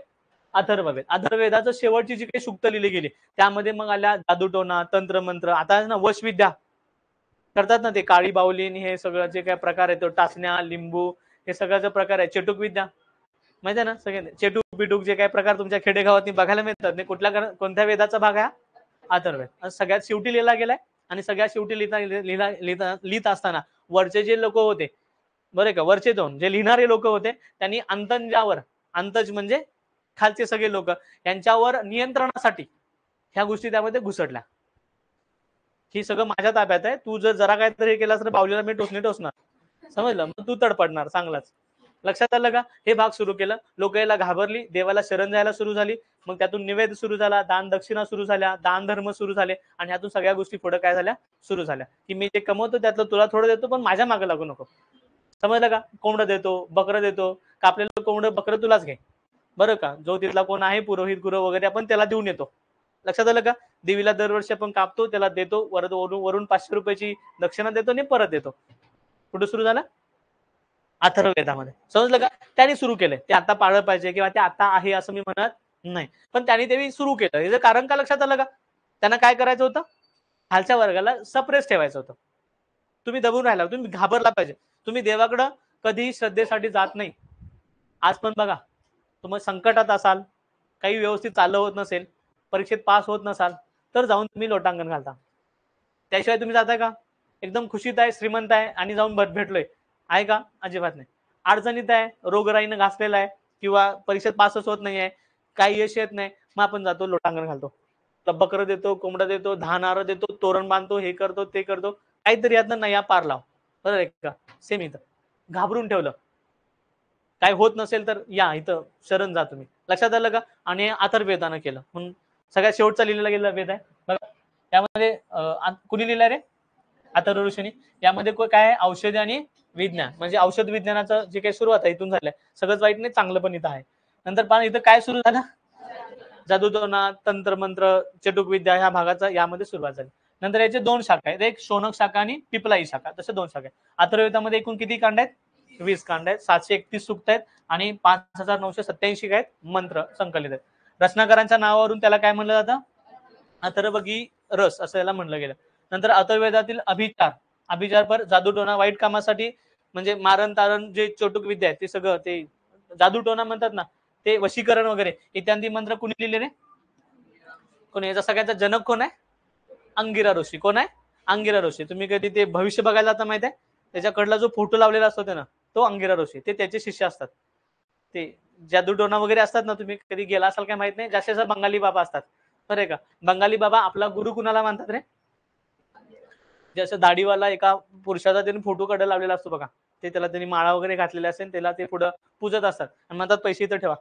अथर्ववेद. अथर्ववेदाचं शेवटची जी काही सूक्त लिहिली गेली त्यामध्ये मग आल्या जादूटोना, तंत्रमंत्र, आता ना वशविद्या करतात ना ते, काळी बाहुलीन, हे सगळं जे काही प्रकार आहे तो, टाचण्या, लिंबू, हे सगळ्याचा प्रकार आहे. चेटूक विद्या माहिती आहे ना, सगळे चेटूक बिटूक जे काही प्रकार तुमच्या खेडेगावात बघायला मिळतात नाही, कोणत्या वेदाचा भाग आहे? अथर्ववेद. सगळ्यात शेवटी लिहिला गेलाय. आणि सगळ्यात शेवटी लिहित असताना वरचे जे लोक होते, बरे का, वरचे दोन जे लिहिणारे लोक होते त्यांनी अंतंजावर, अंतज म्हणजे खालचे सगळे लोक, यांच्यावर नियंत्रणासाठी ह्या गोष्टी त्यामध्ये घुसडल्या. ही सगळं माझ्या ताब्यात आहे, तू जर जरा काहीतरी केलास तर बावलीला मी टोचणार, समजलं? मग तू तडपडणार चांगलाच. लक्षात आलं का? हे भाग सुरू केलं, लोक याला घाबरली, देवाला शरण जायला सुरू झाली. मग त्यातून निवेद सुरू झाला, दान दक्षिणा सुरू झाल्या, दान धर्म सुरू झाले, आणि ह्यातून सगळ्या गोष्टी पुढे काय झाल्या? सुरू झाल्या. की मी ते कमवतो त्यातलं तुला थोडं देतो, पण माझ्या मागे लागू नको. समजलं का? कोंबडं देतो, बकरं देतो, कापलेलं कोंबडं बकरं तुलाच घे, बरं का. जो तिथला कोण आहे पुरोहित गुरु वगैरे आपण त्याला देऊन येतो. लक्षात आलं का? देवीला दरवर्षी आपण कापतो, त्याला देतो, वरून 500 रुपयाची दक्षिणा देतो आणि परत देतो. कुठं सुरू झालं? अथर्ववेदामध्ये. समजलं का? त्यांनी सुरू केलंय. ते आता पाळलं पाहिजे किंवा ते आता आहे असं मी म्हणत नाही, पण त्यांनी ते सुरू केलं. याचं कारण का लक्षात आलं का? त्यांना काय करायचं होतं? खालच्या वर्गाला सप्रेस ठेवायचं होतं. तुम्ही दबून राहिला, तुम्ही घाबरला पाहिजे. तुम्ही देवाकडं कधी श्रद्धेसाठी जात नाही. आज पण बघा, तुम्ही संकटात असाल, काही व्यवस्थित चाललं होत नसेल, परीक्षेत पास होत नसाल, तर जाऊन तुम्ही लोटांगण घालता. त्याशिवाय तुम्ही जाताय का? एकदम खुशीत आहे, श्रीमंत आहे आणि जाऊन भेटलोय, आहे का? अजिबात नाही. अडचणीत आहे, रोगराईनं घासलेला आहे, किंवा परीक्षेत पासच होत नाहीये, काही यश येत नाही, मग आपण जातो लोटांगण घालतो. बकरं देतो, कोंबडा देतो, 10 नारळ देतो, तोरण बांधतो, हे करतो ते करतो, काहीतरी यातनं नाही पार लाव. बरोबर आहे का? सेम इथं घाबरून ठेवलं, काय होत नसेल तर या इथं शरण जा तुम्ही. लक्षात आलं का? आणि अथर्ववेदानं केलं. म्हणून सगळ्यात शेवटचा लिहिलेला गेलेला वेद आहे बघा. त्यामध्ये कुणी लिहिलं रे? अथर्व ऋषींनी. यामध्ये काय आहे? औषधी आणि विज्ञान, म्हणजे औषध विज्ञानाचं जे काही सुरुवात आहे इथून झालंय. सगळंच वाईट नाही, चांगलं पण इथं आहे. नंतर पहा इथं काय सुरू झालं? जादूटोना, तंत्रमंत्र, चटुक विद्या ह्या भागाचा यामध्ये सुरुवात झाली. नंतर याचे 2 शाखा आहेत, एक शौनक शाखा आणि पिपलाई शाखा, तसे 2 शाखा आहेत. अथर्ववेदामध्ये एकूण किती कांड आहेत? 20 कांड आहेत, 731 सूक्त आहेत आणि 5987 काय आहेत? मंत्र संकलित आहेत. रचनाकारांच्या नावावरून त्याला काय म्हणलं जातं? अथर्वगी रस असं याला म्हणलं गेलं. नंतर अथर्ववेदातील अभिचार पर जादूटोना, वाईट कामासाठी, म्हणजे मारण तारण जे चोटुक विद्या आहेत ते सगळं, ते जादूटोना म्हणतात ना, ते वशीकरण वगैरे इत्यादी मंत्र कुणी लिहिलेले? कोणी? याचा सगळ्याचा जनक कोण आहे? अंगिरा ऋषी. कोण आहे? अंगिरा ऋषी. तुम्ही कधी ते भविष्य बघायला जाता माहित आहे? त्याच्याकडला जो फोटो लावलेला असतो ना, तो अंगिरा ऋषी, ते त्याचे शिष्य असतात. ते जादूटोना वगैरे असतात ना, तुम्ही कधी गेला असाल काय माहित नाही, जसे बंगाली बाबा असतात, बरं का. बंगाली बाबा आपला गुरु कुणाला मानतात रे? जसं दाढीवाला एका पुरुषाचा त्यांनी फोटो काढायला लावलेला असतो बघा, ते त्याला त्यांनी माळा वगैरे घातलेला असेल, त्याला ते पुढं पूजत असतात आणि म्हणतात पैसे इथं ठेवा.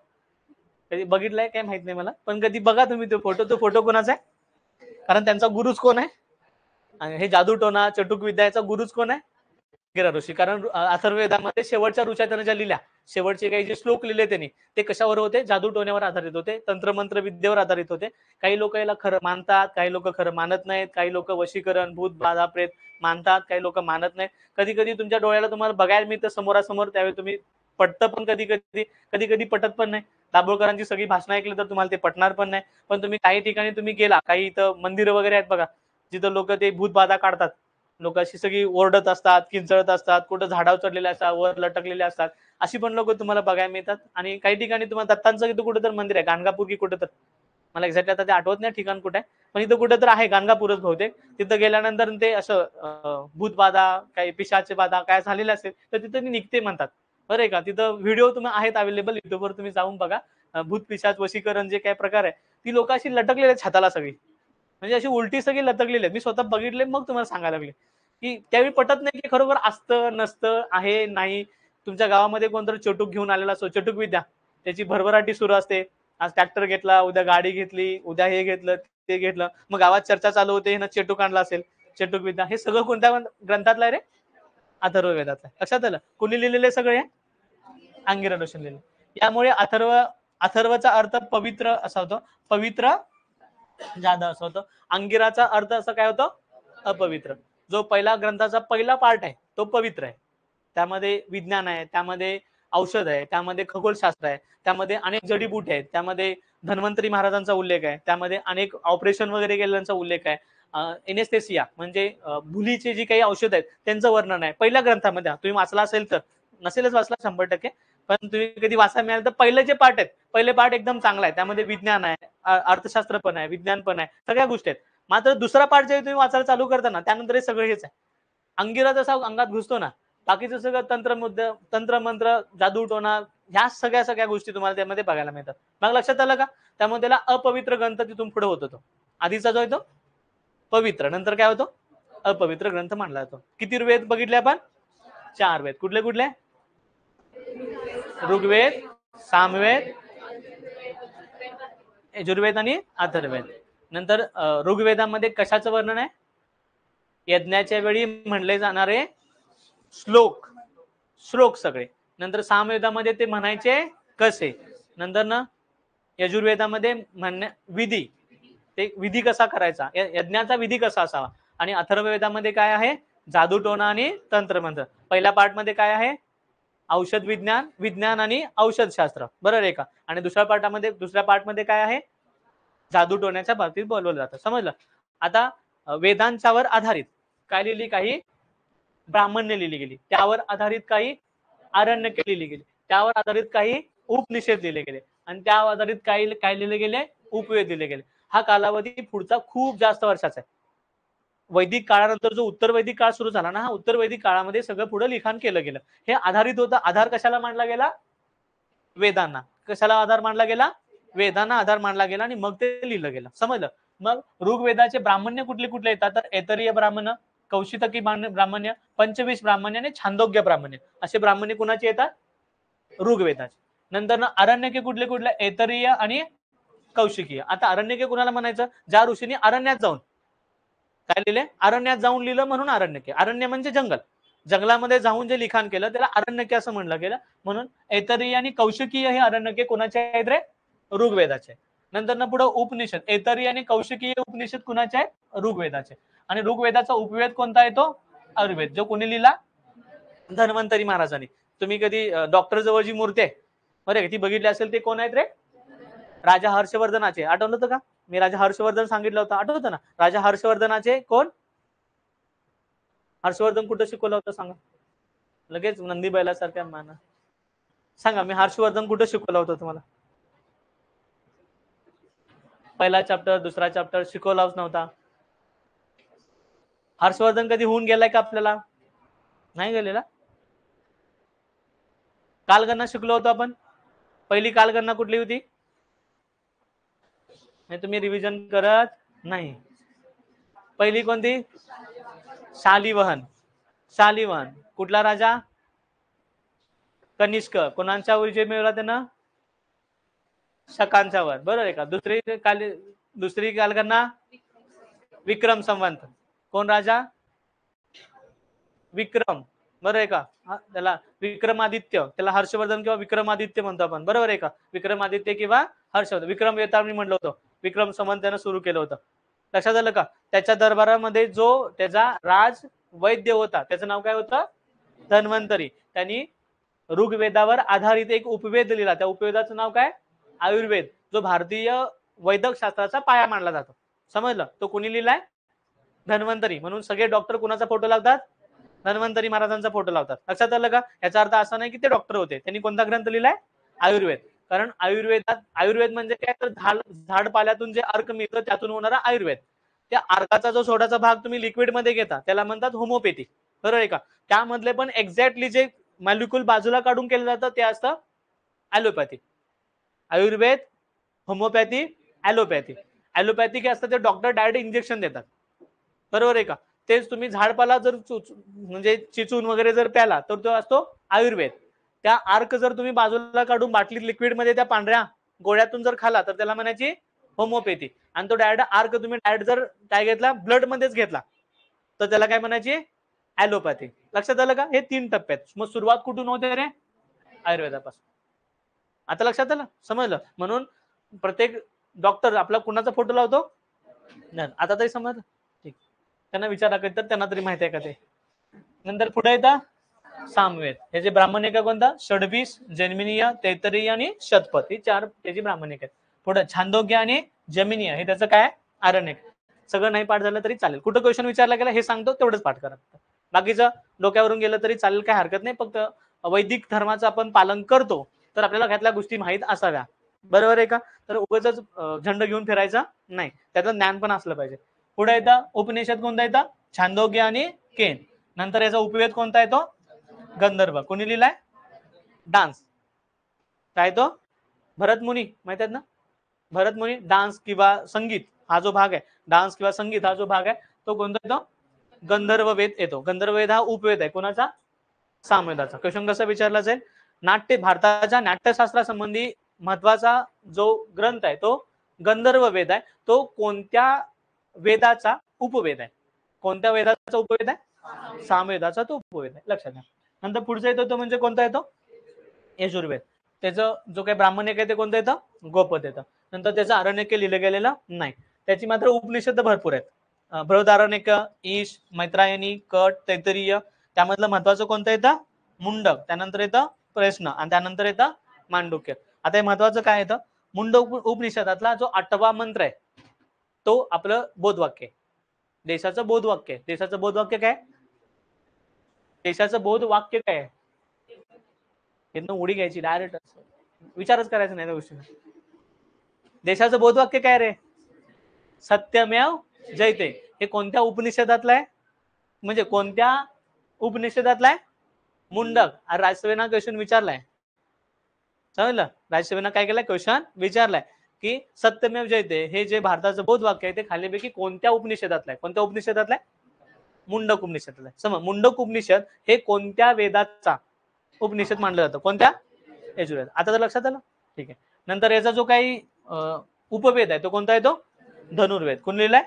कधी बघितलंय काय माहित नाही मला, पण कधी बघा तुम्ही तो फोटो कोणाचा आहे? कारण त्यांचा गुरुच कोण आहे? आणि हे जादूटोना, चटुक विद्याचा गुरुच कोण आहे? अंगिरा ऋषी. कारण अथर्ववेदामध्ये शेवटच्या ऋचा त्याने ज्या लिहिल्या, शेवटचे काही जे श्लोक लिहिले त्यांनी, ते कशावर होते? जादूटोण्यावर आधारित होते, तंत्रमंत्र विद्येवर आधारित होते. काही लोक याला खरं मानतात, काही लोक खरं मानत नाहीत, काही लोक वशीकरण, भूत बाधा प्रेत मानतात, काही लोक मानत नाहीत. कधी कधी तुमच्या डोळ्याला तुम्हाला बघायला मिळतं समोरासमोर, त्यावेळी तुम्ही पटतं पण, कधी कधी पटत पण नाही. दाभोळकरांची सगळी भाषणं ऐकली तर तुम्हाला ते पटणार पण नाही. पण तुम्ही काही ठिकाणी तुम्ही गेला, काही इथं मंदिरं वगैरे आहेत बघा, जिथं लोक ते भूत बाधा काढतात, लोक अशी सगळी ओरडत असतात, किंचळत असतात, कुठं झाडावर चढलेले असतात, वर लटकलेले असतात, अशी पण लोक तुम्हाला बघायला मिळतात. आणि काही ठिकाणी तुम्हाला दत्तांचं इथं कुठं तर मंदिर आहे, गाणगापूर की कुठं तर, मला एक्झॅक्टली आता ते आठवत नाही ठिकाण कुठे आहे, पण इथं कुठं तर आहे, गाणगापूरच बहुतेक. तिथं गेल्यानंतर ते असं भूतबाधा, काही पिशाची बाधा काय झालेली असेल तर तिथं निघते म्हणतात, बरं आहे का. तिथं व्हिडिओ तुम्ही आहेत अवेलेबल, युट्यूबवर तुम्ही जाऊन बघा. भूत पिशाच वशीकरण जे काही प्रकार आहे, ती लोक अशी लटकलेली आहेत छताला सगळी, म्हणजे अशी उलटी सगळी लटकलेली आहे. मी स्वतः बघितले, मग तुम्हाला सांगायला लागले की त्यावेळी पटत नाही की खरोखर असतं नसतं, आहे नाही. तुमच्या गावामध्ये कोणतरी चटूक घेऊन आलेला असतो, चटूक विद्या, त्याची भरभराटी सुरू असते. आज ट्रॅक्टर घेतला, उद्या गाडी घेतली, उद्या हे घेतलं ते घेतलं, मग गावात चर्चा चालू होते, ना चेटूक आणला असेल, चेटूक विद्या. हे सगळं कोणत्या ग्रंथातलं आहे रे? अथर्ववेदातलं. लक्षात आलं? कुणी लिहिलेले सगळे? अंगिरा ऋषीने लिहिले. यामुळे अथर्वचा अर्थ पवित्र असा होतो, पवित्र जादा असं होतं. अंगिराचा अर्थ असं काय होतं? अपवित्र. जो पहिला ग्रंथाचा पहिला पार्ट आहे तो पवित्र आहे, त्यामध्ये विज्ञान आहे, त्यामध्ये औषध आहे, त्यामध्ये खगोलशास्त्र आहे, त्यामध्ये अनेक जडीबुटी आहेत, त्यामध्ये धन्वंतरी महाराजांचा उल्लेख आहे, त्यामध्ये अनेक ऑपरेशन वगैरे केलेल्यांचा उल्लेख आहे, एनेस्थेसिया म्हणजे भुलीचे जी काही औषध आहेत त्यांचं वर्णन आहे पहिल्या ग्रंथामध्ये. तुम्ही वाचला असेल तर, नसेलच वाचला 100%, पण तुम्ही कधी वाचायला मिळालं तर पहिले जे पाठ आहेत, पहिले पाठ एकदम चांगला आहे, त्यामध्ये विज्ञान आहे, अर्थशास्त्र पण आहे, विज्ञान पण आहे, सगळ्या गोष्टी आहेत. मात्र दुसरा पाठ जे तुम्ही वाचायला चालू करता ना, त्यानंतर हे सगळं हेच आहे. अंगिरा जसा अंगात घुसतो ना, बाकीचं सगळं तंत्र मंत्र, जादूटोणा, ह्या सगळ्या गोष्टी तुम्हाला त्यामध्ये बघायला मिळतात. मग लक्षात आलं का? त्यामुळे त्याला अपवित्र ग्रंथ तिथून पुढे होत होतो. आधीचा जो आहे तो पवित्र, नंतर काय होतो? अपवित्र ग्रंथ मानला जातो. किती वेद बघितले आपण? 4 वेद. कुठले कुठले? ऋग्वेद, सामवेद, यजुर्वेद आणि अथर्ववेद. नंतर ऋग्वेदामध्ये कशाचं वर्णन आहे? यज्ञाच्या वेळी म्हणले जाणारे श्लोक सगळे. नंतर सामवेदामध्ये ते म्हणायचे कसे. नंतर ना यजुर्वेदामध्ये म्हणणे विधी, ते विधी कसा करायचा, यज्ञाचा विधी कसा असावा. आणि अथर्ववेदामध्ये काय आहे? जादूटोणा आणि तंत्रमंत्र. पहिल्या पार्ट मध्ये काय आहे? औषध विज्ञान, विज्ञान आणि औषधशास्त्र, बरोबर आहे का? आणि दुसऱ्या पार्टमध्ये काय आहे? जादूटोण्याच्या बाबतीत बोलवलं जातं. समजलं? आता वेदांच्यावर आधारित काय लिहिली? काही ब्राह्मण्य लिहिली गेली, त्यावर आधारित काही आरण्यके लिहिली गेली, त्यावर आधारित काही उपनिषद लिहिले गेले, आणि त्यावर आधारित काही काय लिहिले गेले? उपवेद लिहिले गेले. हा कालावधी पुढचा खूप जास्त वर्षाचा आहे. वैदिक काळानंतर जो उत्तर वैदिक काळ सुरू झाला ना, हा उत्तर वैदिक काळामध्ये सगळं पुढे लिखाण केलं गेलं. हे आधारित होतं. आधार कशाला मानला गेला? वेदांना. कशाला आधार मानला गेला? वेदांना आधार मानला गेला, आणि मग ते लिहिलं गेलं. समजलं? मग ऋग्वेदाचे ब्राह्मण्य कुठले कुठले येतात? तर ऐतरीय ब्राह्मण, कौशितकी ब्राह्मण्य, पंचवीस ब्राह्मण्य आणि छांदोग्य ब्राह्मण्य, असे ब्राह्मण्य कुणाचे येतात? ऋग्वेदाचे. नंतर ना अरण्यके कुठले कुठले? ऐतरीय आणि कौशिकीय. आता अरण्यके कुणाला म्हणायचं? ज्या ऋषींनी अरण्यात जाऊन काय लिहिले? अरण्यात जाऊन लिहिलं म्हणून अरण्यके. अरण्य म्हणजे जंगल, जंगलामध्ये जाऊन जे लिखाण केलं त्याला अरण्यके असं म्हणलं गेलं. म्हणून ऐतरीय आणि कौशिकीय हे अरण्यके कोणाचे आहेत रे? ऋग्वेदाचे. नंतर ना पुढे उपनिषद, ऐतरीय आणि कौशिकीय उपनिषद कुणाचे आहेत? ऋग्वेदाचे. आणि ऋग्वेदाचा उपवेद कोणता येतो? आयुर्वेद. जो कोणी लिहिला? धन्वंतरी महाराजांनी. तुम्ही कधी डॉक्टर जवळ जी मूर्ती आहे बरं ती बघितली असेल, ते कोण आहेत रे? राजा हर्षवर्धनाचे. आठवलं होतं का? मी राजा हर्षवर्धन सांगितलं होतं, आठवतं ना? राजा हर्षवर्धनाचे कोण? हर्षवर्धन कुठं शिकवलं होतं सांगा? लगेच नंदी बैलासारख्या माना सांगा. मी हर्षवर्धन कुठं शिकवलं होतं तुम्हाला? पहिला चॅप्टर, दुसरा चॅप्टर शिकवलाच नव्हता. हर्षवर्धन कधी होऊन गेलाय का आपल्याला? नाही गेलेला. कालगणना शिकलो होतो आपण. पहिली कालगणना कुठली होती? नाही, तुम्ही रिव्हिजन करत नाही. पहिली कोणती? शालिवाहन. शालिवाहन कुठला राजा? कनिष्क. कोणाच्या विजय मिळवला त्यानं? शकांच्यावर, बरोबर आहे का? दुसरी कालगणना विक्रम संवंत. कोण राजा? विक्रम, बरोबर आहे का? त्याला विक्रमादित्य, त्याला हर्षवर्धन किंवा विक्रमादित्य म्हणतो आपण, बरोबर आहे का? विक्रमादित्य किंवा हर्षवर्धन. विक्रम वेताळ मी म्हटलं होतं, विक्रम संवंत त्यानं सुरू केलं होतं. लक्षात आलं का? त्याच्या दरबारामध्ये जो त्याचा राज वैद्य होता त्याचं नाव काय होतं? धन्वंतरी. त्यांनी ऋग्वेदावर आधारित एक उपवेद लिहिला. त्या उपवेदाचं नाव काय? आयुर्वेद, जो भारतीय वैद्यक शास्त्राचा पाया मानला जातो. समजलं? तो कोणी लिहिलाय? धन्वंतरी. म्हणून सगळे डॉक्टर कुणाचा फोटो लावतात? धन्वंतरी महाराजांचा फोटो लावतात. लक्षात आलं का? याचा अर्थ असा नाही की ते डॉक्टर होते. त्यांनी कोणता ग्रंथ लिहिलाय? आयुर्वेद. कारण आयुर्वेद म्हणजे काय? तर झाड पाल्यातून जे अर्क मिळतं त्यातून होणारा आयुर्वेद. त्या अर्काचा जो सोडाचा भाग तुम्ही लिक्विड मध्ये घेता त्याला म्हणतात होमोपॅथी, बरोबर आहे का? त्यामधले पण एक्झॅक्टली जे मॉलिक्यूल बाजूला काढून केलं जातं ते असतं allopathy. Ayurveda, homeopathy, allopathy. Allopathy काय असतं? ते डॉक्टर डायरेक्ट इंजेक्शन देतात, बरोबर आहे का? तेच तुम्ही झाडपाला जर म्हणजे चिचून वगैरे जर प्याला तर तो असतो आयुर्वेद. त्या अर्क जर तुम्ही बाजूला काढून बाटलीत लिक्विड मध्ये त्या पांढऱ्या गोळ्यातून जर खाला तर त्याला म्हणायची होमोपॅथी. आणि तो डायरेक्ट अर्क तुम्ही डायरेक्ट जर काय घेतला? ब्लड मध्येच घेतला तर त्याला काय म्हणायची? ॲलोपॅथी. लक्षात आलं का? हे 3 टप्प्यात. मग सुरुवात कुठून होते रे? आयुर्वेदापासून. आता लक्षात आलं? समजलं? म्हणून प्रत्येक डॉक्टर आपला कुणाचा फोटो लावतो? आता तरी समजलं? ठीक. त्यांना विचारा कधी तर त्यांना तरी माहिती आहे का ते. नंतर पुढे येतं सामवेद. हे जे ब्राह्मणिक कोणता? षड्वीस, जन्मिनीय, तैत्तरीय आणि शतपथ, ही 4 त्याची ब्राह्मणिक आहेत. पुढे छांदोग्य आणि जमिनीय हे त्याचं काय? आरण्यक. सगळं नाही पाठ झालं तरी चालेल. कुठं क्वेश्चन विचारला गेला हे सांगतो तेवढंच पाठ करा. बाकीचं डोक्यावरून गेलं तरी चालेल, काय हरकत नाही. फक्त वैदिक धर्माचं आपण पालन करतो तर आपल्याला ह्यातल्या गोष्टी माहीत असाव्या. बरोबर आहे का? तर उगाच झंड घेऊन फिरायचा नाही, त्याचं ज्ञान पण असलं पाहिजे. पुढे येतं उपनिषद कोणता येतं? छांदोग्य आणि केन. नंतर याचा उपवेद कोणता येतो? गंधर्व. कोणी लिहिलाय? डान्स. काय तो? भरत मुनी, माहित आहेत ना? भरत मुनी. डान्स किंवा संगीत हा जो भाग आहे, डान्स किंवा संगीत हा जो भाग आहे तो कोणता येतो? गंधर्व वेद येतो. गंधर्व वेद हा उपवेद आहे. कोणाचा? सामवेदाचा. क्वेश्चन कसा विचारला जाईल? नाट्य, भारताच्या नाट्यशास्त्रासंबंधी महत्वाचा जो ग्रंथ आहे तो गंधर्व वेद आहे. तो कोणत्या वेदाचा उपवेद आहे? कोणत्या वेदाचा उपवेद आहे? सामवेदाचा तो उपवेद आहे. लक्षात घ्या. नंतर पुढचा येतो तो म्हणजे कोणता येतो? यजुर्वेद. त्याचं जो काही ब्राह्मणिक आहे ते कोणतं येतं? गोपद येतं. नंतर त्याचं आरण्यक लिहिलं गेलेलं नाही. त्याची मात्र उपनिषद भरपूर आहेत. बृहदारण्यक, ईश, मैत्रायणी, कट, तैत्तरीय. त्यामधलं महत्वाचं कोणतं येतं? मुंडक. त्यानंतर येतं प्रश्न आणि त्यानंतर येतं मांडुक्य. आता हे महत्वाचं काय येतं? मुंडक उपनिषदातला जो 8वा मंत्र आहे तो आपलं बोधवाक्य आहे. देशाचं बोधवाक्य. देशाचं बोधवाक्य काय? देशाचं बोधवाक्य काय आहे? इथनं उडी घ्यायची डायरेक्ट, विचारच करायचा नाही त्या गोष्टीला. देशाचं बोधवाक्य काय रे? सत्यमेव जयते. हे कोणत्या उपनिषदातलं आहे? म्हणजे कोणत्या उपनिषदातला आहे? मुंडक. राजसभेनं क्वेश्चन विचारलाय, समजलं? राजसभेनं काय केलंय? क्वेश्चन विचारलाय की सत्यमेव जयते हे जे भारताचं बोधवाक्य आहे ते खालीपैकी कोणत्या उपनिषदातलं आहे? कोणत्या उपनिषदातलं आहे? मुंडक उपनिषदातलं आहे. समज मुंडक उपनिषद हे कोणत्या वेदाचा उपनिषद मानलं जातं? कोणत्या? यजुर्वेद. आता तर लक्षात आलं? ठीक आहे. नंतर याचा जो काही उपवेद आहे तो कोणता येतो? धनुर्वेद. कोण लिहिलाय?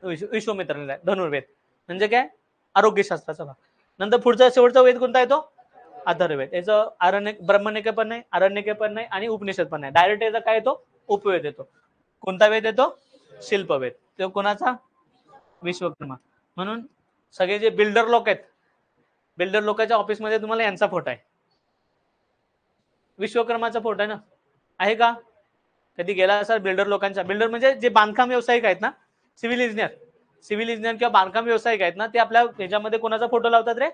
विश्वामित्र लिहिलाय धनुर्वेद. म्हणजे काय? आरोग्यशास्त्राचा भाग. नंतर पुढचा शेवटचा वेद कोणता येतो? अथर्ववेद. याचं आरण्यक, ब्रह्मनिक पण नाही, आरण्यक पण नाही आणि उपनिषद पण नाही. डायरेक्ट याचा काय येतो? उपवेद येतो. कोणता वेद येतो? शिल्पवेद. तो कोणाचा? विश्वकर्मा. म्हणून सगळे जे बिल्डर लोक आहेत, बिल्डर लोकांच्या ऑफिसमध्ये तुम्हाला यांचा फोटो आहे, विश्वकर्माचा फोटो आहे ना? आहे का? कधी गेला असाल बिल्डर लोकांच्या? बिल्डर म्हणजे जे बांधकाम व्यावसायिक आहेत ना, सिव्हिल इंजिनियर किंवा बांधकाम व्यावसायिक आहेत ना, ते आपल्या ह्याच्यामध्ये कोणाचा फोटो लावतात रे?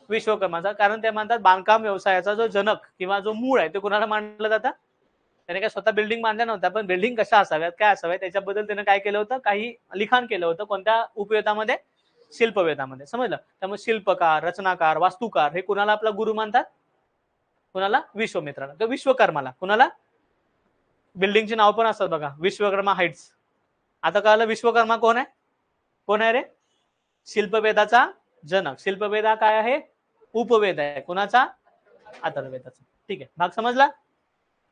विश्वकर्माचा. कारण ते म्हणतात बांधकाम व्यवसायाचा जो जनक किंवा जो मूळ आहे ते कोणाला मानलं जातं? त्याने काय स्वतः बिल्डिंग बांधल्या नव्हत्या, पण बिल्डिंग कशा असाव्यात, काय असाव्यात त्याच्याबद्दल त्याने काय केलं होतं? काही लिखाण केलं होतं. कोणत्या उपवेदामध्ये? शिल्पवेदामध्ये. समजलं? त्यामुळे शिल्पकार, रचनाकार, वास्तुकार हे कोणाला आपला गुरु मानतात? कोणाला? विश्वामित्राला किंवा विश्वकर्माला. कोणाला? बिल्डिंगची नाव पण असतात बघा, विश्वकर्मा हाइट्स. आता कळलं विश्वकर्मा कोण आहे? कोण आहे रे? शिल्पवेदाचा जनक. शिल्पवेद हा काय आहे? उपवेद आहे. कोणाचा? अथर्ववेदाचा. ठीक आहे, भाग समजला?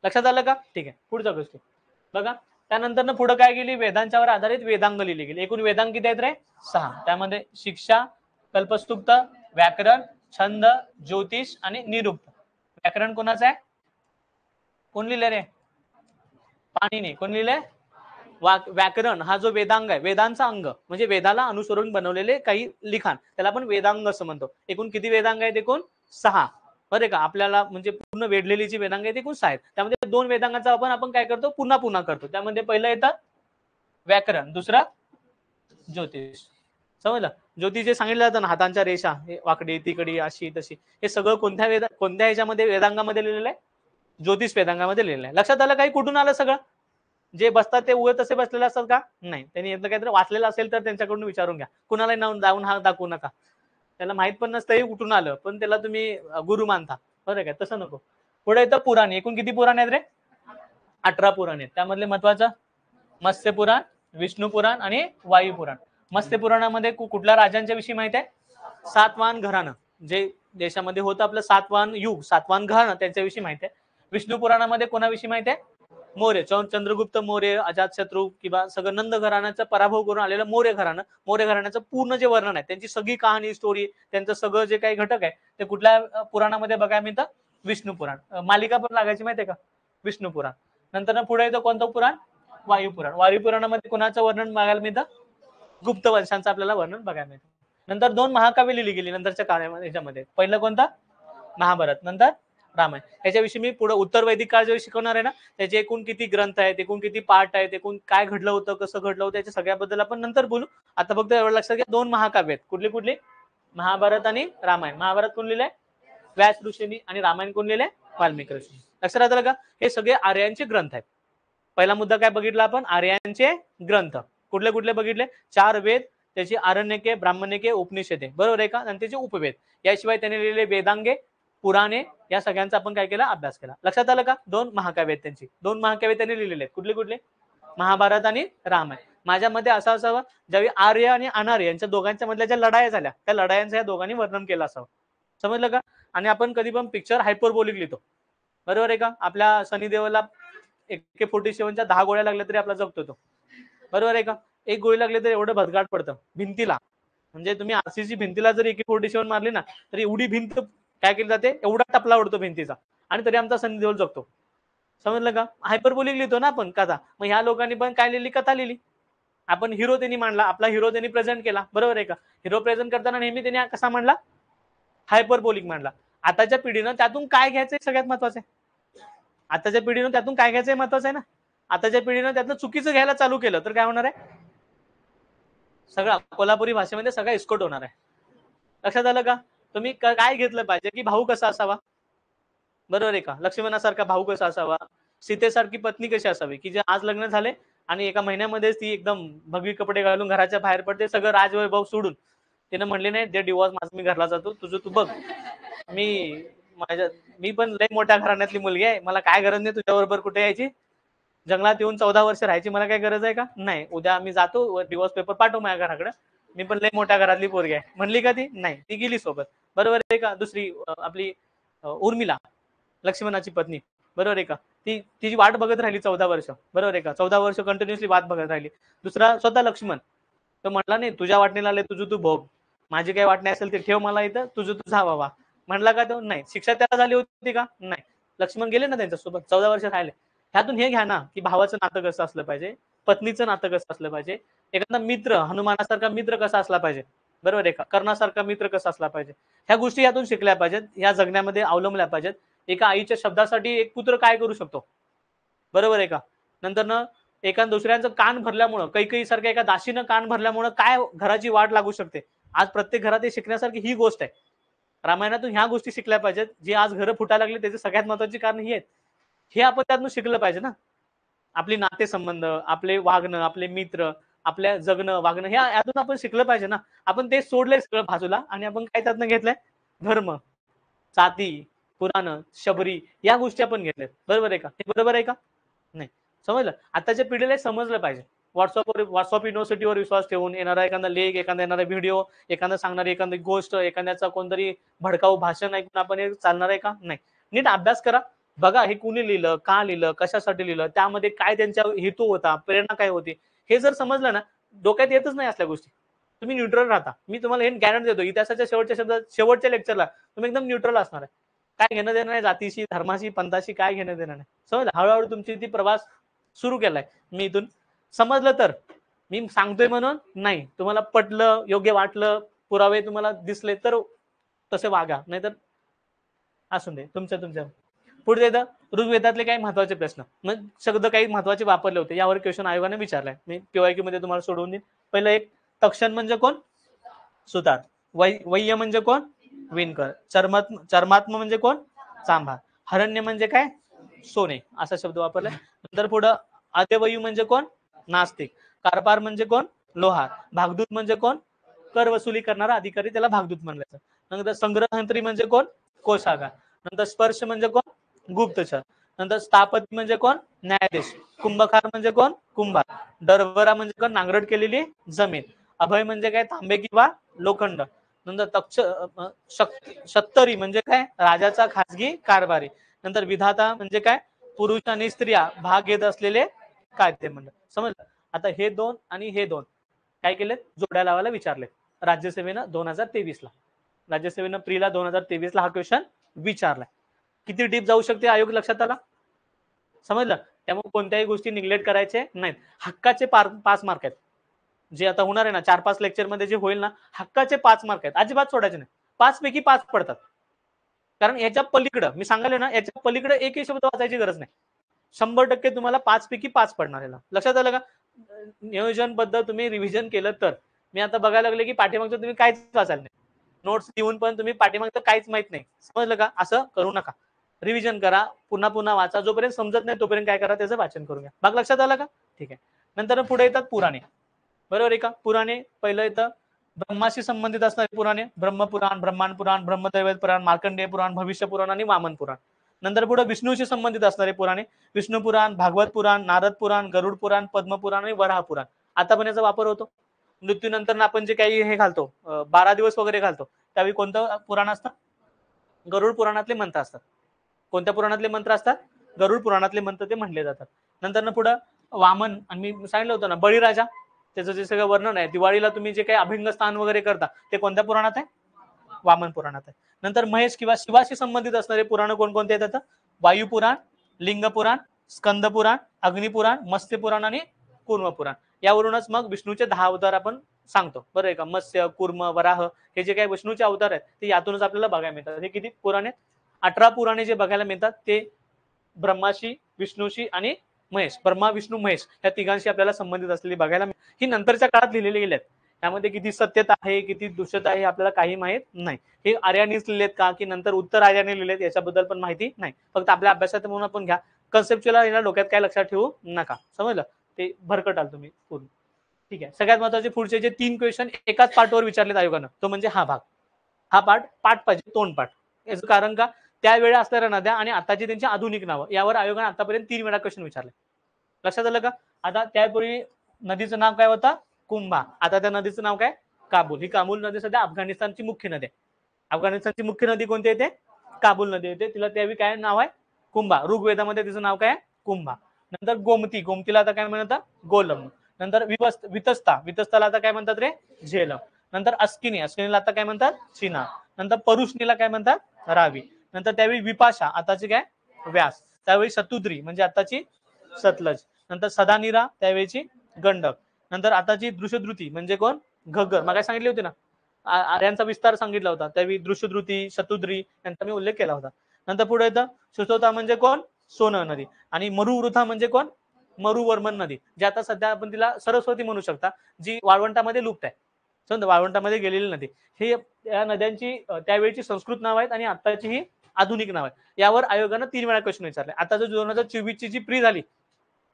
लक्षात आलं का? ठीक आहे. पुढचा गोष्ट बघा. त्यानंतर पुढे काय गेली? वेदांच्यावर आधारित वेदांग लिहिली गेली. एकूण वेदांग किती आहेत रे? 6. त्यामध्ये शिक्षा, कल्पस्तुक्त, व्याकरण, छंद, ज्योतिष आणि निरुक्त. व्याकरण कोणाचं आहे? कोण लिहिलं रे? पाणिनी. कोण लिहिलंय? व्याकरण हा जो वेदांग आहे, वेदांचा अंग म्हणजे वेदाला अनुसरून बनवलेले काही लिखाण, त्याला आपण वेदांग असं म्हणतो. एकूण किती वेदांग आहेत? एकूण 6. बरे का? आपल्याला म्हणजे पूर्ण वेढलेली जी वेदांग आहेत एकूण 6 आहेत. त्यामध्ये 2 वेदांगाचा आपण काय करतो? पुन्हा करतो. त्यामध्ये पहिलं येतं व्याकरण, दुसरं ज्योतिष. समजलं? ज्योतिष जे सांगितलं जातं ना, हातांच्या रेषा हे वाकडी तिकडी अशी तशी, हे सगळं कोणत्या ह्याच्यामध्ये वेदांगामध्ये लिहिलेलं आहे? ज्योतिष वेदांगामध्ये लिहिलेलं आहे. लक्षात आलं? काही कुठून आलं सगळं? जे बसतात ते उभे तसे बसलेले असतात का? नाही. त्यांनी एकदा काहीतरी वाचलेलं असेल तर त्यांच्याकडून विचारून घ्या. कुणाला जाऊन हा दाखवू नका. त्याला माहित पण नसतं हे कुठून आलं, पण त्याला तुम्ही गुरु मानता. बरं काय? तसं नको. पुढे येतं पुराण. एकूण किती पुराण आहेत रे? 18 पुराण आहेत. त्यामधले महत्वाचं मत्स्य पुराण, विष्णू पुराण आणि वायू पुराण. मत्स्य पुराणामध्ये कुठल्या राजांच्या विषयी माहिती आहे? सातवाहन घराणं, जे देशामध्ये होतं आपलं सातवाहन युग, सातवाहन घराणं त्यांच्याविषयी माहिती आहे. विष्णू पुराणामध्ये कोणाविषयी माहिती आहे? मौर्य, चंद्रगुप्त मौर्य, अजातशत्रू किंवा सगळं नंद घराण्याचा पराभव करून आलेलं मौर्य घराणं, मौर्य घराण्याचं पूर्ण जे वर्णन आहे, त्यांची सगळी कहाणी, स्टोरी, त्यांचं सगळं जे काही घटक आहे ते कुठल्या पुराणामध्ये बघायला मिळतं? विष्णू पुराण. मालिका पण लागायची माहितीये का? विष्णू पुराण. नंतर पुढे येतं कोणतं पुराण? वायू पुराण. वायू पुराणामध्ये कोणाचं वर्णन बघायला मिळतं? गुप्त वंशांचं आपल्याला वर्णन बघायला मिळतं. नंतर 2 महाकाव्य लिहिली गेली नंतरच्या काळामध्ये. याच्यामध्ये पहिलं कोणतं? महाभारत, नंतर रामायण. याच्याविषयी मी पुढे उत्तर वैदिक काळ जे शिकवणार आहे ना, त्याचे एकूण किती ग्रंथ आहेत, एकूण किती पाठ आहेत, एकूण काय घडलं होतं, कसं घडलं होतं, याच्या सगळ्याबद्दल आपण नंतर बोलू. आता फक्त एवढं लक्षात घ्या, 2 महाकाव्य आहेत. कुठली कुठली? महाभारत आणि रामायण. महाभारत कोण लिहिलंय? व्यास ऋषींनी, आणि रामायण कोण लिहिलंय? वाल्मिकी ऋषींनी. लक्षात राहतं का? हे सगळे आर्यांचे ग्रंथ आहेत. पहिला मुद्दा काय बघितला आपण? आर्यांचे ग्रंथ. कुठले कुठले बघितले? 4 वेद, त्याची आरण्यके, ब्राह्मणिके, उपनिषदे, बरोबर आहे का? आणि त्याचे उपवेद. याशिवाय त्याने लिहिलेले वेदांगे, पुराणे, या सगळ्यांचा आपण काय केला? अभ्यास केला. लक्षात आलं का? 2 महाकाव्य आहेत त्यांची. 2 महाकाव्य त्यांनी लिहिलेले आहेत. कुठले कुठले? महाभारत आणि रामायण. माझ्या मध्ये असं असावं, ज्यावेळी आर्य आणि अनार्य यांच्या दोघांच्या मधल्या ज्या लढाया झाल्या, त्या लढायांचं या दोघांनी वर्णन केलं असावं. समजलं का? आणि आपण कधी पण पिक्चर हायपरबोलिक लिहितो, बरोबर आहे का? आपल्या सनी देओलला AK-47च्या 10 गोळ्या लागल्या तरी आपला जगतो तो, बरोबर आहे का? एक गोळी लागली तर एवढं भदगाट पडतं भिंतीला. म्हणजे तुम्ही RCC भिंतीला जर AK-47 मारली ना, तर एवढी भिंत काय केली जाते, एवढा टपला उडतो भिंतीचा, आणि तरी आमचा सनी देओल जगतो. समजलं का? हायपरबोलिक लिहितो ना आपण कथा. मग ह्या लोकांनी पण काय लिहिली? कथा लिहिली. आपण हिरो त्यांनी मांडला, आपला हिरो त्यांनी प्रेझेंट केला, बरोबर आहे का? हिरो प्रेझेंट करताना नेहमी त्यांनी कसा मांडला? हायपरबोलिक मांडला. आताच्या पिढीनं त्यातून काय घ्यायचंय सगळ्यात महत्वाचं आहे. आताच्या पिढीनं त्यातून काय घ्यायचंय महत्वाचं आहे ना. आताच्या पिढीनं त्यातनं चुकीचं घ्यायला चालू केलं तर काय होणार आहे? सगळं कोल्हापुरी भाषेमध्ये सगळं इस्कोट होणार आहे. लक्षात आलं का? तुम्ही काय घेतलं पाहिजे की भाऊ कसा असावा, बरोबर आहे का? लक्ष्मणासारखा भाऊ कसा असावा, सीतेसारखी पत्नी कशी असावी की जे आज लग्न झाले आणि एका महिन्यामध्येच ती एकदम भगवी कपडे घालून घराच्या बाहेर पडते, सगळं राजवैभव सोडून. तिने म्हणले नाही दे डिवॉर्स, माझं मी घरला जातो, तुझं तू बघ. मी पण लय मोठ्या घराण्यातली मुलगी आहे, मला काय गरज नाही तुझ्याबरोबर कुठे यायची. जंगलात येऊन 14 वर्ष राहायची मला काय गरज आहे का? नाही. उद्या आम्ही जातो, डिवोर्स पेपर पाठव माझ्या घराकडे, मी पण लय मोठ्या घरातली पोरगी आहे. म्हणली का ती? नाही, ती गेली सोबत, बरोबर आहे का? दुसरी आपली उर्मिला, लक्ष्मणाची पत्नी, बरोबर आहे का? ती तिची वाट बघत राहिली 14 वर्ष, बरोबर आहे का? 14 वर्ष कंटिन्युअसली वाट बघत राहिली. दुसरा स्वतः लक्ष्मण, तो म्हटला नाही तुझ्या वाटणीला आले, तुझं तू भोग, माझी काही वाटणी असेल ते ठेव मला इथं, तुझं तू जा बाबा. म्हणला का तो? नाही. शिक्षा त्याला झाली होती का? नाही. लक्ष्मण गेले ना त्यांच्यासोबत, 14 वर्ष राहिले. ह्यातून हे घ्या ना की भावाचं नातं कसं असलं पाहिजे, पत्नीचं नातं कसं असलं पाहिजे, एखादा मित्र, हनुमानासारखा मित्र कसा असला पाहिजे, बरोबर आहे का? कर्णासारखा मित्र कसा असला पाहिजे, ह्या गोष्टी यातून शिकल्या पाहिजेत, ह्या जगण्यामध्ये अवलंबल्या पाहिजेत. एका आईच्या शब्दासाठी एक पुत्र काय करू शकतो, बरोबर आहे का? नंतर न एका दुसऱ्यांचं कान भरल्यामुळं, काही सारख्या एका दासीनं कान भरल्यामुळं काय घराची वाट लागू शकते. आज प्रत्येक घरात हे शिकण्यासारखी ही गोष्ट आहे. रामायणातून ह्या गोष्टी शिकल्या पाहिजेत. जी आज घरं फुटायला लागली त्याची सगळ्यात महत्वाची कारण ही आहेत. हे आपण त्यातून शिकलं पाहिजे ना. आपली नातेसंबंध, आपले वागणं, आपले मित्र, आपल्या जगणं वागणं, ह्या यातून आपण शिकलं पाहिजे ना. आपण ते सोडलंय सगळं बाजूला आणि आपण काय त्यातनं घेतलंय? धर्म, जाती, पुराण, शबरी, या गोष्टी आपण घेतल्यात, बरोबर आहे का? हे बरोबर आहे का? नाही. समजलं? आताच्या पिढीला समजलं पाहिजे. व्हॉट्सअप युनिव्हर्सिटीवर विश्वास ठेवून येणारा एखादा लेख, एखादा येणारा व्हिडिओ, एखादा सांगणारी एखादी गोष्ट, एखाद्याचा कोणतरी भडकाऊ भाषण ऐकून आपण हे चालणार आहे का? नाही. नीट अभ्यास करा, बघा हे कुणी लिहिलं, का लिहिलं, कशासाठी लिहिलं, त्यामध्ये काय त्यांचा हेतू होता, प्रेरणा काय होती. हे जर समजलं ना, डोक्यात येतच नाही असल्या गोष्टी. तुम्ही न्यूट्रल राहता. मी तुम्हाला हे गॅरंटी देतो, इतिहासाच्या शेवटच्या लेक्चरला तुम्ही एकदम न्यूट्रल असणार आहे. काय घेणं देणं नाही जातीशी, धर्माशी, पंथाशी, काय घेणं देणं नाही. समजलं? हळूहळू तुमची ती प्रवास सुरू केलाय मी इथून. समजलं तर मी सांगतोय म्हणून नाही, तुम्हाला पटलं, योग्य वाटलं, पुरावे तुम्हाला दिसले तर तसे वागा, नाहीतर असून दे तुमच्या. पुढे येतं ऋग्वेदातले काही महत्वाचे प्रश्न, मग शब्द काही महत्वाचे वापरले होते, यावर क्वेश्चन आयोगाने विचारलाय. मी PYQ मध्ये तुम्हाला सोडवून देईन. पहिलं एक, तक्षण म्हणजे कोण? सुतार. वय्य म्हणजे कोण? विणकर. चर्मात्म म्हणजे कोण? चांभार. हरण्य म्हणजे काय? सोने, असा शब्द वापरलाय. नंतर पुढं आद्यवयू म्हणजे कोण? नास्तिक. कारभार म्हणजे कोण? लोहार. भागदूत म्हणजे कोण? कर वसुली करणारा अधिकारी, त्याला भागदूत म्हणलं. नंतर संग्रहंत्री म्हणजे कोण? कोषागार. नंतर स्पर्श म्हणजे कोण? गुप्तचर. नंतर स्थापती म्हणजे कोण? न्यायाधीश. कुंभकार म्हणजे कोण? कुंभार. डरवरा म्हणजे कोण? नांगरट केलेली जमीन. अभय म्हणजे काय? तांबे किंवा लोखंड. नंतर शत्तरी म्हणजे काय? राजाचा खासगी कारभारी. नंतर विधाता म्हणजे काय? पुरुष आणि स्त्रिया भाग घेत असलेले कायदे मंडळ. समजलं? आता हे दोन आणि हे दोन काय केलेत? जोड्या लावायला विचारले राज्यसेवेनं 2023ला. राज्यसेवेनं प्रीला 2023ला हा क्वेश्चन विचारलाय. किती डीप जाऊ शकते आयोग, लक्षात आला? समजलं? त्यामुळे कोणत्याही गोष्टी निग्लेक्ट करायचे नाहीत. हक्काचे 5 मार्क आहेत. जे आता होणार आहे ना 4-5 लेक्चर मध्ये जे होईल ना, हक्काचे 5 मार्क आहेत, अजिबात सोडायचे नाही. 5 पैकी 5 पडतात. कारण याच्या पलीकडे मी सांगायला ना, याच्या पलीकडे एकही शब्द वाचायची गरज नाही. 100% तुम्हाला 5 पैकी 5 पडणार आहे. लक्षात आलं का? नियोजनबद्ध तुम्ही रिव्हिजन केलं तर. मी आता बघायला लागले की पाठीमागचं तुम्ही काहीच वाचायला नाही. नोट्स देऊन पण तुम्ही पाठीमागचं काहीच माहित नाही. समजलं का? असं करू नका. रिव्हिजन करा, पुन्हा पुन्हा वाचा. जोपर्यंत समजत नाही तोपर्यंत काय करा, त्याचं वाचन करून घ्या. भाग लक्षात आला का? ठीक आहे. नंतर पुढे येतात पुराणे. बरोबर आहे का? पुराणे पहिलं येतं ब्रह्माशी संबंधित असणारे पुराणे, ब्रह्मपुराण, ब्रह्मांड पुराण, ब्रह्मदैवत पुराण, मार्कंडेय पुराण, भविष्य पुराण आणि वामन पुराण. नंतर पुढे विष्णूशी संबंधित असणारे पुराणे, विष्णू पुराण, भागवत पुराण, नारद पुराण, गरुड पुराण, पद्म पुराण आणि वराह पुराण. आता पण याचा वापर होतो. मृत्यूनंतर आपण जे काही हे घालतो, 12 दिवस वगैरे घालतो, त्यावेळी कोणतं पुराण असतं? गरुड पुराणातले मंत्र असतात. कोणत्या पुराणातले मंत्र असतात? गरुड पुराणातले मंत्र ते म्हणले जातात. नंतर पुढे वामन, आणि मी सांगितलं होतं ना बळीराजा, त्याचं जे सगळं वर्णन आहे. दिवाळीला तुम्ही जे काही अभंग स्थान वगैरे करता ते कोणत्या पुराणात आहे? वामन पुराणात आहे. नंतर महेश किंवा शिवाशी संबंधित असणारे पुराण कोणकोणते येतात? वायू पुराण, लिंग पुराण, स्कंद पुराण, अग्निपुराण, मत्स्य पुराण आणि कूर्म पुराण. यावरूनच मग विष्णूचे 10 अवतार आपण सांगतो. बरं आहे का? मत्स्य, कूर्म, वराह हे जे काही विष्णूचे अवतार आहेत ते यातूनच आपल्याला बघायला मिळतात. हे किती पुराणे? 18 पुराणे जे बघायला मिळतात ते ब्रह्माशी, विष्णूशी आणि महेश, ब्रह्मा, विष्णू, महेश या तिघांशी आपल्याला संबंधित असलेली बघायला ही नंतरच्या काळात लिहिलेली गेलेत. त्यामध्ये किती सत्यता आहे, किती दुष्टता आहे आपल्याला काही माहित नाही. हे आर्यानीच लिहिलेत का की नंतर उत्तर आर्याने लिहिलेत याच्याबद्दल पण माहिती नाही. फक्त आपल्या अभ्यासात म्हणून आपण घ्या. कन्सेप्च्युअल याला डोक्यात काय लक्षात ठेवू नका. समजलं? ते भरकटाल तुम्ही पूर्ण. ठीक आहे. सगळ्यात महत्त्वाचे पुढचे जे 3 क्वेश्चन एकाच पार्टवर विचारलेत आयोगानं, तो म्हणजे हा भाग. हा पाठ पाहिजे, तोंडपाठ. याचं कारण का? त्यावेळी असणाऱ्या नद्या आणि आताची त्यांची आधुनिक नावं यावर आयोगाने आतापर्यंत 3 वेळा क्वेश्चन विचारले. लक्षात आलं का? आता त्यापूर्वी नदीचं नाव काय होतं? कुंभा. आता त्या नदीचं नाव काय? काबूल. ही काबूल नदी सध्या अफगाणिस्तानची मुख्य नदी आहे. अफगाणिस्तानची मुख्य नदी कोणती येते? काबूल नदी येते. तिला त्यावेळी काय नाव आहे? कुंभा. ऋग्वेदामध्ये तिचं नाव काय आहे? कुंभा. नंतर गोमती, गोमतीला आता काय म्हणतात? गोलम. नंतर वितस्ता, वितस्ताला आता काय म्हणतात रे? झेलम. नंतर अस्किनी, अस्किनीला आता काय म्हणतात? चिना. नंतर परुष्णीला काय म्हणतात? रावी. नंतर त्यावेळी विपाशा, आताची काय? व्यास. त्यावेळी शतुद्री म्हणजे आताची सतलज. नंतर सदानीरा, त्यावेळीची गंडक. नंतर आताची दृश्यद्रुती म्हणजे कोण? घग्गर. मग काय सांगितली होती ना, आर्यांचा विस्तार सांगितला होता. त्यावेळी दृश्यद्रुती, शतुद्री यांचा मी उल्लेख केला होता. नंतर पुढे येतं सुसोता म्हणजे कोण? सोन नदी. आणि मरुवृथा म्हणजे कोण? मरुवर्मन नदी, जी आता सध्या आपण तिला सरस्वती म्हणू शकता, जी वाळवंटामध्ये लुप्त आहे. समजा वाळवंटामध्ये गेलेली नदी. हे या नद्यांची त्यावेळीची संस्कृत नाव आहेत आणि आताची ही आधुनिक नाव आहे. यावर आयोगानं 3 वेळा क्वेश्चन विचारले. आता जो 2024 ची जी प्री झाली,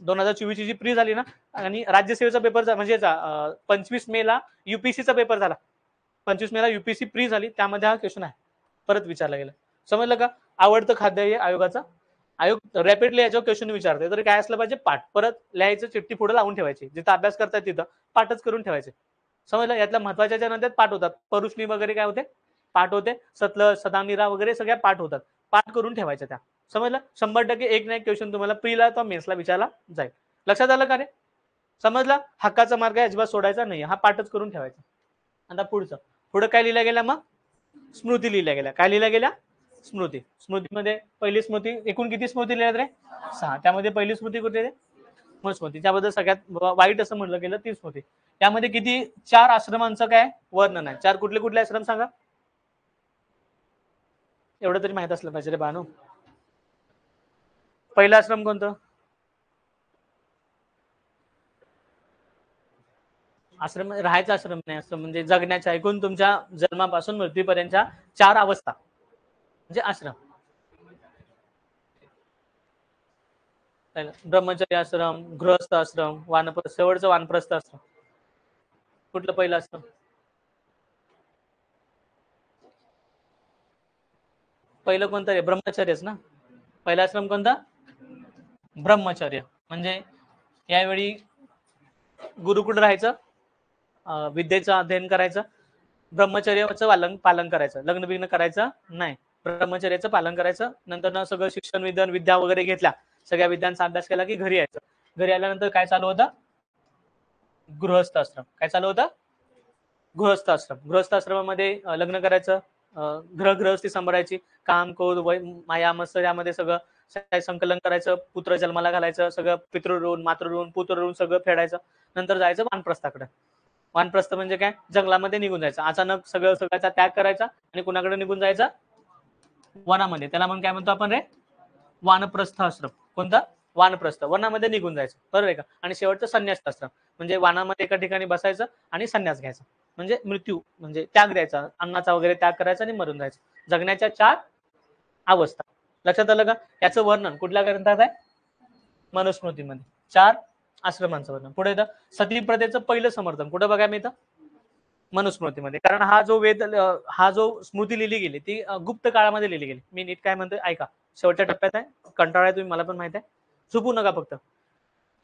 2024 ची जी प्री झाली ना, आणि राज्यसेवेचा पेपर म्हणजे 25 मे ला युपीसीचा पेपर झाला. 25 मे ला युपीसी प्री झाली, त्यामध्ये हा क्वेश्चन आहे. परत विचारला गेला. समजलं का? आवडतं खाद्य हे आयोगाचा. आयोग रॅपिडली याच्यावर क्वेश्चन विचारते. तर काय असलं पाहिजे? पाठ. परत लिहायचं, चिठ्ठी पुढे लावून ठेवायची. जिथं अभ्यास करताय तिथं पाठच करून ठेवायचे. समजलं? यातल्या महत्वाच्या ज्या नद्या पाठ होतात, परुष्णी वगैरे काय होते? पाठ होते. सतलज, सदानीरा वगैरे सगळ्या पाठ होतात. पाठ करून ठेवायच्या त्या. समजलं? 100% एक ना एक क्वेश्चन तुम्हाला प्रीला किंवा मेन्सला विचारला जाईल. लक्षात आलं का रे? समजलं? हक्काचा मार्ग आहे, अजिबात सोडायचा नाही. हा पाठच करून ठेवायचा. आता पुढचं. पुढे काय लिहिल्या गेल्या? मग स्मृती लिहिल्या गेल्या. काय लिहिल्या गेल्या? स्मृती. स्मृतीमध्ये पहिली स्मृती, एकूण किती स्मृती लिहिल्यात रे? 6. त्यामध्ये पहिली स्मृती कुठे रे? मनुस्मृती. त्याबद्दल सगळ्यात वाईट असं म्हटलं गेलं ती स्मृती. त्यामध्ये किती? 4 आश्रमांचं काय वर्णन आहे. 4 कुठले कुठले आश्रम सांगा? एवढं तरी माहित असलं पाहिजे रे बानू. पहिला आश्रम कोणतं? आश्रम राहायचा आश्रम नाही, असं म्हणजे जगण्याच्या एकूण तुमच्या जन्मापासून मृत्यूपर्यंतच्या 4 अवस्था म्हणजे आश्रम. ब्रह्मचर्य आश्रम, गृहस्थ आश्रम, वानप्रस्थ, शेवटचं वानप्रस्थ आश्रम. कुठलं पहिलं आश्रम? पहिलं कोणतं रे? ब्रह्मचर्यच ना. पहिला आश्रम कोणता? ब्रह्मचर्य. म्हणजे यावेळी गुरुकुळ राहायचं, विद्येचं अध्ययन करायचं, ब्रह्मचर्याचं पालन करायचं, लग्न बिग्न करायचं नाही, ब्रह्मचर्याचं पालन करायचं. नंतर ना सगळं शिक्षण विद्यान विद्या वगैरे घेतल्या, सगळ्या विद्यांचा अभ्यास केला की घरी यायचं. घरी आल्यानंतर काय चालू होतं? गृहस्थ आश्रम. काय चालू होतं? गृहस्थ आश्रम. गृहस्थ आश्रमामध्ये लग्न करायचं, गृहस्थी सांभाळायची, काम क्रोध माया मत्सर यामध्ये सगळं संकलन करायचं, पुत्र जन्माला घालायचं, सगळं पितृ ऋण, मातृ ऋण, पुत्र ऋण सगळं फेडायचं. नंतर जायचं वानप्रस्थाकडे. वानप्रस्थ म्हणजे काय, जंगलामध्ये निघून जायचं, अचानक सगळ्याचा त्याग करायचा आणि कुणाकडे निघून जायचा, वनामध्ये. त्याला मग काय म्हणतो आपण रे, वानप्रस्थ आश्रम. कोणता, वानप्रस्थ, वनामध्ये निघून जायचं, बरोबर आहे का. आणि शेवटचं संन्यास आश्रम म्हणजे वनामध्ये एका ठिकाणी बसायचं आणि संन्यास घ्यायचा, म्हणजे मृत्यू म्हणजे त्याग द्यायचा, अन्नाचा वगैरे त्याग करायचा आणि मरून जायचं. जगण्याच्या 4 अवस्था. लक्षात आलं का. याचं वर्णन कुठल्या ग्रंथात आहे, मनुस्मृतीमध्ये 4 आश्रमांचं वर्णन. पुढे येतं सती प्रथेचं पहिलं समर्थन, कुठं बघायला मिळतं, मनुस्मृतीमध्ये. कारण हा जो वेद, हा जो स्मृती लिहिली गेली ती गुप्त काळामध्ये लिहिली गेली. मी नीट काय म्हणतोय ऐका, शेवटच्या टप्प्यात आहे, कंटाळा आहे तुम्ही, मला पण माहित आहे, चुकू नका फक्त.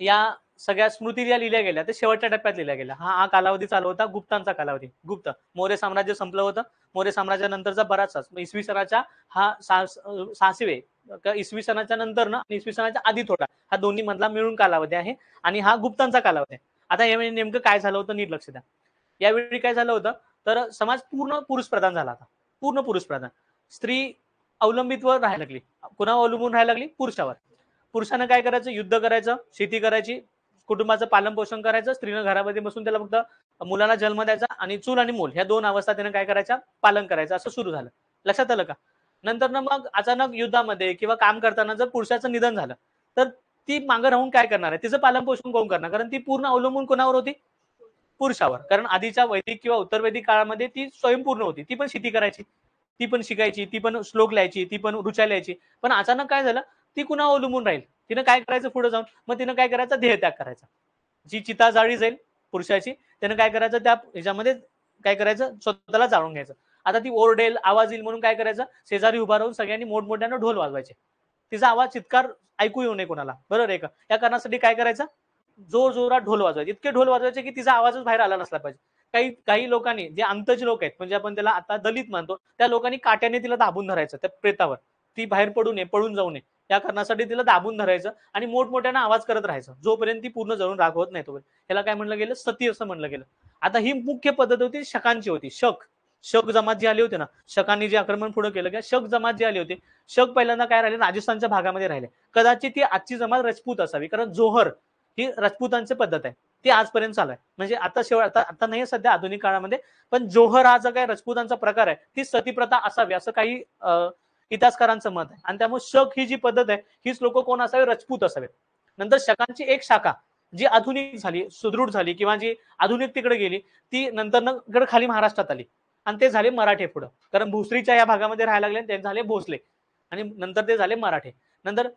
या सगळ्या स्मृती ज्या लिहिल्या गेल्या ते शेवटच्या टप्प्यात लिहिल्या गेल्या. हा कालावधी चालू होता गुप्तांचा कालावधी. गुप्त मौर्य साम्राज्य संपलं होतं. मौर्य साम्राज्यानंतरचा बराचसा इसवी सनाच्या हा 600वे इसवी सनाच्या नंतर ना इसवी सनाच्या आधी थोडा, हा दोन्ही मधला मिळून कालावधी आहे आणि हा गुप्तांचा कालावधी आहे. आता यावेळी नेमकं काय झालं होतं नीट लक्ष द्या. यावेळी काय झालं होतं तर समाज पूर्ण पुरुष प्रधान झाला होता, पूर्ण पुरुष प्रधान. स्त्री अवलंबित्व राहायला लागली. कुणावर अवलंबून राहायला लागली, पुरुषावर. पुरुषानं काय करायचं, युद्ध करायचं, शेती करायची, कुटुंबाचं पालन पोषण करायचं. स्त्रीनं घरामध्ये बसून त्याला फक्त मुलाला जन्म द्यायचा आणि चूल आणि मूल ह्या 2 अवस्था त्यानं काय करायच्या, पालन करायचं. असं सुरू झालं. लक्षात आलं का. नंतर ना मग अचानक युद्धामध्ये किंवा काम करताना जर पुरुषाचं निधन झालं तर ती मागं राहून काय करणार आहे, तिचं पालन पोषण कोण करणार, कारण ती पूर्ण अवलंबून कोणावर होती, पुरुषावर. कारण आधीच्या वैदिक किंवा उत्तर वैदिक काळामध्ये ती स्वयंपूर्ण होती, ती पण शेती करायची, ती पण शिकायची, ती पण श्लोक लिहायची, ती पण ऋचा लिहायची. पण अचानक काय झालं, ती कुणावर अवलंबून राहील, तिनं काय करायचं पुढे जाऊन, मग तिनं काय करायचं, देहत्याग करायचा. जी चिता जाळी जाईल पुरुषाची, त्यानं काय करायचं, त्या ह्याच्यामध्ये काय करायचं, स्वतःला जाळून घ्यायचं. आता ती ओरडेल, आवाज येईल म्हणून काय करायचं, शेजारी उभा राहून सगळ्यांनी मोठमोठ्यानं ढोल वाजवायचे, तिचा आवाज चित्कार ऐकू येऊ नये कोणाला, बरोबर आहे का. या कारणासाठी काय करायचं, जोर जोरात ढोल वाजवायचे, इतके ढोल वाजवायचे की तिचा आवाजच बाहेर आला नसला पाहिजे. काही लोकांनी, जे अंतज लोक आहेत, म्हणजे आपण त्याला आता दलित मानतो, त्या लोकांनी काट्याने तिला दाबून धरायचं त्या प्रेतावर, ती बाहेर पडू नये, पळून जाऊ नये, या कारणासाठी तिला दाबून धरायचं आणि मोठमोठ्यानं आवाज करत राहायचं जोपर्यंत ती पूर्ण जळून राख होत नाही तोपर्यंत. याला काय म्हणलं गेलं, सती असं म्हणलं गेलं. आता ही मुख्य पद्धत होती शकांची होती. शक जमात जी आली होती ना, शकांनी जे आक्रमण पुढे केलं की शक जमात जी आली होती, शक पहिल्यांदा काय राहिले, राजस्थानच्या भागामध्ये राहिले. कदाचित ती आजची जमात राजपूत असावी, कारण जोहर ही राजपूतांची पद्धत आहे, ती आजपर्यंत चालू आहे. म्हणजे आता नाही सध्या आधुनिक काळामध्ये, पण जोहर हा जो काही राजपूतांचा प्रकार आहे ती सतीप्रथा असावी असं काही इतिहासकारांचं मत आहे. आणि त्यामुळे शक ही जी पद्धत आहे हीच लोक कोण असावे, राजपूत असावे. नंतर शकांची एक शाखा जी आधुनिक झाली, सुदृढ झाली, किंवा जी आधुनिकतेकडे गेली, ती नंतर खाली महाराष्ट्रात आली आणि ते झाले मराठे पुढं. कारण भोसरीच्या या भागामध्ये राहायला लागले, ते झाले भोसले आणि नंतर ते झाले मराठे. नंतर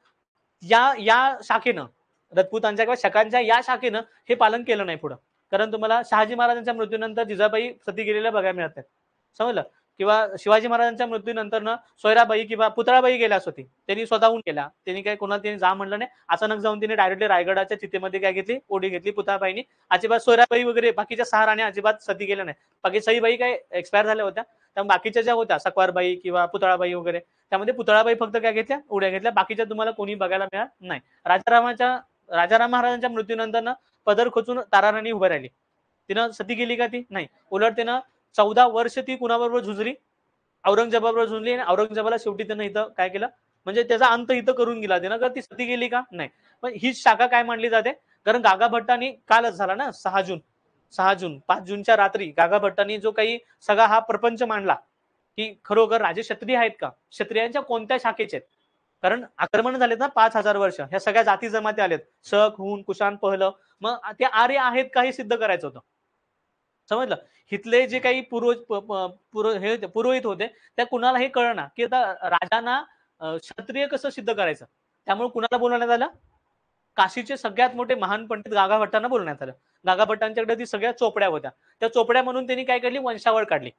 या शाखेनं, राजपूतांच्या किंवा शकांच्या या शाखेनं हे पालन केलं नाही पुढं. कारण तुम्हाला शहाजी महाराजांच्या मृत्यूनंतर जिजाबाई सती गेलेल्या बघायला मिळत नाही, समजलं. किंवा शिवाजी महाराजांच्या मृत्यूनंतर सोयराबाई किंवा पुतळाबाई गेल्या होती, त्यांनी स्वतःहून केल्या, त्यांनी काय कोणाला त्यांनी जा म्हणलं नाही. अचानक जाऊन तिने डायरेक्टली रायगडाच्या चितेमध्ये काय घेतली, ओढी घेतली पुतळाबाईनी. अजिबात सोयराबाई वगैरे बाकीच्या 6 राण्या अजिबात सती गेल्या नाही. बाकी सईबाई काय एक्सपायर झाल्या होत्या, त्यामुळे बाकीच्या ज्या होत्या सकवारबाई किंवा पुतळाबाई वगैरे, त्यामध्ये पुतळाबाई फक्त काय घेतल्या, उड्या घेतल्या. बाकीच्या तुम्हाला कोणी बघायला मिळत नाही. राजाराम महाराजांच्या मृत्यूनंतर पदर खोचून ताराराणी उभं राहिली. तिनं सती केली का, ती नाही. उलट तिनं 14 वर्ष ती कुणाबरोबर झुंजली, औरंगजेबाबरोबर झुंजली. आणि औरंगजेबाला शेवटी त्यानं इथं काय केलं, म्हणजे त्याचा अंत इथं करून गेला त्यानं. ती सती गेली का, नाही. पण ही शाखा काय मानली जाते, कारण गागा भट्टांनी कालच झाला ना 6 जून 5 जूनच्या रात्री गागा भट्टांनी जो काही सगळा हा प्रपंच मांडला की खरोखर राजे क्षत्रिय आहेत का, क्षत्रियांच्या कोणत्या शाखेचे आहेत. कारण आक्रमण झालेत ना 5000 वर्ष, ह्या सगळ्या जाती जमाती आलेत, शक, हुन, कुशाण, पहलं, मग ते आर्य आहेत का हे सिद्ध करायचं होतं, समजलं. हिथले जे काही पुरोहित होते त्या कुणाला हे कळना की आता राजांना क्षत्रिय कसं सिद्ध करायचं. त्यामुळे कुणाला बोलवण्यात आलं, काशीचे सगळ्यात मोठे महान पंडित गागा भट्टांना बोलवण्यात आलं. गागा भट्टांच्याकडे ती सगळ्या चोपड्या होत्या, त्या चोपड्या म्हणून त्यांनी काय केली, वंशावळ काढली.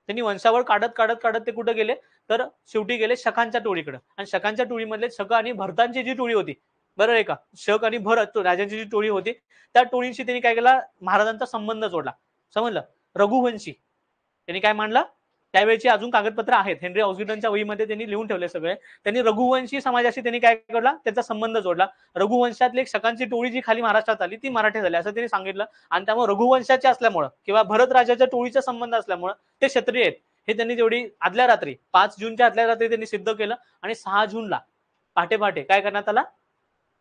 त्यांनी वंशावळ काढत ते कुठे गेले, तर शेवटी गेले शकांच्या टोळीकडे. आणि शकांच्या टोळीमधले शक आणि भरतांची जी टोळी होती, बरोबर आहे का, शक आणि भरत राजांची जी टोळी होती, त्या टोळींशी त्यांनी काय केला, महाराजांचा संबंध जोडला, समजलं. रघुवंशी त्यांनी काय मांडलं, त्यावेळेची अजून कागदपत्र आहेत, हेनरी ऑक्सिडनच्या वहीमध्ये त्यांनी लिहून ठेवले सगळे. त्यांनी रघुवंशी समाजाशी त्यांनी काय केला, त्याचा संबंध जोडला. रघुवंशातली एक शकांची टोळी जी खाली महाराष्ट्रात आली ती मराठी झाली असं त्यांनी सांगितलं. आणि त्यामुळे रघुवंशाचे असल्यामुळं किंवा भरत राजाच्या टोळीचा संबंध असल्यामुळं ते क्षत्रिय आहेत हे त्यांनी तेवढी आदल्या रात्री 5 जूनच्या आदल्या रात्री त्यांनी सिद्ध केलं. आणि 6 जूनला पहाटे काय करण्यात आला,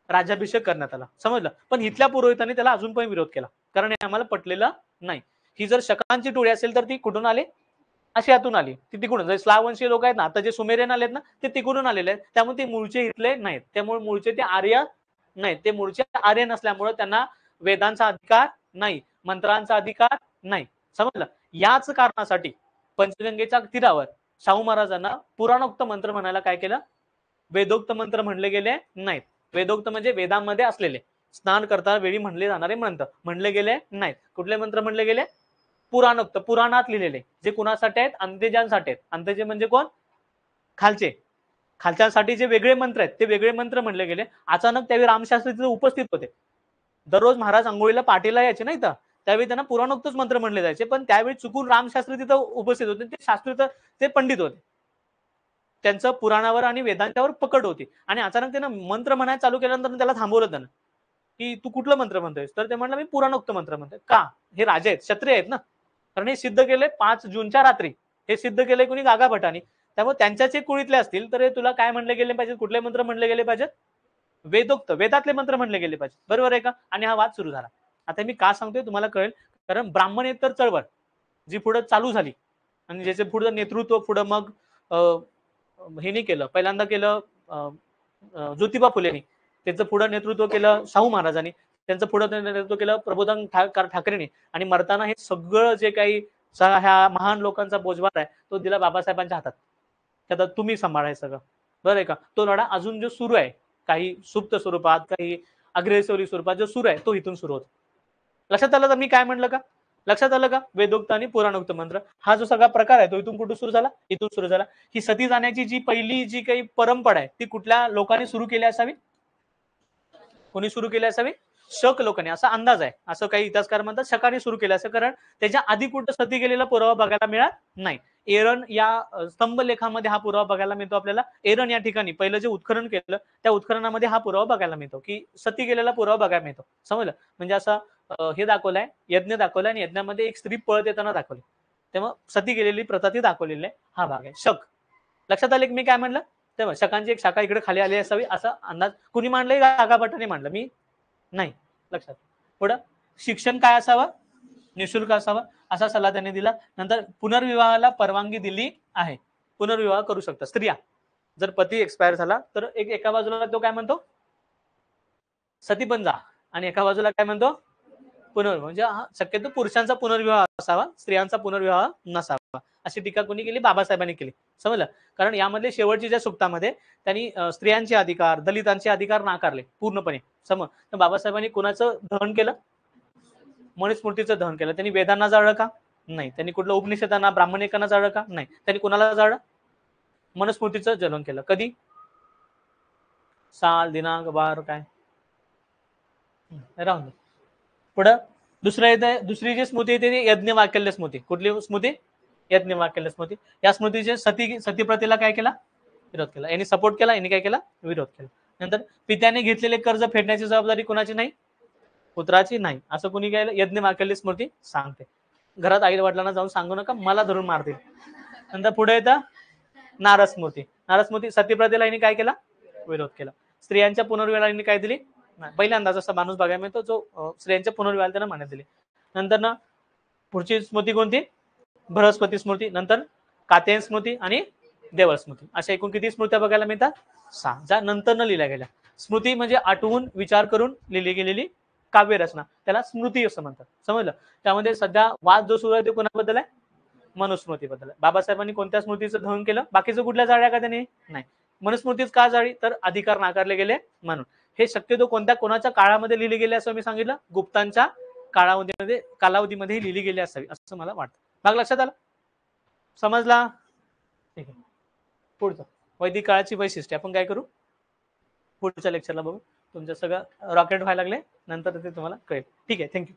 राज्याभिषेक करण्यात आला, समजलं. पण इथल्या पुरोहितांनी त्याला अजून पण विरोध केला, कारण हे आम्हाला पटलेलं नाही. ही जर शकांची टोळी असेल तर ती कुठून आली? आशियातून आली. ती तिकडून जे स्लाववंशीय लोक आहेत ना, आता जे सुमेरियन आलेत ना, ते तिकडून आलेले आहेत. त्यामुळे ते मूळचे इथले नाहीत. त्यामुळे मूळचे ते आर्य नाहीत. ते मूळचे आर्य नसल्यामुळे त्यांना वेदांचा अधिकार नाही, मंत्रांचा अधिकार नाही. समजलं? याच कारणासाठी पंचगंगेच्या तीरावर शाहू महाराजांना पुराणोक्त मंत्र म्हणायला काय केलं? वेदोक्त मंत्र म्हणले गेले नाहीत. वेदोक्त म्हणजे वेदांमध्ये असलेले, स्नान करता वेळी म्हणले जाणारे मंत्र म्हणले गेले नाहीत. कुठले मंत्र म्हणले गेले? पुराणोक्त, पुराणात लिहिलेले, जे कुणासाठी आहेत? अंत्यजांसाठी आहेत. अंत्यजे म्हणजे कोण? खालचे. खालच्यांसाठी जे वेगळे मंत्र आहेत ते वेगळे मंत्र म्हणले गेले. अचानक त्यावेळी रामशास्त्री तिथे उपस्थित होते. दररोज महाराज अंघोळीला पाठीला यायचे नाही तर त्यावेळी त्यांना पुराणोक्तच मंत्र म्हणले जायचे, पण त्यावेळी चुकून रामशास्त्री तिथं उपस्थित होते. ते शास्त्री तर ते पंडित होते, त्यांचं पुराणावर आणि वेदांच्यावर पकड होती. आणि अचानक त्यानं मंत्र म्हणायला चालू केल्यानंतर त्याला थांबवलं त्यानं, की तू कुठलं मंत्र म्हणतोयस? तर ते म्हणलं मी पुराणोक्त मंत्र म्हणतोय. का? हे राजे आहेत, क्षत्रिय आहेत ना, कारण हे सिद्ध केले 5 जूनच्या रात्री. हे सिद्ध केले कोणी? गागा भटानी. त्यामुळे त्यांच्याच एक कुळीतले असतील तर तुला काय म्हणले गेले पाहिजे? कुठले मंत्र म्हणले गेले पाहिजेत? वेदोक्त, वेदातले मंत्र म्हणले गेले पाहिजे. बरोबर आहे का? आणि हा वाद सुरू झाला. आता मी का सांगतोय तुम्हाला कळेल, कारण ब्राह्मणेतर चळवळ जी पुढे चालू झाली आणि ज्याचे पुढे नेतृत्व पुढे मग हे नाही केलं, पहिल्यांदा केलं ज्योतिबा फुलेनी, त्याचं पुढे नेतृत्व केलं शाहू महाराजांनी, त्यांचं पुढे नेतृत्व केलं प्रबोधन ठाकरेंनी, आणि मरताना हे सगळं जे काही ह्या महान लोकांचा बोजवार आहे तो दिला बाबासाहेबांच्या हातात. त्यात तुम्ही सांभाळायचं सगळं. बरं आहे का? तो लढा अजून जो सुरू आहे, काही सुप्त स्वरूपात, काही अग्रेसरी स्वरूपात जो सुरू आहे तो इथून सुरू होतो. लक्षात आलं तर मी काय म्हणलं का? लक्षात आलं का? वेदोक्त आणि पुराणोक्त मंत्र हा जो सगळा प्रकार आहे तो इथून कुठून सुरू झाला? इथून सुरू झाला. ही सती जाण्याची जी पहिली जी काही परंपरा आहे ती कुठल्या लोकांनी सुरू केली असावी? कोणी सुरू केली असावी? शक लोकांनी, असा अंदाज आहे. असं काही इतिहासकार म्हणतात शकाने सुरू केलं असं, कारण त्याच्या आधी कुठं सती गेलेला पुरावा बघायला मिळत नाही. एरन या स्तंभ लेखामध्ये हा पुरावा बघायला मिळतो आपल्याला. एरन या ठिकाणी पहिलं जे उत्खनन केलं त्या उत्खननामध्ये हा पुरावा बघायला मिळतो, की सती गेलेला पुरावा बघायला मिळतो. समजलं? म्हणजे असं हे दाखवलंय, यज्ञ दाखवलाय आणि यज्ञामध्ये एक स्त्री पळत येताना दाखवली, तेव्हा सती गेलेली प्रथा ती दाखवलेली आहे. हा भाग आहे शक. लक्षात आले की मी काय म्हणलं? तेव्हा शकांची एक शाखा इकडे खाली आली असावी असा अंदाज कुणी मांडलंय? गागा भट्टाने मांडलं, मी नाही. लक्षात. पुढं शिक्षण काय असावं? निशुल्क असावं असा सल्ला त्यांनी दिला. नंतर पुनर्विवाहाला परवानगी दिली आहे. पुनर्विवाह करू शकतात स्त्रिया. जर पती एक्सपायर झाला तर एका बाजूला तो काय म्हणतो? सती पण जा, आणि एका बाजूला काय म्हणतो? पुनर्विवाह. म्हणजे शक्यतो पुरुषांचा पुनर्विवाह असावा, स्त्रियांचा पुनर्विवाह नसावा, अशी टीका कोणी केली? बाबासाहेबांनी केली. समजलं? कारण यामधले शेवटच्या ज्या सुक्तामध्ये त्यांनी स्त्रियांचे अधिकार, दलितांचे अधिकार नाकारले पूर्णपणे. समज, तर बाबासाहेबांनी कोणाचं दहन केलं? मनुस्मृतीचं दहन केलं. त्यांनी वेदांना जाळलं का? नाही. त्यांनी कुठलं उपनिषदांना, ब्राह्मणिकांना जाळलं का? नाही. त्यांनी कोणाला जाळलं? मनुस्मृतीचं जलन केलं. कधी? साल, दिनांक, वार काय राहून दे. पुढं दुसरं येते, दुसरी जी स्मृती येते ती यज्ञ वाकल्य स्मृती. कुठली स्मृती? यज्ञ वाकल्य स्मृती. या स्मृतीचे सतीप्रथेला काय केला? विरोध केला. यांनी सपोर्ट केला, यांनी काय केला? विरोध केला. नंतर पित्याने घेतलेले कर्ज फेडण्याची जबाबदारी कोणाची नाही? पुत्राची नाही, असं कोणी केलं? यज्ञ वाकल्य स्मृती सांगते. घरात आई वडिलांना जाऊन सांगू नका, मला धरून मारतील. नंतर पुढे येतं नारद स्मृती. नारद स्मृती सतीप्रथेला यांनी काय केला? विरोध केला. स्त्रियांच्या पुनर्विवाहाला यांनी काय दिली? पहिल्यांदा असा माणूस बघायला मिळतो जो स्त्रियांच्या पुनर्विवाहाला त्यांना मान्यता दिली. नंतर ना पुढची स्मृती कोणती? बृहस्पती स्मृती. नंतर कात्यायन स्मृती आणि देवळ स्मृती. अशा एकूण किती स्मृत्या बघायला मिळतात? 6, ज्या नंतर न लिहिल्या गेल्या. स्मृती म्हणजे आठवून विचार करून लिहिली गेलेली काव्य रचना, त्याला स्मृती असं म्हणतात. समजलं? त्यामध्ये सध्या वाद जो सुरू आहे तो कोणाबद्दल आहे? मनुस्मृतीबद्दल आहे. बाबासाहेबांनी कोणत्या स्मृतीचं दहन केलं? बाकीचं कुठल्या जाळ्या का त्यांनी? नाही. मनुस्मृतीच का जाळी? तर अधिकार नाकारले गेले म्हणून. हे शक्यतो कोणाच्या काळामध्ये लिहिले गेले असं मी सांगितलं? गुप्तांच्या कालावधीमध्ये लिहिली गेली असावी असं मला वाटतं. भाग लक्षात आला? समजला? ठीक आहे. पुढचं वैदिक काळाची वैशिष्ट्ये आपण काय करू? पुढच्या लेक्चरला बघू. तुमचं सगळं रॉकेट व्हायला लागले, नंतर ते तुम्हाला कळेल. ठीक आहे. थँक्यू.